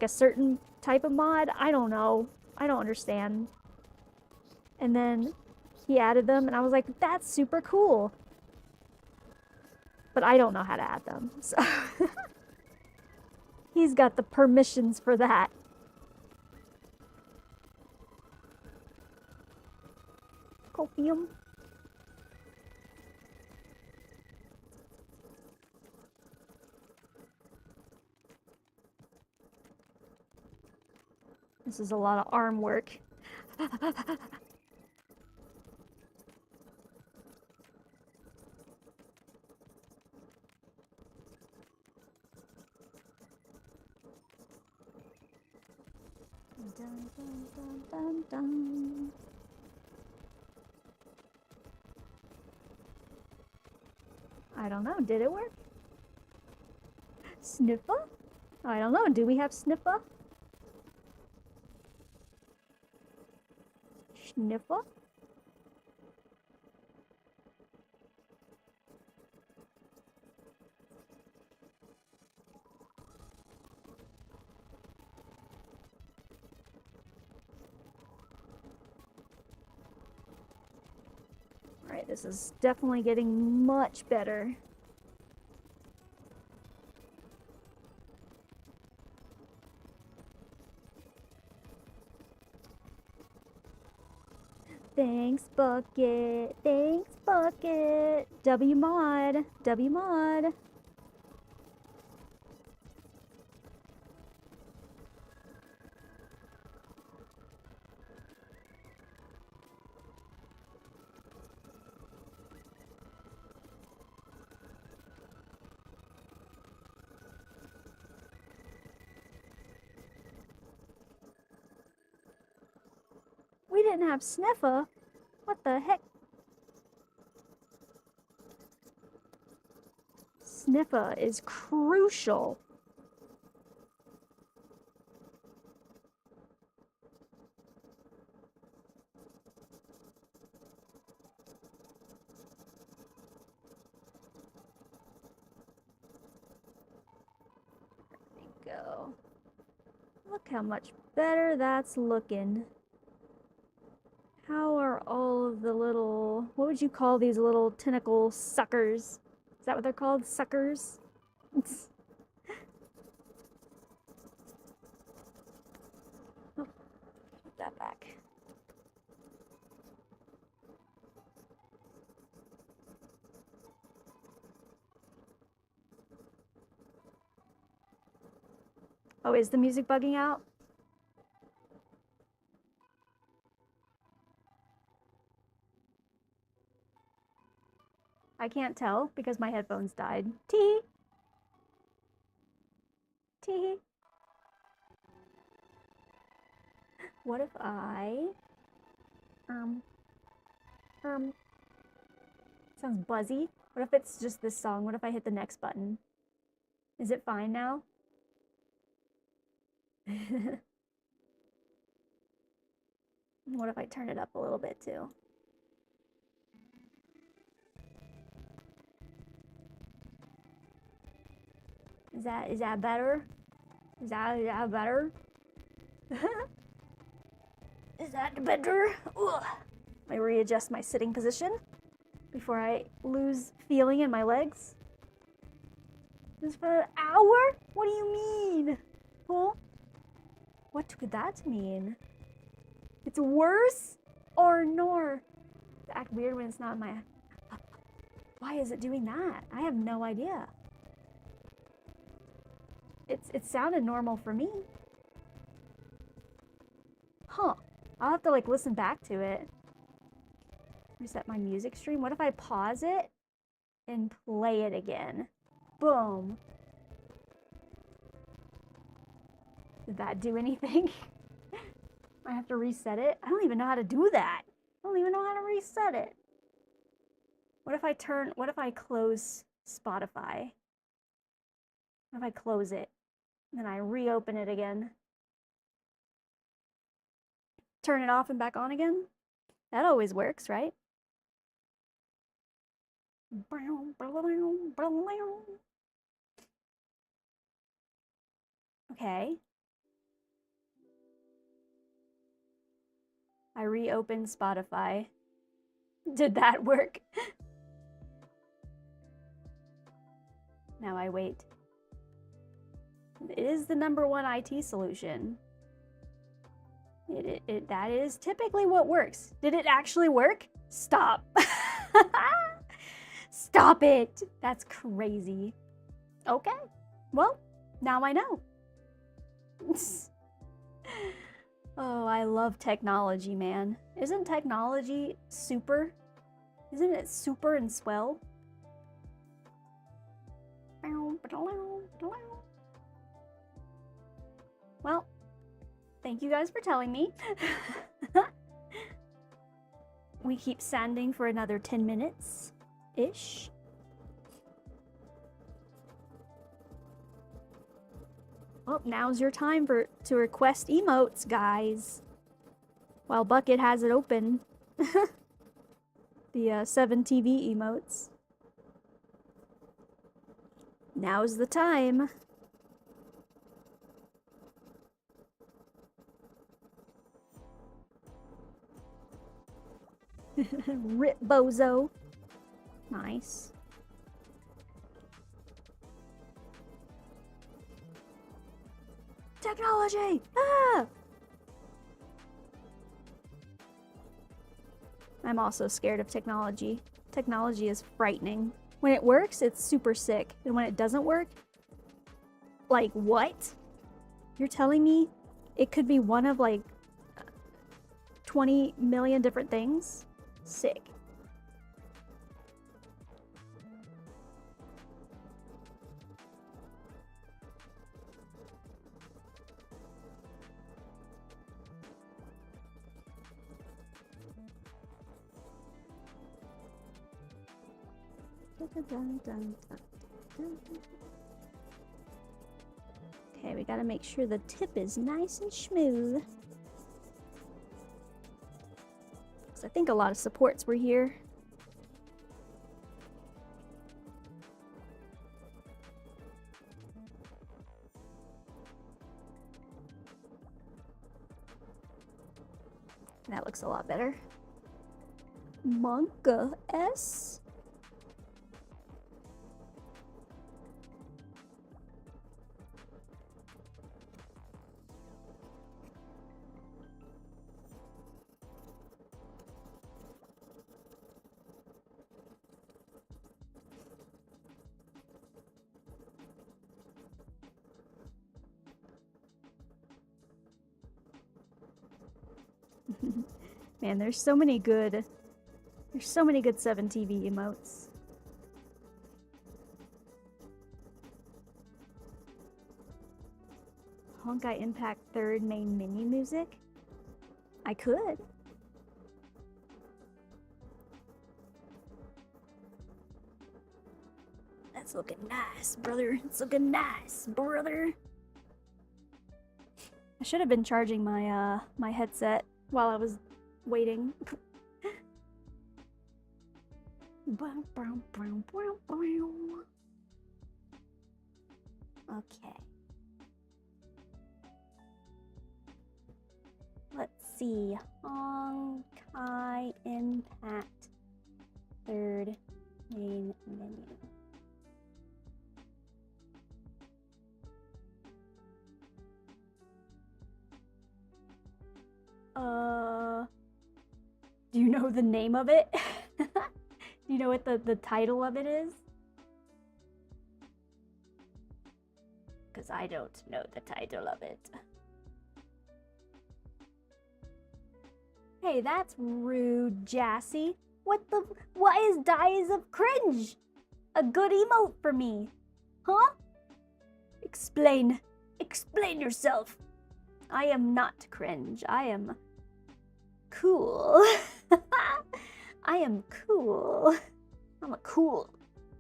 a certain type of mod. I don't know. I don't understand. And then he added them and I was like, that's super cool. But I don't know how to add them. So he's got the permissions for that. Copium. This is a lot of arm work. Dun, dun, dun, dun, dun. I don't know. Did it work? Sniffer? I don't know. Do we have Sniffer? Sniffer? Alright, this is definitely getting much better. Thanks, Bucket. Thanks, Bucket. W mod. W mod. We didn't have Sniffer. What the heck? Sniffer is crucial. There we go. Look how much better that's looking. How are all of the little, what would you call these little tentacle suckers? Is that what they're called? Suckers? Oh, put that back. Oh, is the music bugging out? I can't tell because my headphones died. Tee. Tee. What if I sounds buzzy. What if it's just this song? What if I hit the next button? Is it fine now? What if I turn it up a little bit too? Is that better? Is that better? Is that better? Ugh. Let me readjust my sitting position before I lose feeling in my legs. This for an hour? What do you mean? What could that mean? It's worse or nor? To act weird when it's not my... Why is it doing that? I have no idea. It sounded normal for me. Huh. I'll have to like listen back to it. Reset my music stream. What if I pause it and play it again? Boom. Did that do anything? I have to reset it? I don't even know how to do that. I don't even know how to reset it. What if I close Spotify? What if I close it? Then I reopen it again. Turn it off and back on again? That always works, right? Okay. I reopened Spotify. Did that work? Now I wait. It is the #1 IT solution. That is typically what works. Did it actually work? Stop. Stop it. That's crazy. Okay. Well, now I know. Oh, I love technology, man. Isn't technology super? Isn't it super and swell? Well, thank you guys for telling me. We keep sanding for another 10 minutes-ish. Well, now's your time to request emotes, guys. While Bucket has it open. The 7TV emotes. Now's the time. Rip bozo. Nice. Technology! Ah! I'm also scared of technology. Technology is frightening. When it works, it's super sick. And when it doesn't work, like, what? You're telling me it could be one of, like, 20 million different things? Sick. Okay, we gotta make sure the tip is nice and smooth. Because I think a lot of supports were here. That looks a lot better. Monka S. Man, there's so many good 7TV emotes. Honkai Impact 3rd main menu music? I could. That's looking nice, brother. It's looking nice, brother. I should have been charging my my headset while I was waiting. Okay. Let's see. Honkai Impact 3rd main menu. Do you know the name of it? Do you know what the title of it is? Because I don't know the title of it. Hey, that's rude, Jassy. What is Dies of Cringe? A good emote for me. Huh? Explain yourself. I am not cringe. I am cool. I am cool. I'm a cool.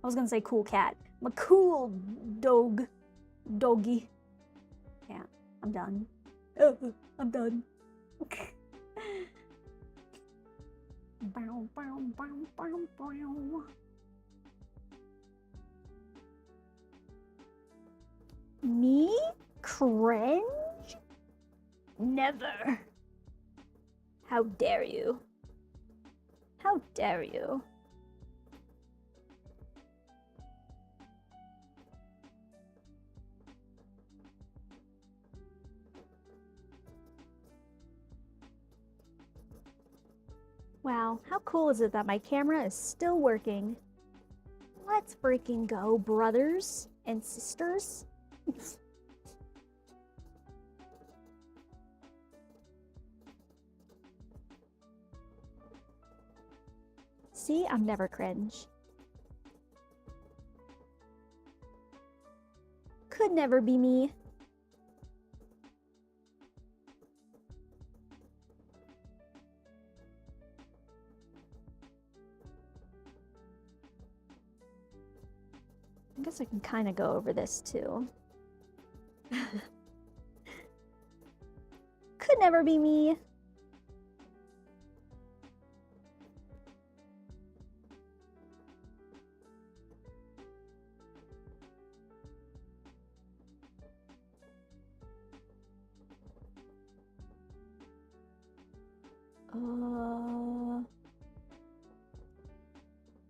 I was gonna say cool cat. I'm a cool doggy. Yeah, I'm done. I'm done. Bow, bow, bow, bow, bow. Me? Cringe? Never. How dare you? How dare you? Wow, how cool is it that my camera is still working? Let's freaking go, brothers and sisters. See, I'm never cringe. Could never be me. I guess I can kind of go over this too. Could never be me.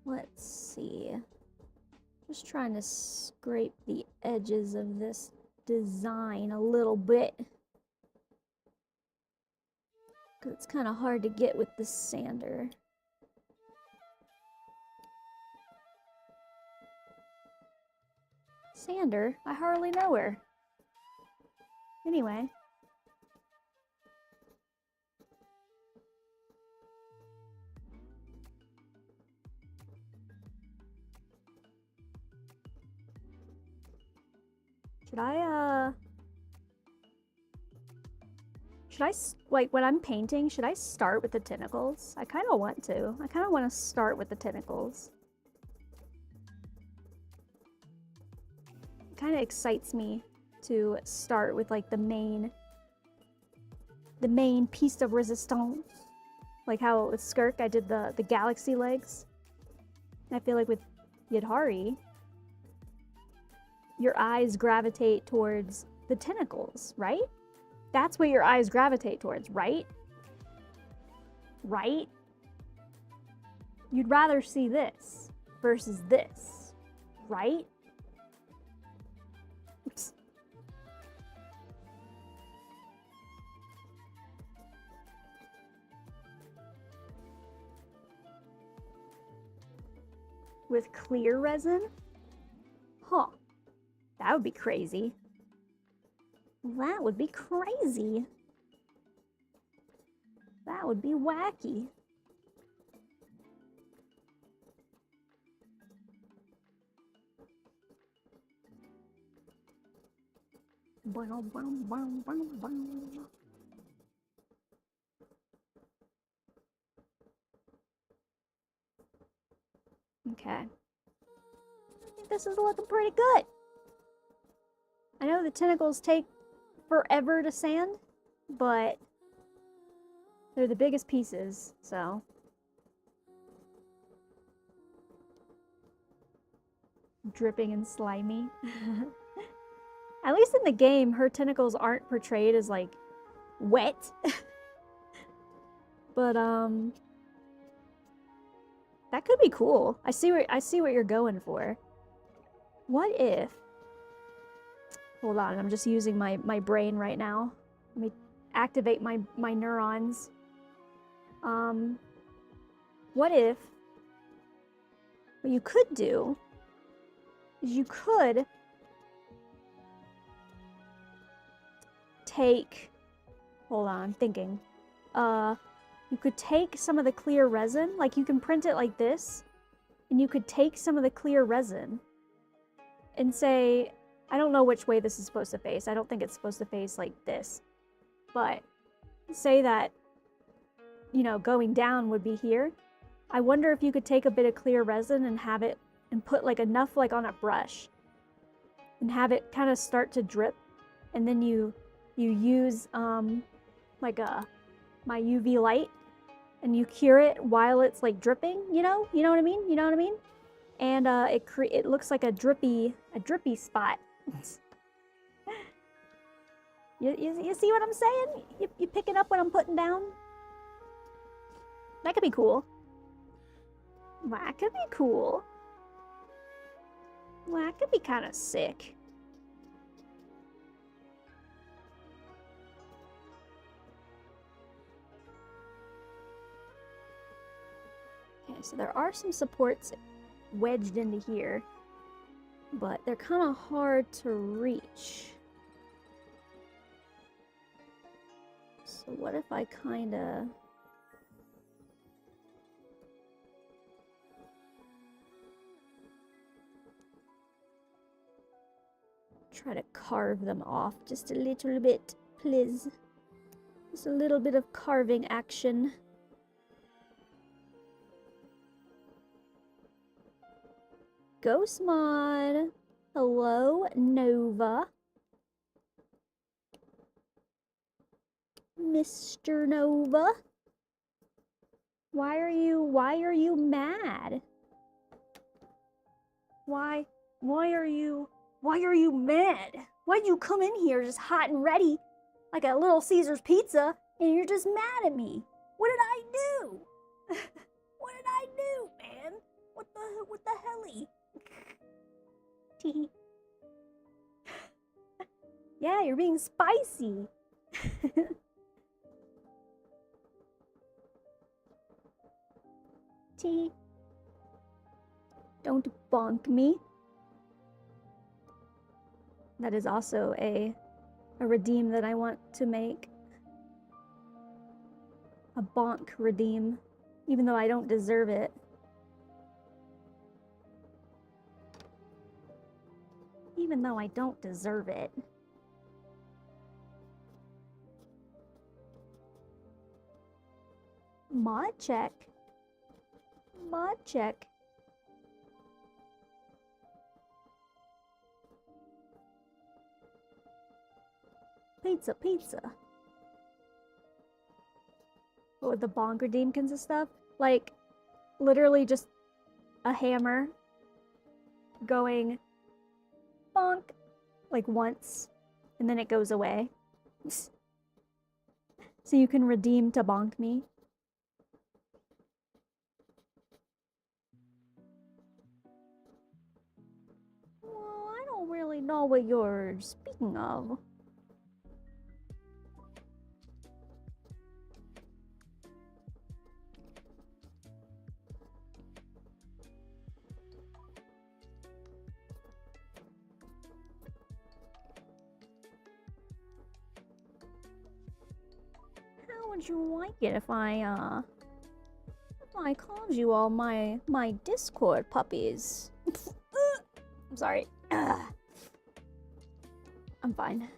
Let's see. Just trying to scrape the edges of this design a little bit. 'Cause it's kind of hard to get with the sander. Sander? I hardly know her. Anyway. Should I, like, when I'm painting, should I start with the tentacles? I kind of want to. I kind of want to start with the tentacles. It kind of excites me to start with, like, the main piece of resistance. Like how with Skirk, I did the galaxy legs. And I feel like with Yadhari, your eyes gravitate towards the tentacles, right? That's what your eyes gravitate towards, right? Right? You'd rather see this versus this, right? Oops. With clear resin? Huh. That would be crazy. That would be crazy. That would be wacky. Okay. I think this is looking pretty good. I know the tentacles take forever to sand, but they're the biggest pieces, so. Dripping and slimy. At least in the game, her tentacles aren't portrayed as, like, wet. But, that could be cool. I see what you're going for. What if... Hold on, I'm just using my brain right now. Let me activate my neurons. what if what you could do is you could take, hold on, I'm thinking. You could take some of the clear resin, like you can print it like this, and you could take some of the clear resin and say, I don't know which way this is supposed to face. I don't think it's supposed to face like this. But say that, you know, going down would be here. I wonder if you could take a bit of clear resin and have it, and put like enough like on a brush and have it kind of start to drip. And then you use like my UV light and you cure it while it's like dripping, you know what I mean? You know what I mean? And it looks like a drippy spot. You see what I'm saying? You picking up what I'm putting down? That could be cool. That could be cool. That could be kind of sick. Okay, so there are some supports wedged into here, but they're kind of hard to reach. So what if I kind of... try to carve them off just a little bit, please. Just a little bit of carving action. Ghost Mod. Hello, Nova. Mr. Nova. Why are you mad? Why are you mad? Why'd you come in here just hot and ready like a Little Caesar's pizza and you're just mad at me? What did I do? What did I do, man? What the helly? Tee. Yeah, you're being spicy. Tee. Don't bonk me. That is also a redeem that I want to make. A bonk redeem, even though I don't deserve it. Even though I don't deserve it. Mod check. Mod check. Pizza, pizza. What would the bonk redeem consist of? Like, literally just a hammer going bonk, like once, and then it goes away. So you can redeem to bonk me. Well, I don't really know what you're speaking of. How would you like it if I called you all my Discord puppies? I'm sorry. I'm fine.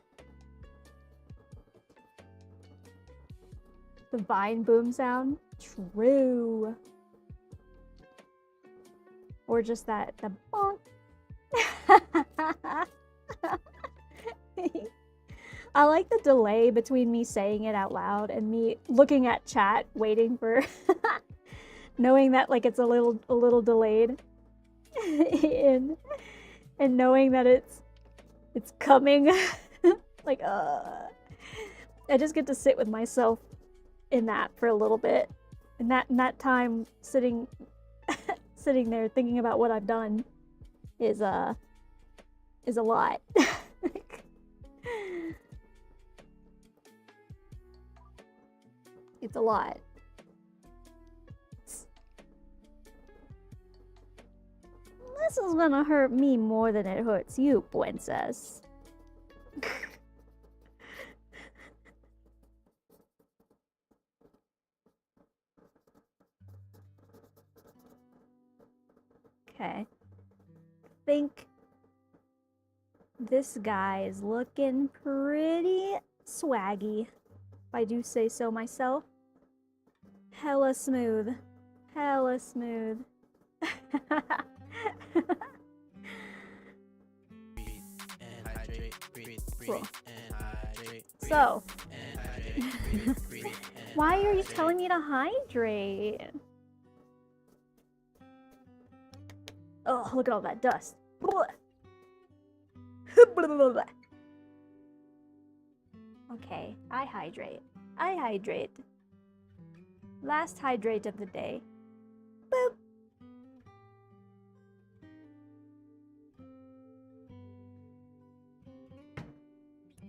The Vine boom sound? True. Or just the bonk. I like the delay between me saying it out loud and me looking at chat, waiting for knowing that like it's a little delayed, and knowing that it's coming. Like I just get to sit with myself in that for a little bit, and that time sitting there thinking about what I've done is a lot. It's a lot. This is gonna hurt me more than it hurts you, princess. Okay. Think this guy is looking pretty swaggy, if I do say so myself. Hella smooth. Hella smooth. Cool. So, why are you telling me to hydrate? Oh, look at all that dust. Okay, I hydrate. I hydrate. Last hydrate of the day. Boop.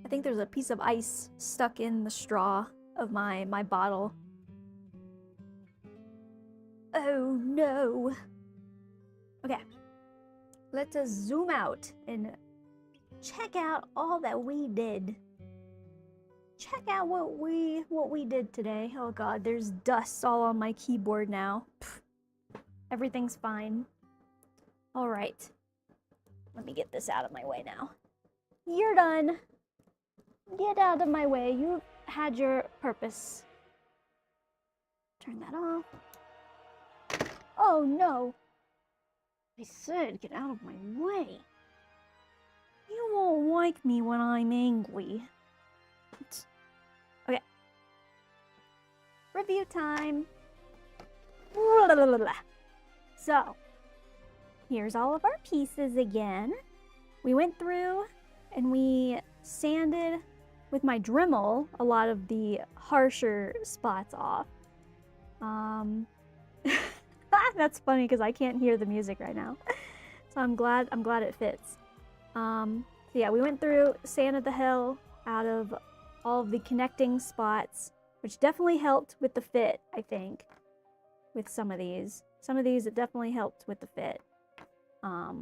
I think there's a piece of ice stuck in the straw of my bottle. Oh no. Okay. Let's zoom out and check out all that we did. Check out what we did today. Oh god, there's dust all on my keyboard now. Pfft. Everything's fine. All right. Let me get this out of my way now. You're done. Get out of my way. You've had your purpose. Turn that off. Oh no. I said get out of my way. You won't like me when I'm angry. Okay. Review time. So, here's all of our pieces again. We went through and we sanded with my Dremel a lot of the harsher spots off. That's funny because I can't hear the music right now. So I'm glad it fits. So yeah, we went through, sanded the hell out of all of the connecting spots, which definitely helped with the fit, I think, with some of these. Some of these, it definitely helped with the fit. I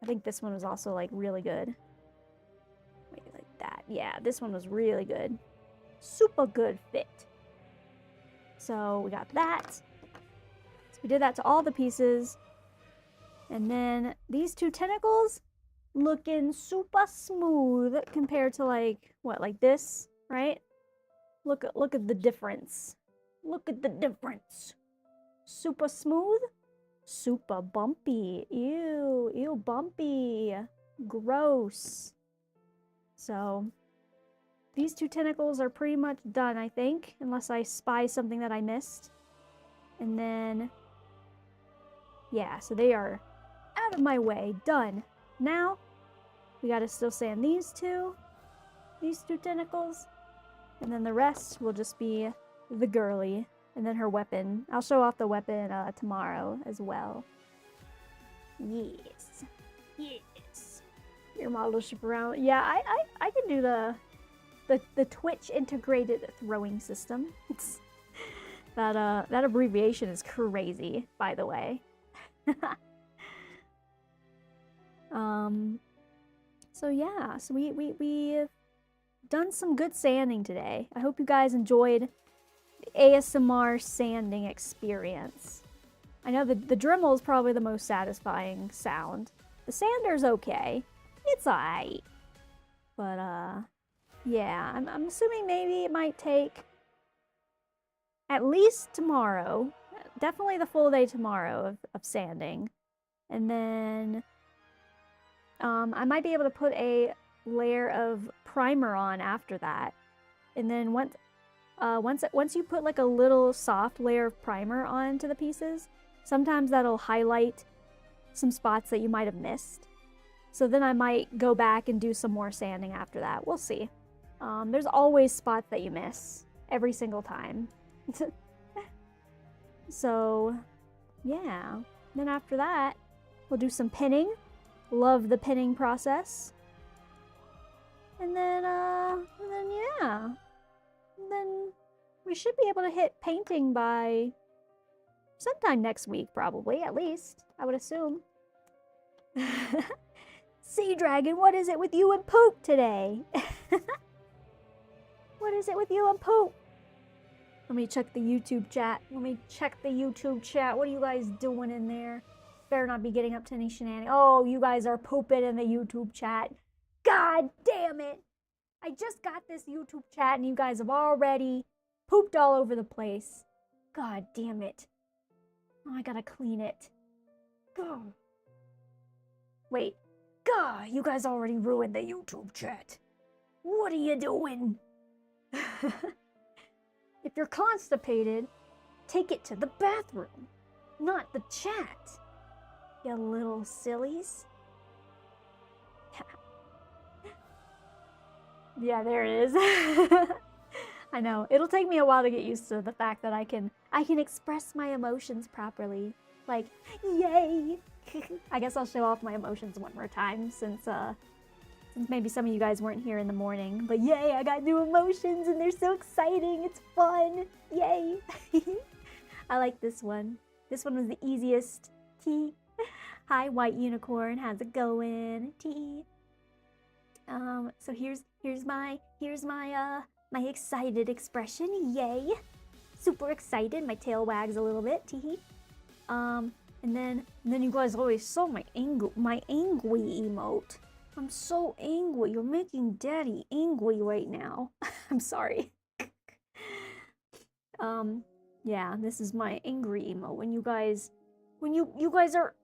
think this one was also, like, really good. Wait, like that. Yeah, this one was really good. Super good fit. So we got that. So we did that to all the pieces. And then these two tentacles looking super smooth compared to, like, what, like this, right? Look at the difference. Look at the difference. Super smooth, super bumpy. Ew, ew, bumpy. Gross. So, these two tentacles are pretty much done, I think, unless I spy something that I missed. And then, yeah, so they are out of my way, done. Now, we gotta still sand these two tentacles, and then the rest will just be the girly, and then her weapon. I'll show off the weapon tomorrow as well. Yes. Yes. Your model ship around. Yeah, I can do the Twitch integrated throwing system. It's that abbreviation is crazy, by the way. So yeah, so we've done some good sanding today. I hope you guys enjoyed the ASMR sanding experience. I know the Dremel is probably the most satisfying sound. The sander's okay. It's alright. But yeah, I'm assuming maybe it might take at least tomorrow. Definitely the full day tomorrow of sanding. And then I might be able to put a layer of primer on after that. And then once you put like a little soft layer of primer onto the pieces, sometimes that'll highlight some spots that you might have missed. So then I might go back and do some more sanding after that. We'll see. There's always spots that you miss every single time. So yeah, then after that, we'll do some pinning. Love the pinning process. And then yeah. And then we should be able to hit painting by sometime next week, probably, at least, I would assume. Sea Dragon, what is it with you and poop today? What is it with you and poop? Let me check the YouTube chat. Let me check the YouTube chat. What are you guys doing in there? Better not be getting up to any shenanigans. Oh, you guys are pooping in the YouTube chat. God damn it. I just got this YouTube chat and you guys have already pooped all over the place. God damn it. Oh, I gotta clean it. Go. Wait. God, you guys already ruined the YouTube chat. What are you doing? If you're constipated, take it to the bathroom, not the chat. You little sillies. Yeah, there it is. I know. It'll take me a while to get used to the fact that I can express my emotions properly. Like, yay! I guess I'll show off my emotions one more time since maybe some of you guys weren't here in the morning. But yay, I got new emotions and they're so exciting. It's fun. Yay. I like this one. This one was the easiest. T. Hi, White Unicorn. How's it going? T. So here's my my excited expression. Yay. Super excited. My tail wags a little bit. Tee. And then you guys always saw my angry emote. I'm so angry. You're making Daddy angry right now. I'm sorry. Yeah, this is my angry emote. When you guys are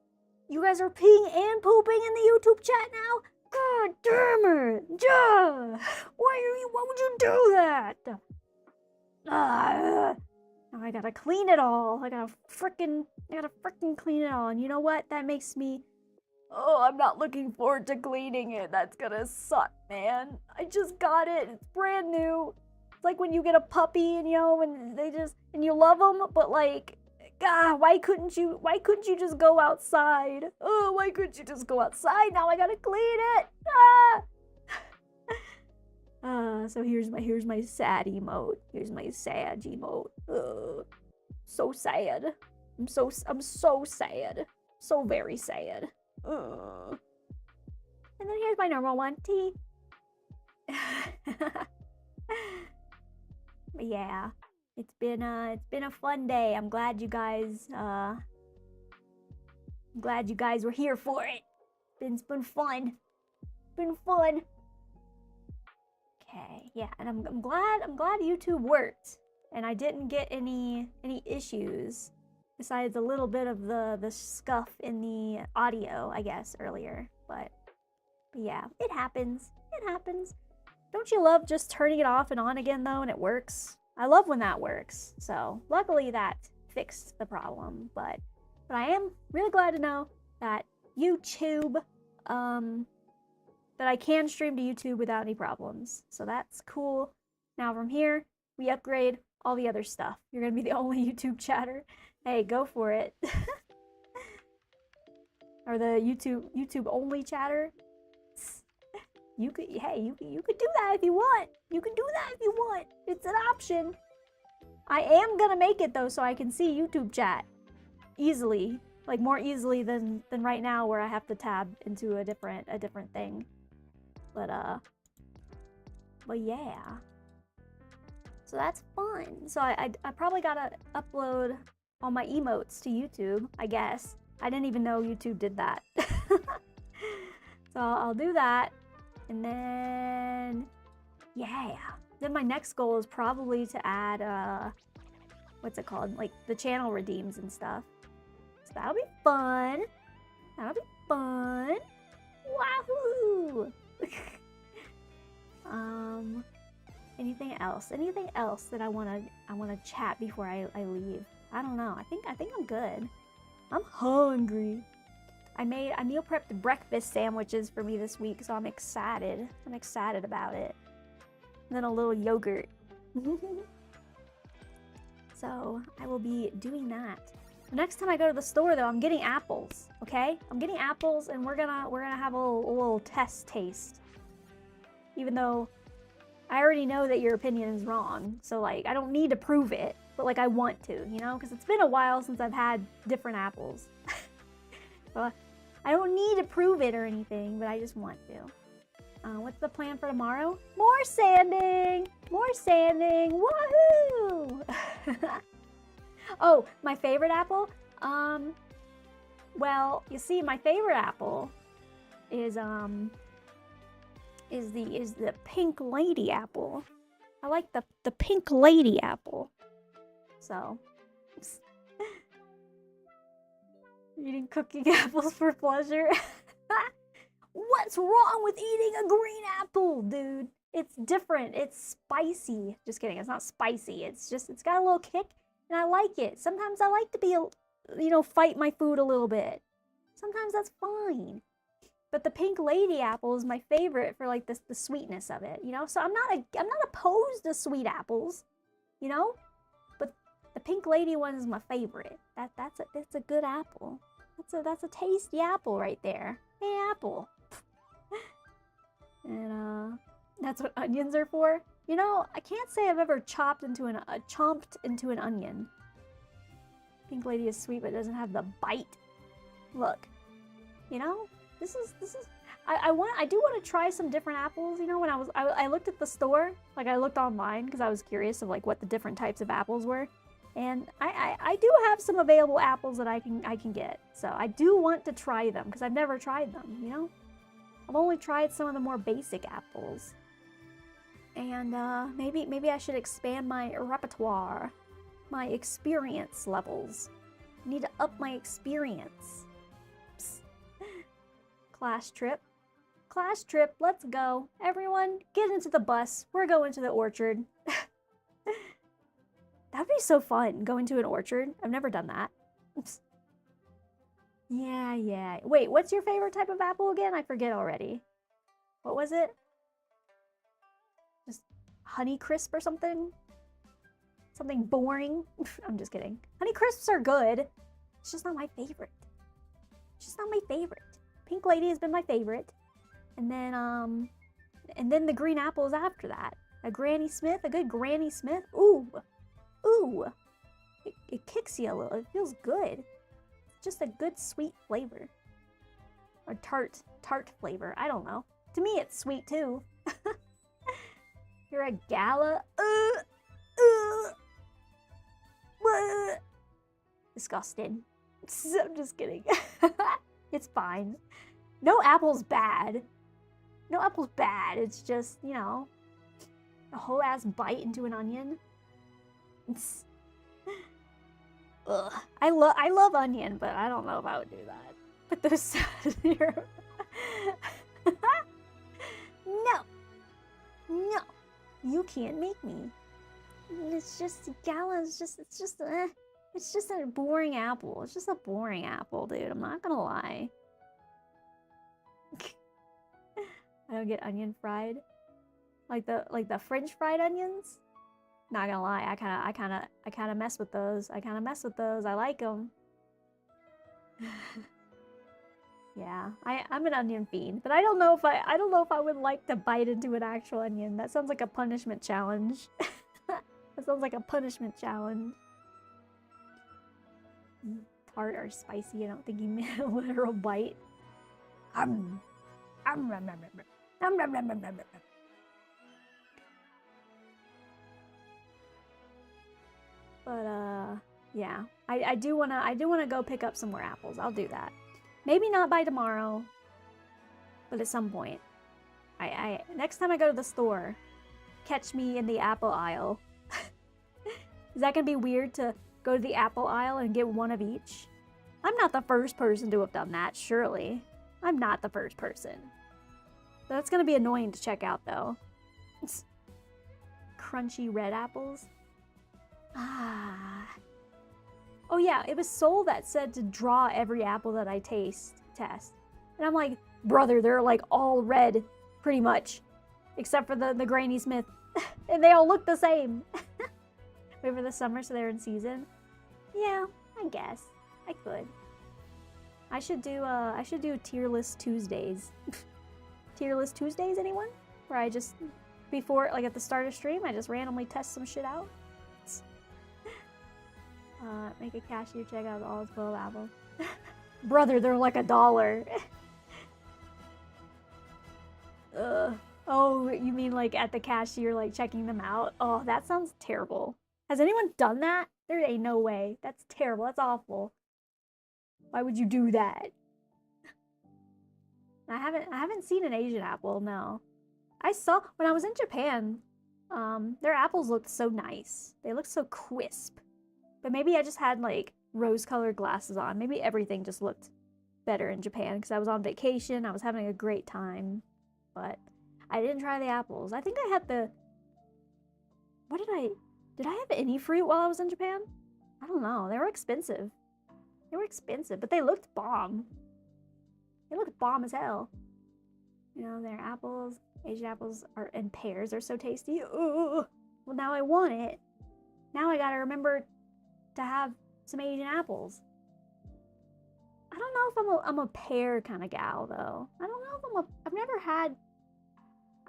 peeing and pooping in the YouTube chat now? God damn it! Duh! Why would you do that? Now I gotta clean it all. I gotta frickin' clean it all. And you know what? That makes me... Oh, I'm not looking forward to cleaning it. That's gonna suck, man. I just got it. It's brand new. It's like when you get a puppy and, you know, and you love them, but like, God, why couldn't you just go outside? Oh, why couldn't you just go outside? Now I gotta clean it. So here's my sad emote. Here's my sad emote. So sad. I'm so sad. So very sad. And then here's my normal one. T. But yeah, it's been a fun day. I'm glad you guys were here for it. It's been fun. Been fun. Okay, yeah, and I'm glad YouTube worked, and I didn't get any issues besides a little bit of the scuff in the audio, I guess, earlier. But yeah, it happens. It happens. Don't you love just turning it off and on again though, and it works? I love when that works. So luckily that fixed the problem. But I am really glad to know that YouTube, that I can stream to YouTube without any problems. So that's cool. Now from here, we upgrade all the other stuff. You're gonna be the only YouTube chatter. Hey, go for it. Or the YouTube only chatter. You could do that if you want. You can do that if you want. It's an option. I am gonna make it though so I can see YouTube chat easily. Like more easily than right now where I have to tab into a different thing. But yeah. So that's fun. So I probably gotta upload all my emotes to YouTube, I guess. I didn't even know YouTube did that. So I'll do that. And then, yeah. Then my next goal is probably to add, what's it called? Like the channel redeems and stuff. So that'll be fun. That'll be fun. Wahoo! Anything else? Anything else that I wanna chat before I leave? I don't know. I think I'm good. I'm hungry. I meal prepped breakfast sandwiches for me this week, so I'm excited. I'm excited about it. And then a little yogurt. So I will be doing that. Next time I go to the store though, I'm getting apples, okay? I'm getting apples and we're gonna have a little test taste. Even though I already know that your opinion is wrong, so like I don't need to prove it, but like I want to, you know? Because it's been a while since I've had different apples. So I don't need to prove it or anything, but I just want to. What's the plan for tomorrow? More sanding! More sanding! Woohoo! Oh, my favorite apple? Well, you see, my favorite apple is the pink lady apple. I like the pink lady apple. So, eating cooking apples for pleasure. What's wrong with eating a green apple, dude? It's different. It's spicy. Just kidding. It's not spicy. It's got a little kick, and I like it. Sometimes I like to be, fight my food a little bit. Sometimes that's fine. But the pink lady apple is my favorite for like the sweetness of it, So I'm not opposed to sweet apples, But the pink lady one is my favorite. It's a good apple. That's a tasty apple right there. Hey, apple. And that's what onions are for. I can't say I've ever chomped into an onion. Pink lady is sweet, but doesn't have the bite. Look, this is. I do want to try some different apples. When I looked at the store, like I looked online because I was curious of like what the different types of apples were, and I do have some available apples that I can get. So I do want to try them because I've never tried them. I've only tried some of the more basic apples. And maybe I should expand my repertoire, my experience levels. I need to up my experience. Psst. Class trip. Class trip, let's go. Everyone, get into the bus. We're going to the orchard. That'd be so fun, going to an orchard. I've never done that. Oops. Yeah. Wait, what's your favorite type of apple again? I forget already. What was it? Just Honey Crisp or something? Something boring? I'm just kidding. Honey Crisps are good. It's just not my favorite. It's just not my favorite. Pink Lady has been my favorite. And then the green apples after that. A Granny Smith, a good Granny Smith. Ooh. It kicks you a little. It feels good. Just a good sweet flavor. Or tart flavor. I don't know. To me, it's sweet too. You're a gala. Disgusting. I'm just kidding. It's fine. No apple's bad. No apple's bad. It's just, a whole ass bite into an onion. Ugh. I love onion, but I don't know if I would do that. Put those here. No. You can't make me. It's just gala. It's just a boring apple. It's just a boring apple, dude. I'm not gonna lie. I don't get onion fried. Like the French fried onions. Not gonna lie, I kind of mess with those. I like them. Yeah, I'm an onion fiend, but I don't know if I would like to bite into an actual onion. That sounds like a punishment challenge. That sounds like a punishment challenge. Tart or spicy? I don't think you meant a literal bite. But yeah, I do wanna go pick up some more apples. I'll do that. Maybe not by tomorrow, but at some point. Next time I go to the store, catch me in the apple aisle. Is that gonna be weird to go to the apple aisle and get one of each? I'm not the first person to have done that, surely. I'm not the first person. That's gonna be annoying to check out, though. Crunchy red apples. Ah. Oh yeah, it was Soul that said to draw every apple that I test. And I'm like, brother, they're like all red, pretty much. Except for the Granny Smith. And they all look the same. Wait for the summer so they're in season. Yeah, I guess. I could. I should do tier list Tuesdays. Tier list Tuesdays, anyone? Where I just, before, like at the start of stream, I just randomly test some shit out. Make a cashier check out all 12 apples. Brother, they're like $1. Oh, you mean like at the cashier, like checking them out? Oh, that sounds terrible. Has anyone done that? There ain't no way. That's terrible. That's awful. Why would you do that? I haven't seen an Asian apple, no. I saw when I was in Japan, their apples looked so nice. They looked so crisp. But maybe I just had like rose-colored glasses on. Maybe everything just looked better in Japan because I was on vacation. I was having a great time. But I didn't try the apples. I think I had the... Did I have any fruit while I was in Japan? I don't know. They were expensive. They were expensive, but they looked bomb. They looked bomb as hell. You know, their apples, Asian apples are and pears are so tasty. Ooh. Well, now I want it. Now I gotta remember to have some Asian apples. I don't know if I'm a pear kind of gal though. I don't know if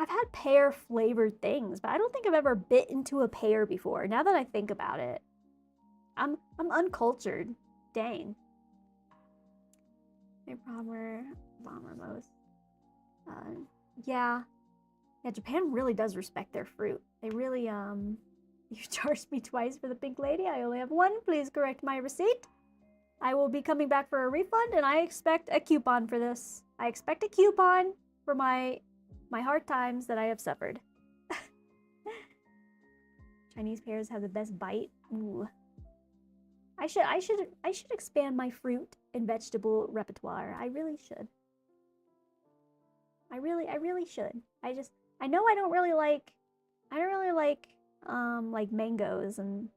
I've had pear flavored things, but I don't think I've ever bit into a pear before. Now that I think about it, I'm uncultured. Dang. Bomber most. Yeah, Japan really does respect their fruit. They really, you charged me twice for the pink lady. I only have one. Please correct my receipt. I will be coming back for a refund, and I expect a coupon for this. I expect a coupon for my hard times that I have suffered. Chinese pears have the best bite. Ooh. I should expand my fruit and vegetable repertoire. I really should. I really should. I know I don't really like mangoes and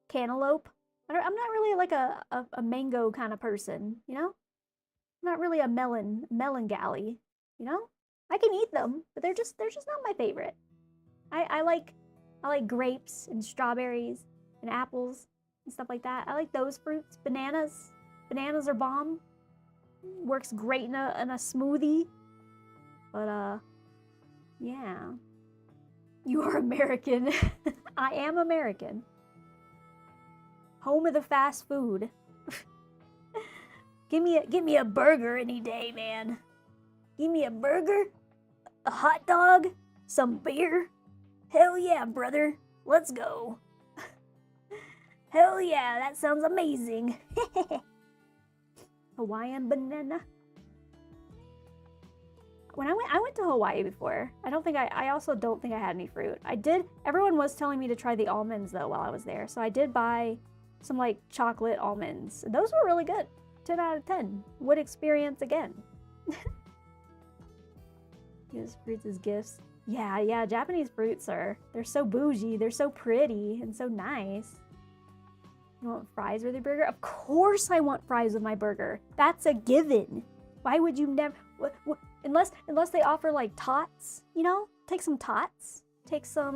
cantaloupe. I'm not really like a mango kind of person, you know? I'm not really a melon galley, you know? I can eat them, but they're just not my favorite. I like grapes and strawberries and apples and stuff like that. I like those fruits. Bananas. Bananas are bomb. Works great in a smoothie. But yeah. You are American. I am American. Home of the fast food. Give me a burger any day, man. Give me a burger, a hot dog, some beer. Hell yeah, brother. Let's go. Hell yeah, that sounds amazing. Hawaiian banana. When I went to Hawaii before. I also don't think I had any fruit. I did. Everyone was telling me to try the almonds though while I was there. So I did buy some like chocolate almonds. Those were really good. 10 out of 10. Would experience again. Use fruits as gifts. Yeah, Japanese fruits they're so bougie, they're so pretty and so nice. You want fries with your burger? Of course I want fries with my burger. That's a given. Why would you never, unless they offer like tots, you know? Take some tots. Take some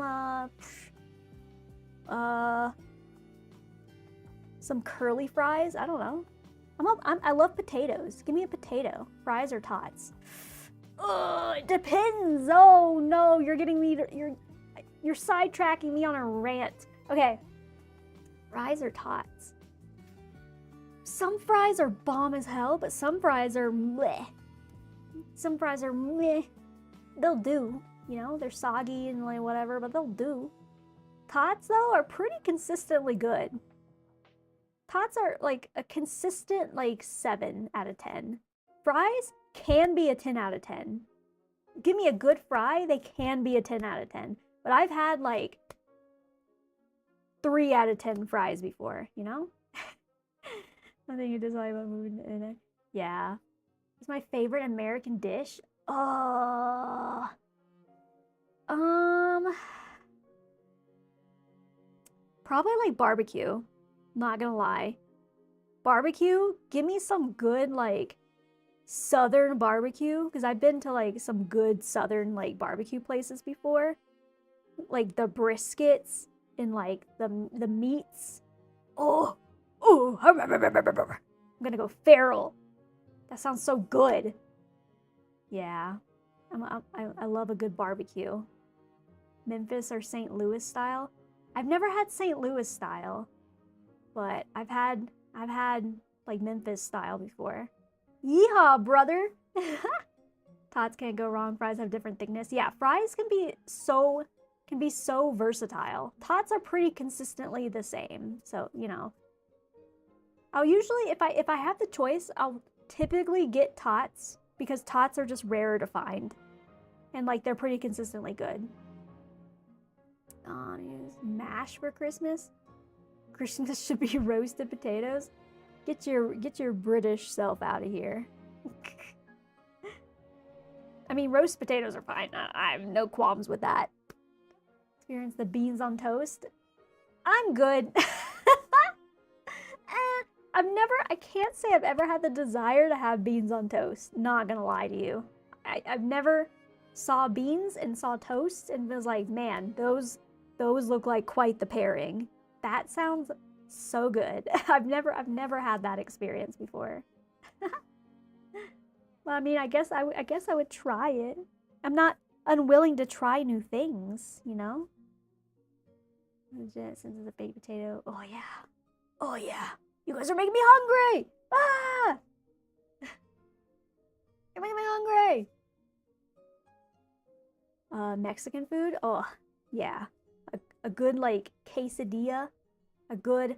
curly fries. I don't know. I love potatoes. Give me a potato. Fries or tots. It depends. Oh no, you're getting me you're sidetracking me on a rant. Okay. Fries or tots? Some fries are bomb as hell, but some fries are meh. Some fries are meh. They'll do, you know, they're soggy and like whatever, but they'll do. Tots though are pretty consistently good. Tots are like a consistent like 7 out of 10. Fries can be a 10 out of 10. Give me a good fry, they can be a 10 out of 10. But I've had like 3 out of 10 fries before, you know? I think you decide about food in it. Yeah. It's my favorite American dish. Probably like barbecue. Not gonna lie. Barbecue, give me some good like southern barbecue, because I've been to like some good southern like barbecue places before. Like the briskets and like the meats. I'm gonna go feral. That sounds so good. Yeah, I love a good barbecue. Memphis or St. Louis style. I've never had St. Louis style, but I've had I've had like Memphis style before. Yeehaw, brother! Tots can't go wrong. Fries have different thickness. Yeah, fries can be so versatile. Tots are pretty consistently the same. So, you know. I'll usually, if I have the choice, I'll typically get tots because tots are just rarer to find. And like they're pretty consistently good. Use mash for Christmas. Christmas should be roasted potatoes. Get your British self out of here. I mean, roast potatoes are fine. I have no qualms with that. Experience the beans on toast. I'm good. I can't say I've ever had the desire to have beans on toast. Not gonna lie to you. I've never saw beans and saw toast and was like, man, those look like quite the pairing. That sounds so good. I've never had that experience before. Well, I mean, I guess I would try it. I'm not unwilling to try new things, you know? Since it's a baked potato. Oh yeah. Oh yeah. You guys are making me hungry! Ah! You're making me hungry! Mexican food? Oh, yeah. A good, like, quesadilla. A good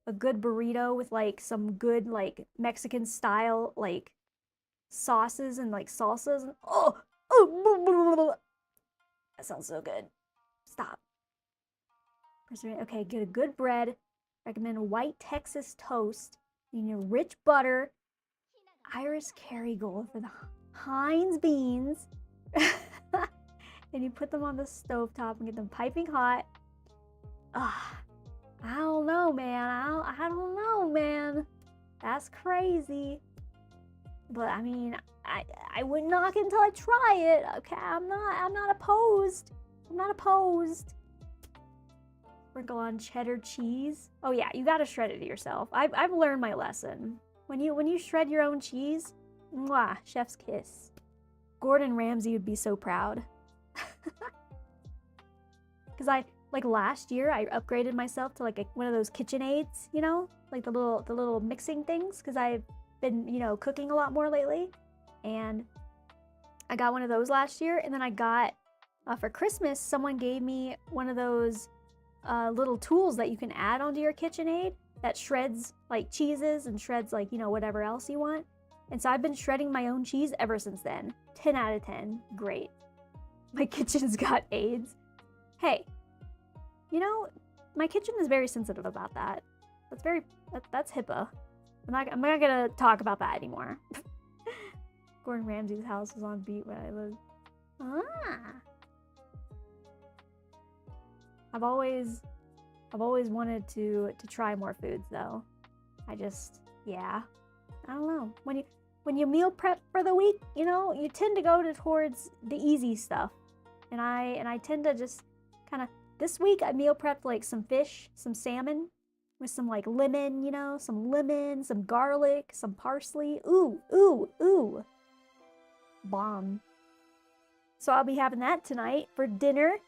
burrito with, like, some good, like, Mexican style, like, sauces and, like, salsas. And, oh! That sounds so good. Stop. Okay, get a good bread. Recommend white Texas toast. You need rich butter. Iris Kerrygold for the Heinz beans. And you put them on the stovetop and get them piping hot. I don't know, man. I don't know, man. That's crazy. But I mean, I wouldn't knock it until I try it. Okay, I'm not opposed. I'm not opposed. Sprinkle on cheddar cheese. Oh yeah, you gotta shred it yourself. I've learned my lesson. When you shred your own cheese, mwah, chef's kiss. Gordon Ramsay would be so proud. Cause like last year I upgraded myself to like one of those KitchenAids, you know, like the little mixing things. Cause I've been, you know, cooking a lot more lately, and I got one of those last year. And then I got for Christmas, someone gave me one of those little tools that you can add onto your KitchenAid that shreds like cheeses and shreds like, you know, whatever else you want. And so I've been shredding my own cheese ever since then. 10 out of 10. Great. My kitchen's got AIDS. Hey, you know, my kitchen is very sensitive about that. That's HIPAA. I'm not gonna talk about that anymore. Gordon Ramsay's house is on beat where I live. I've always wanted to try more foods though. Yeah. I don't know. When you meal prep for the week, you know, you tend to go towards the easy stuff. And I tend to just kind of, this week I meal prepped like some fish, some salmon with some like lemon, you know, some lemon, some garlic, some parsley. Ooh. Bomb. So I'll be having that tonight for dinner.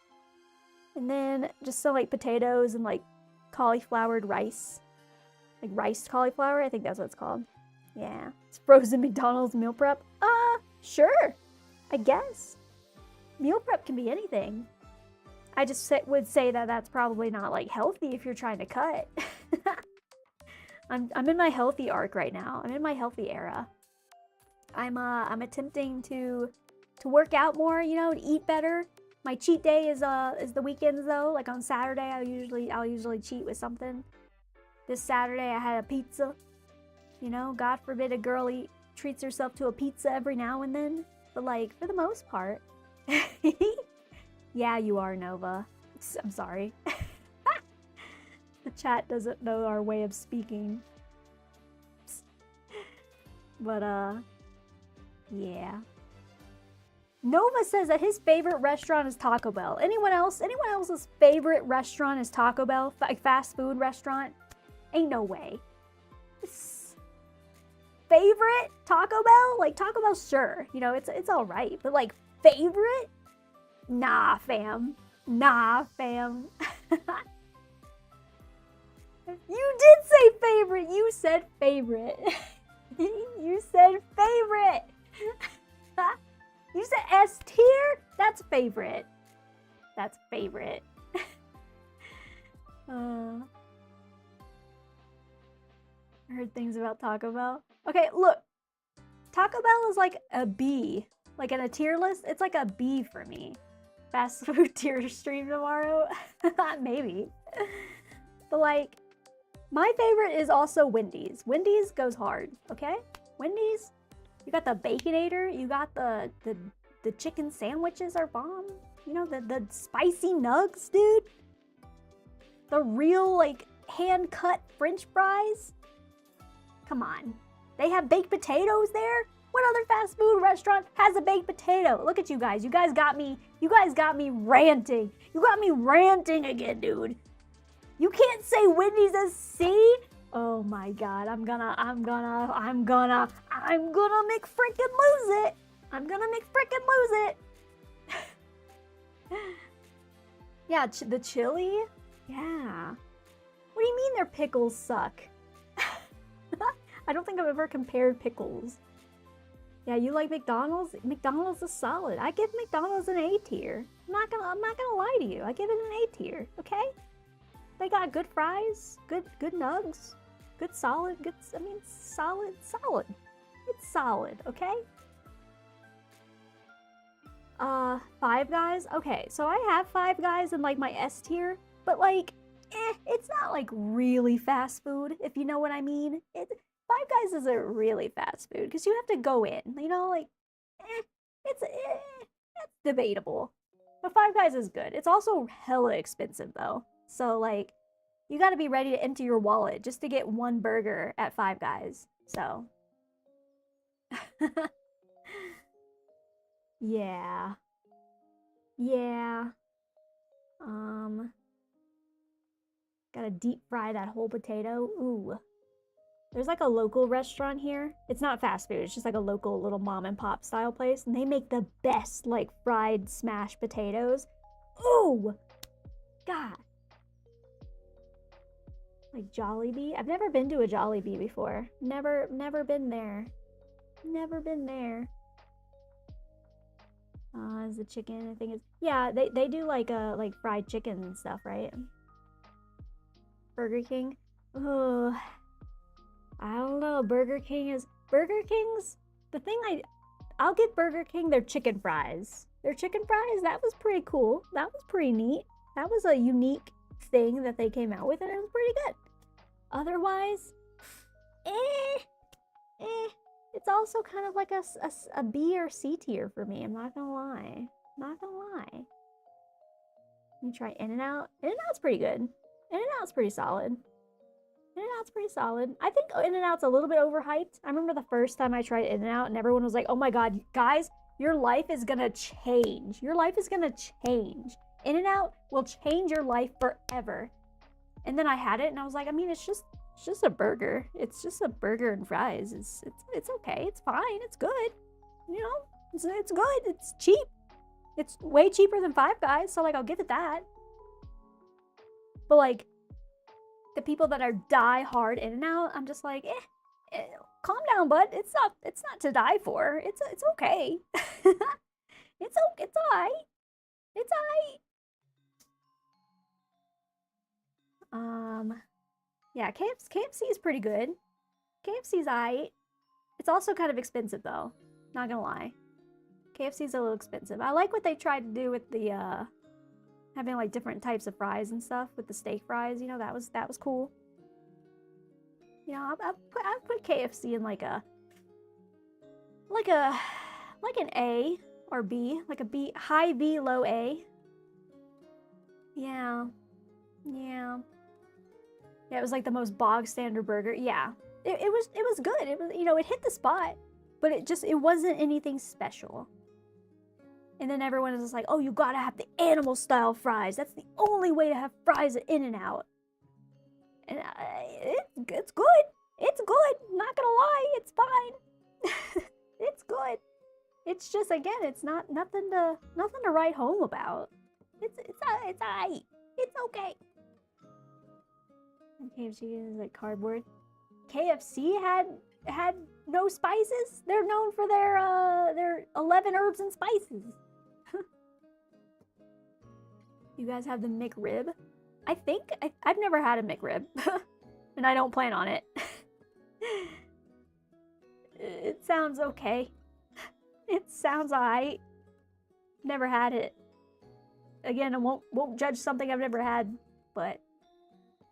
And then just some like potatoes and like cauliflowered rice. Like riced cauliflower, I think that's what it's called. Yeah. It's frozen McDonald's meal prep. Sure. I guess. Meal prep can be anything. I just would say that that's probably not like healthy if you're trying to cut. I'm in my healthy arc right now. I'm in my healthy era. I'm attempting to work out more, you know, to eat better. My cheat day is the weekends though. Like on Saturday, I'll usually cheat with something. This Saturday I had a pizza. You know, God forbid a girl treats herself to a pizza every now and then. But like for the most part, yeah, you are Nova. I'm sorry. The chat doesn't know our way of speaking. But yeah. Nova says that his favorite restaurant is Taco Bell. Anyone else's favorite restaurant is Taco Bell? Like fast food restaurant? Ain't no way. Favorite Taco Bell? Like Taco Bell, sure. You know, it's all right. But like favorite? Nah, fam. You did say favorite. You said favorite. You said favorite. You said S tier? That's favorite. That's favorite. I heard things about Taco Bell. Okay, look. Taco Bell is like a B. Like in a tier list, it's like a B for me. Fast food tier stream tomorrow? Maybe. But like, my favorite is also Wendy's. Wendy's goes hard, okay? Wendy's, you got the Baconator, you got the chicken sandwiches are bomb. You know, the spicy nugs, dude. The real, like, hand-cut French fries. Come on. They have baked potatoes there? What other fast food restaurant has a baked potato? Look at you guys. You guys got me ranting. You got me ranting again, dude. You can't say Wendy's is C? Oh my god, I'm gonna make frickin' lose it. I'm gonna make frickin' lose it. Yeah, the chili? Yeah. What do you mean their pickles suck? I don't think I've ever compared pickles. Yeah, you like McDonald's? McDonald's is solid. I give McDonald's an A tier. I'm not gonna lie to you. I give it an A tier, okay? They got good fries, good nugs, solid. It's solid, okay? Five Guys? Okay, so I have Five Guys in like my S tier, but like, it's not like really fast food, if you know what I mean. Five Guys isn't really fast food because you have to go in, you know, like, it's debatable. But Five Guys is good. It's also hella expensive though. So like, you gotta be ready to empty your wallet just to get one burger at Five Guys. So. Yeah. Yeah. Gotta deep fry that whole potato. Ooh. There's like a local restaurant here. It's not fast food. It's just like a local little mom and pop style place. And they make the best like fried smashed potatoes. Ooh. God. Like Jollibee? I've never been to a Jollibee before. Never been there. Never been there. Is the chicken, I think it's... Yeah, they do like fried chicken and stuff, right? Burger King? Oh, I don't know. Burger King's... The thing I'll give Burger King their chicken fries. Their chicken fries, that was pretty cool. That was pretty neat. That was a unique thing that they came out with, and it was pretty good. Otherwise, it's also kind of like a B or C tier for me. I'm not gonna lie. Not gonna lie. Let me try In-N-Out. In-N-Out's pretty good. In-N-Out's pretty solid. In-N-Out's pretty solid. I think In-N-Out's a little bit overhyped. I remember the first time I tried In-N-Out and everyone was like, oh my god, guys, your life is gonna change. Your life is gonna change. In-N-Out will change your life forever. And then I had it and I was like, I mean, it's just a burger. It's just a burger and fries. It's okay. It's fine. It's good. You know, it's good. It's cheap. It's way cheaper than Five Guys, so like I'll give it that. But like the people that are die hard In-N-Out, I'm just like, calm down, bud. It's not to die for. It's okay. it's alright. It's alright. Yeah, KFC is pretty good. KFC's aight. It's also kind of expensive though. Not gonna lie. KFC's a little expensive. I like what they tried to do with the having like different types of fries and stuff with the steak fries. You know, that was cool. You know, I put KFC in like an A or B, like a B, high B, low A. Yeah. Yeah, it was like the most bog standard burger. Yeah, it was good. It was, you know, it hit the spot, but it wasn't anything special. And then everyone is just like, oh, you gotta have the animal style fries. That's the only way to have fries at In-N-Out. And it's good. It's good. Not gonna lie, it's fine. It's good. It's just, again, it's nothing to write home about. It's aight. It's okay. KFC is like cardboard. KFC had no spices. They're known for their 11 herbs and spices. You guys have the McRib? I think I've never had a McRib, and I don't plan on it. It sounds okay. It sounds alright. Never had it. Again, I won't judge something I've never had, but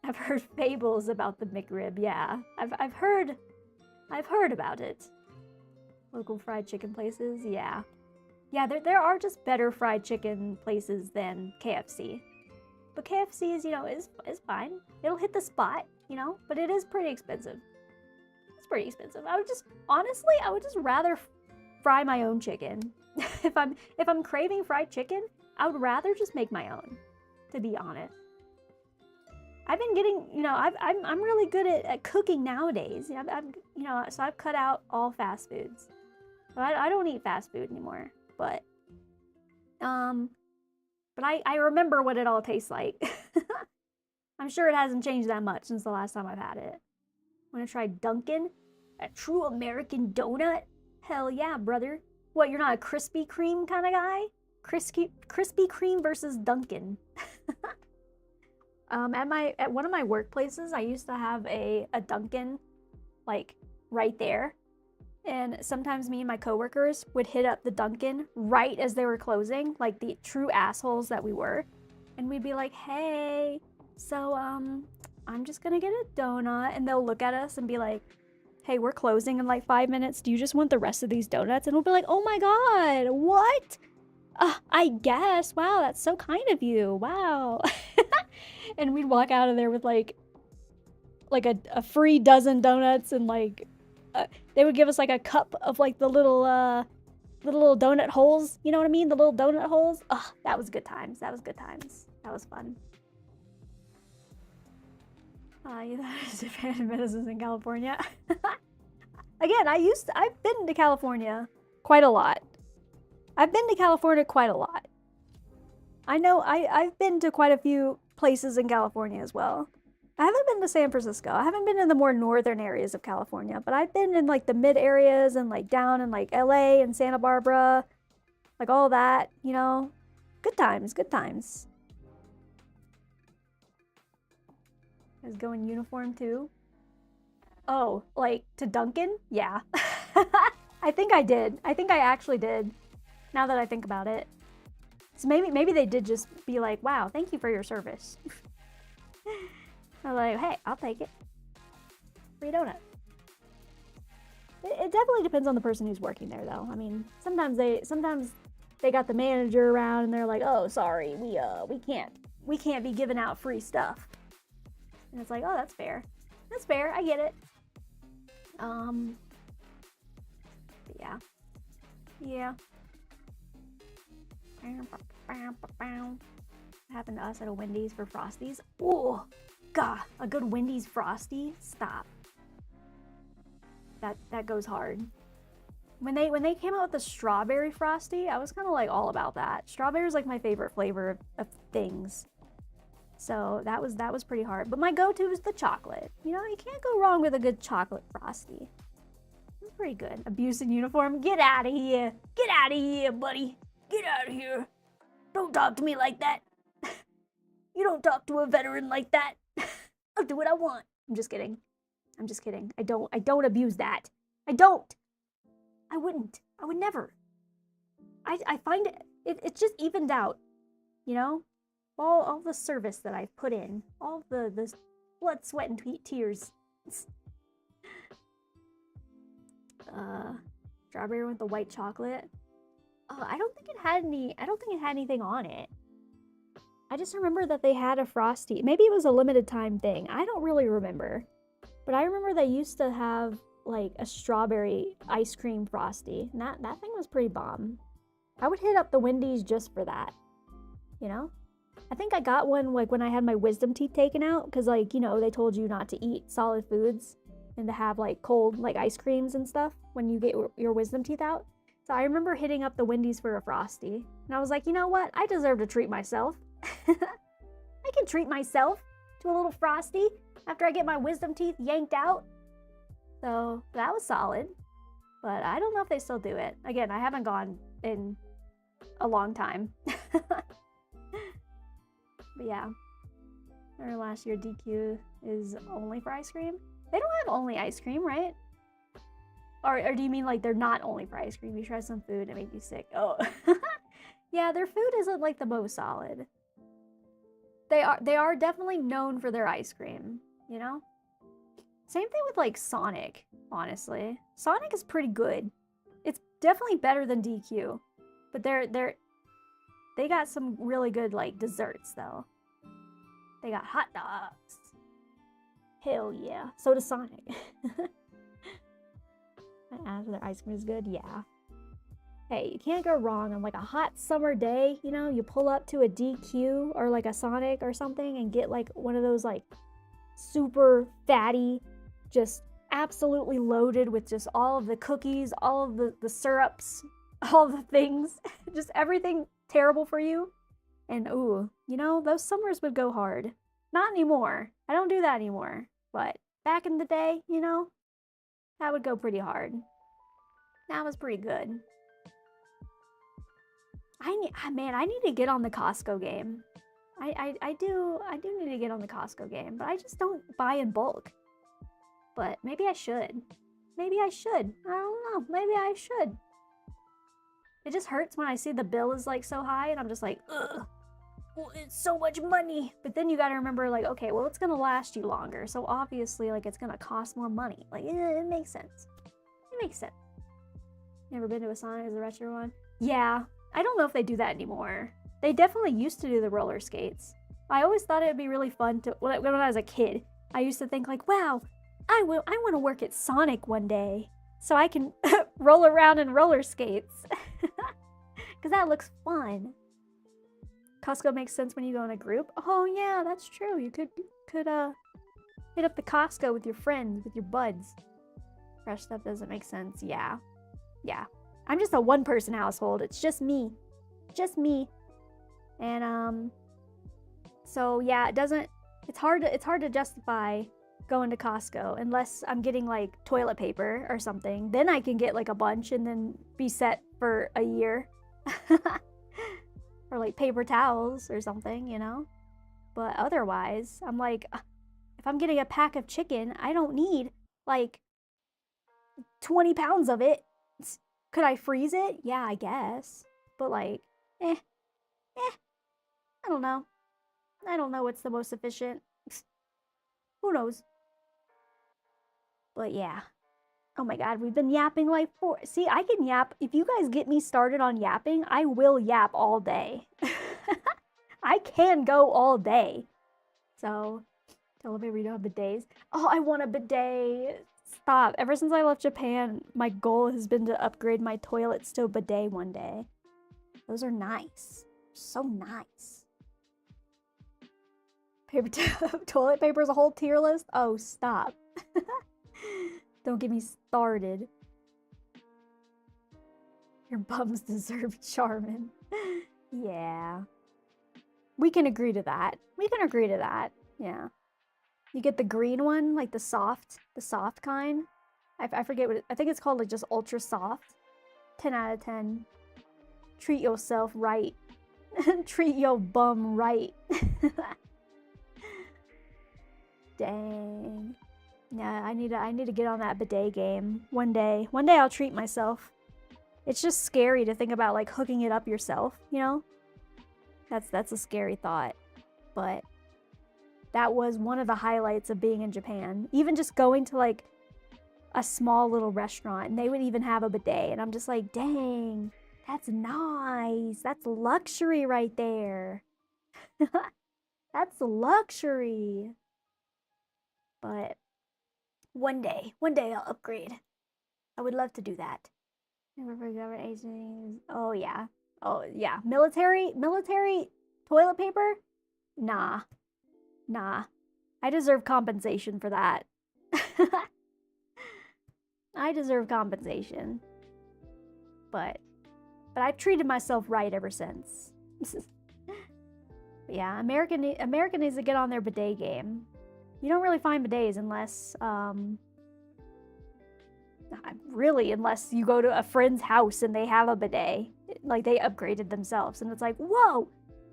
I've heard fables about the McRib. Yeah, I've heard about it. Local fried chicken places, yeah. Yeah, there are just better fried chicken places than KFC. But KFC is, you know, is fine. It'll hit the spot, you know, but it is pretty expensive. It's pretty expensive. Honestly, I would just rather fry my own chicken. If I'm craving fried chicken, I would rather just make my own, to be honest. I've been getting, you know, I'm really good at cooking nowadays. You know, so I've cut out all fast foods. So I don't eat fast food anymore. But I remember what it all tastes like. I'm sure it hasn't changed that much since the last time I've had it. Want to try Dunkin'? A true American donut? Hell yeah, brother. What, you're not a Krispy Kreme kind of guy? Krispy Kreme versus Dunkin'. At one of my workplaces, I used to have a Dunkin', like, right there. And sometimes me and my coworkers would hit up the Dunkin' right as they were closing, like the true assholes that we were. And we'd be like, hey, so, I'm just gonna get a donut. And they'll look at us and be like, hey, we're closing in like 5 minutes. Do you just want the rest of these donuts? And we'll be like, oh my God, what? I guess. Wow, that's so kind of you. Wow. And we'd walk out of there with like a free dozen donuts, and like they would give us like a cup of like the little donut holes. You know what I mean? The little donut holes. Oh, that was good times. That was good times. That was fun. You thought I was a fan of medicines in California. Again, I've been to California quite a lot. I've been to California quite a lot. I know I've been to quite a few places in California as well. I haven't been to San Francisco. I haven't been in the more northern areas of California, but I've been in like the mid areas and like down in like LA and Santa Barbara, like all that, you know. Good times, good times. I was going uniform too. Oh, like to Dunkin'? Yeah. I think I did. I think I actually did. Now that I think about it. So maybe they did just be like, wow, thank you for your service. I'm like, hey, I'll take it. Free donut. It definitely depends on the person who's working there, though. I mean, sometimes they got the manager around and they're like, oh, sorry, we can't be giving out free stuff. And it's like, oh, that's fair. That's fair. I get it. Yeah. Yeah. Happened to us at a Wendy's for Frosties. Oh, God, a good Wendy's Frosty. Stop. That goes hard. When they came out with the strawberry Frosty, I was kind of like all about that. Strawberry is like my favorite flavor of things. So that was pretty hard. But my go-to is the chocolate. You know, you can't go wrong with a good chocolate Frosty. It's pretty good. Abuse in uniform. Get out of here. Get out of here, buddy. Get out of here. Don't talk to me like that. You don't talk to a veteran like that. I'll do what I want. I'm just kidding. I'm just kidding. I don't abuse that. I don't. I wouldn't. I would never. I find it's just evened out. You know? All the service that I've put in. All the blood, sweat, and tears. Strawberry with the white chocolate. I don't think it had anything on it. I just remember that they had a Frosty. Maybe it was a limited time thing. I don't really remember. But I remember they used to have like a strawberry ice cream Frosty. And that thing was pretty bomb. I would hit up the Wendy's just for that. You know? I think I got one like when I had my wisdom teeth taken out. Because like, you know, they told you not to eat solid foods. And to have like cold like ice creams and stuff when you get your wisdom teeth out. So I remember hitting up the Wendy's for a Frosty. And I was like, you know what? I deserve to treat myself. I can treat myself. to a little Frosty after I get my wisdom teeth yanked out. So that was solid. But I don't know if they still do it. Again, I haven't gone in a long time. But yeah. Or last year DQ is only for ice cream? They don't have only ice cream, right? Or do you mean like they're not only for ice cream? You try some food and it made you sick. Oh. Yeah, their food isn't like the most solid. They are definitely known for their ice cream, you know? Same thing with like Sonic, honestly. Sonic is pretty good. It's definitely better than DQ. But they got some really good like desserts though. They got hot dogs. Hell yeah. So does Sonic. After their ice cream is good, yeah. Hey, you can't go wrong on like a hot summer day, you know, you pull up to a DQ or like a Sonic or something and get like one of those like super fatty, just absolutely loaded with just all of the cookies, all of the syrups, all the things, just everything terrible for you. And ooh, you know, those summers would go hard. Not anymore. I don't do that anymore. But back in the day, you know, that would go pretty hard. That was pretty good. I need to get on the Costco game. I do need to get on the Costco game, but I just don't buy in bulk. But maybe I should. Maybe I should. I don't know. Maybe I should. It just hurts when I see the bill is like so high and I'm just like, ugh, well, it's so much money. But then you gotta remember like, okay, well, it's gonna last you longer. So obviously like it's gonna cost more money. Like, it makes sense. It makes sense. Never been to a Sonic as a retro one? Yeah. I don't know if they do that anymore. They definitely used to do the roller skates. I always thought it would be really fun to, when I was a kid, I used to think like, wow, I want to work at Sonic one day so I can roll around in roller skates. Because that looks fun. Costco makes sense when you go in a group. Oh yeah, that's true. You could hit up the Costco with your friends, with your buds. Fresh stuff doesn't make sense. Yeah. Yeah. I'm just a one-person household. It's just me. Just me. And so yeah, it's hard to justify going to Costco unless I'm getting like toilet paper or something. Then I can get like a bunch and then be set for a year. Or like paper towels or something, you know? But otherwise, I'm like, if I'm getting a pack of chicken, I don't need like 20 pounds of it. Could I freeze it? Yeah, I guess. But like, I don't know. I don't know what's the most efficient. Who knows? But yeah. Oh my god, we've been yapping like See, I can yap. If you guys get me started on yapping, I will yap all day. I can go all day. So, tell me we don't have bidets. Oh, I want a bidet. Stop. Ever since I left Japan, my goal has been to upgrade my toilets to a bidet one day. Those are nice. So nice. Toilet paper is a whole tier list? Oh, stop. Don't get me started. Your bums deserve Charmin. Yeah. We can agree to that. We can agree to that. Yeah. You get the green one, like the soft kind. I forget what I think it's called, like just ultra soft. 10 out of 10. Treat yourself right. Treat your bum right. Dang. Yeah, I need to get on that bidet game one day. One day I'll treat myself. It's just scary to think about like hooking it up yourself, you know? That's a scary thought. But that was one of the highlights of being in Japan. Even just going to like a small little restaurant and they would even have a bidet and I'm just like, dang, that's nice. That's luxury right there. That's luxury. But one day I'll upgrade. I would love to do that. Never forgot Asian. Oh yeah. Oh yeah. Military toilet paper? Nah. I deserve compensation for that. I deserve compensation. But I've treated myself right ever since. But yeah, America needs to get on their bidet game. You don't really find bidets unless, really, unless you go to a friend's house and they have a bidet. Like, they upgraded themselves. And it's like, whoa,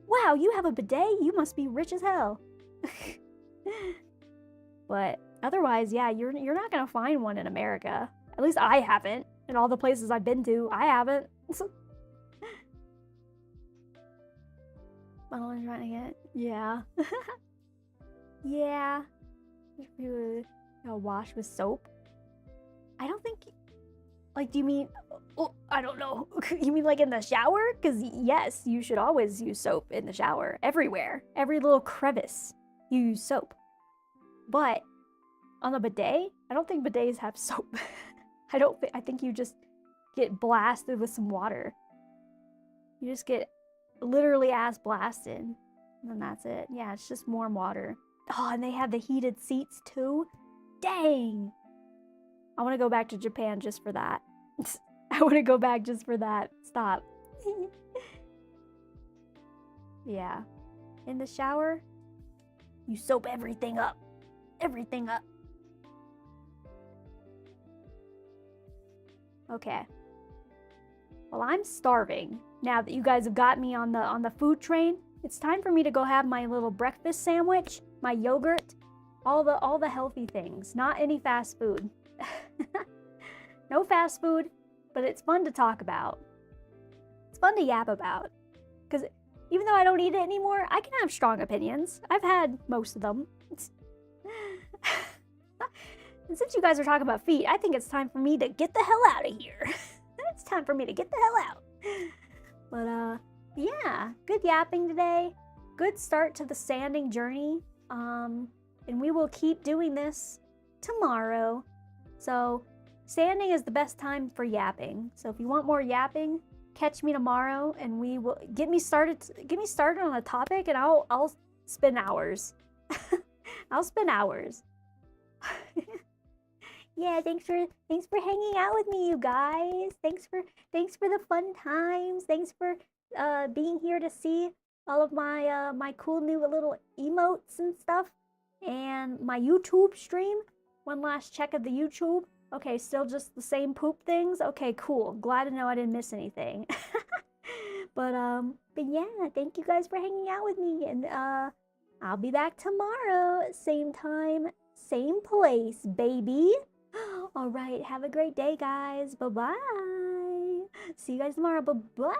wow, you have a bidet? You must be rich as hell. But otherwise, yeah, you're not going to find one in America. At least I haven't. In all the places I've been to, I haven't. What am I trying to get? Yeah. Yeah. You know, wash with soap? I don't think... Like, do you mean... Oh, I don't know. You mean like in the shower? Because yes, you should always use soap in the shower. Everywhere. Every little crevice, you use soap. But on the bidet, I don't think bidets have soap. I think you just get blasted with some water. You just get literally ass blasted. And then that's it. Yeah, it's just warm water. Oh, and they have the heated seats too. Dang! I want to go back to Japan just for that. I want to go back just for that. Stop. Yeah. In the shower, you soap everything up. Everything up. Okay. Well, I'm starving. Now that you guys have got me on the food train, it's time for me to go have my little breakfast sandwich, my yogurt, all the healthy things. Not any fast food. No fast food, but it's fun to talk about. It's fun to yap about. Because even though I don't eat it anymore, I can have strong opinions. I've had most of them. And since you guys are talking about feet, I think it's time for me to get the hell out of here. It's time for me to get the hell out. But, yeah, good yapping today. Good start to the sanding journey. And we will keep doing this tomorrow. So, sanding is the best time for yapping. So if you want more yapping, catch me tomorrow and we will get me started on a topic and I'll spend hours. I'll spend hours. Yeah, thanks for hanging out with me, you guys. Thanks for the fun times. Thanks for being here to see all of my my cool new little emotes and stuff. And my YouTube stream. One last check of the YouTube. Okay, still just the same poop things? Okay, cool. Glad to know I didn't miss anything. But yeah, thank you guys for hanging out with me. And I'll be back tomorrow. Same time, same place, baby. All right, have a great day, guys. Bye-bye. See you guys tomorrow. Bye-bye.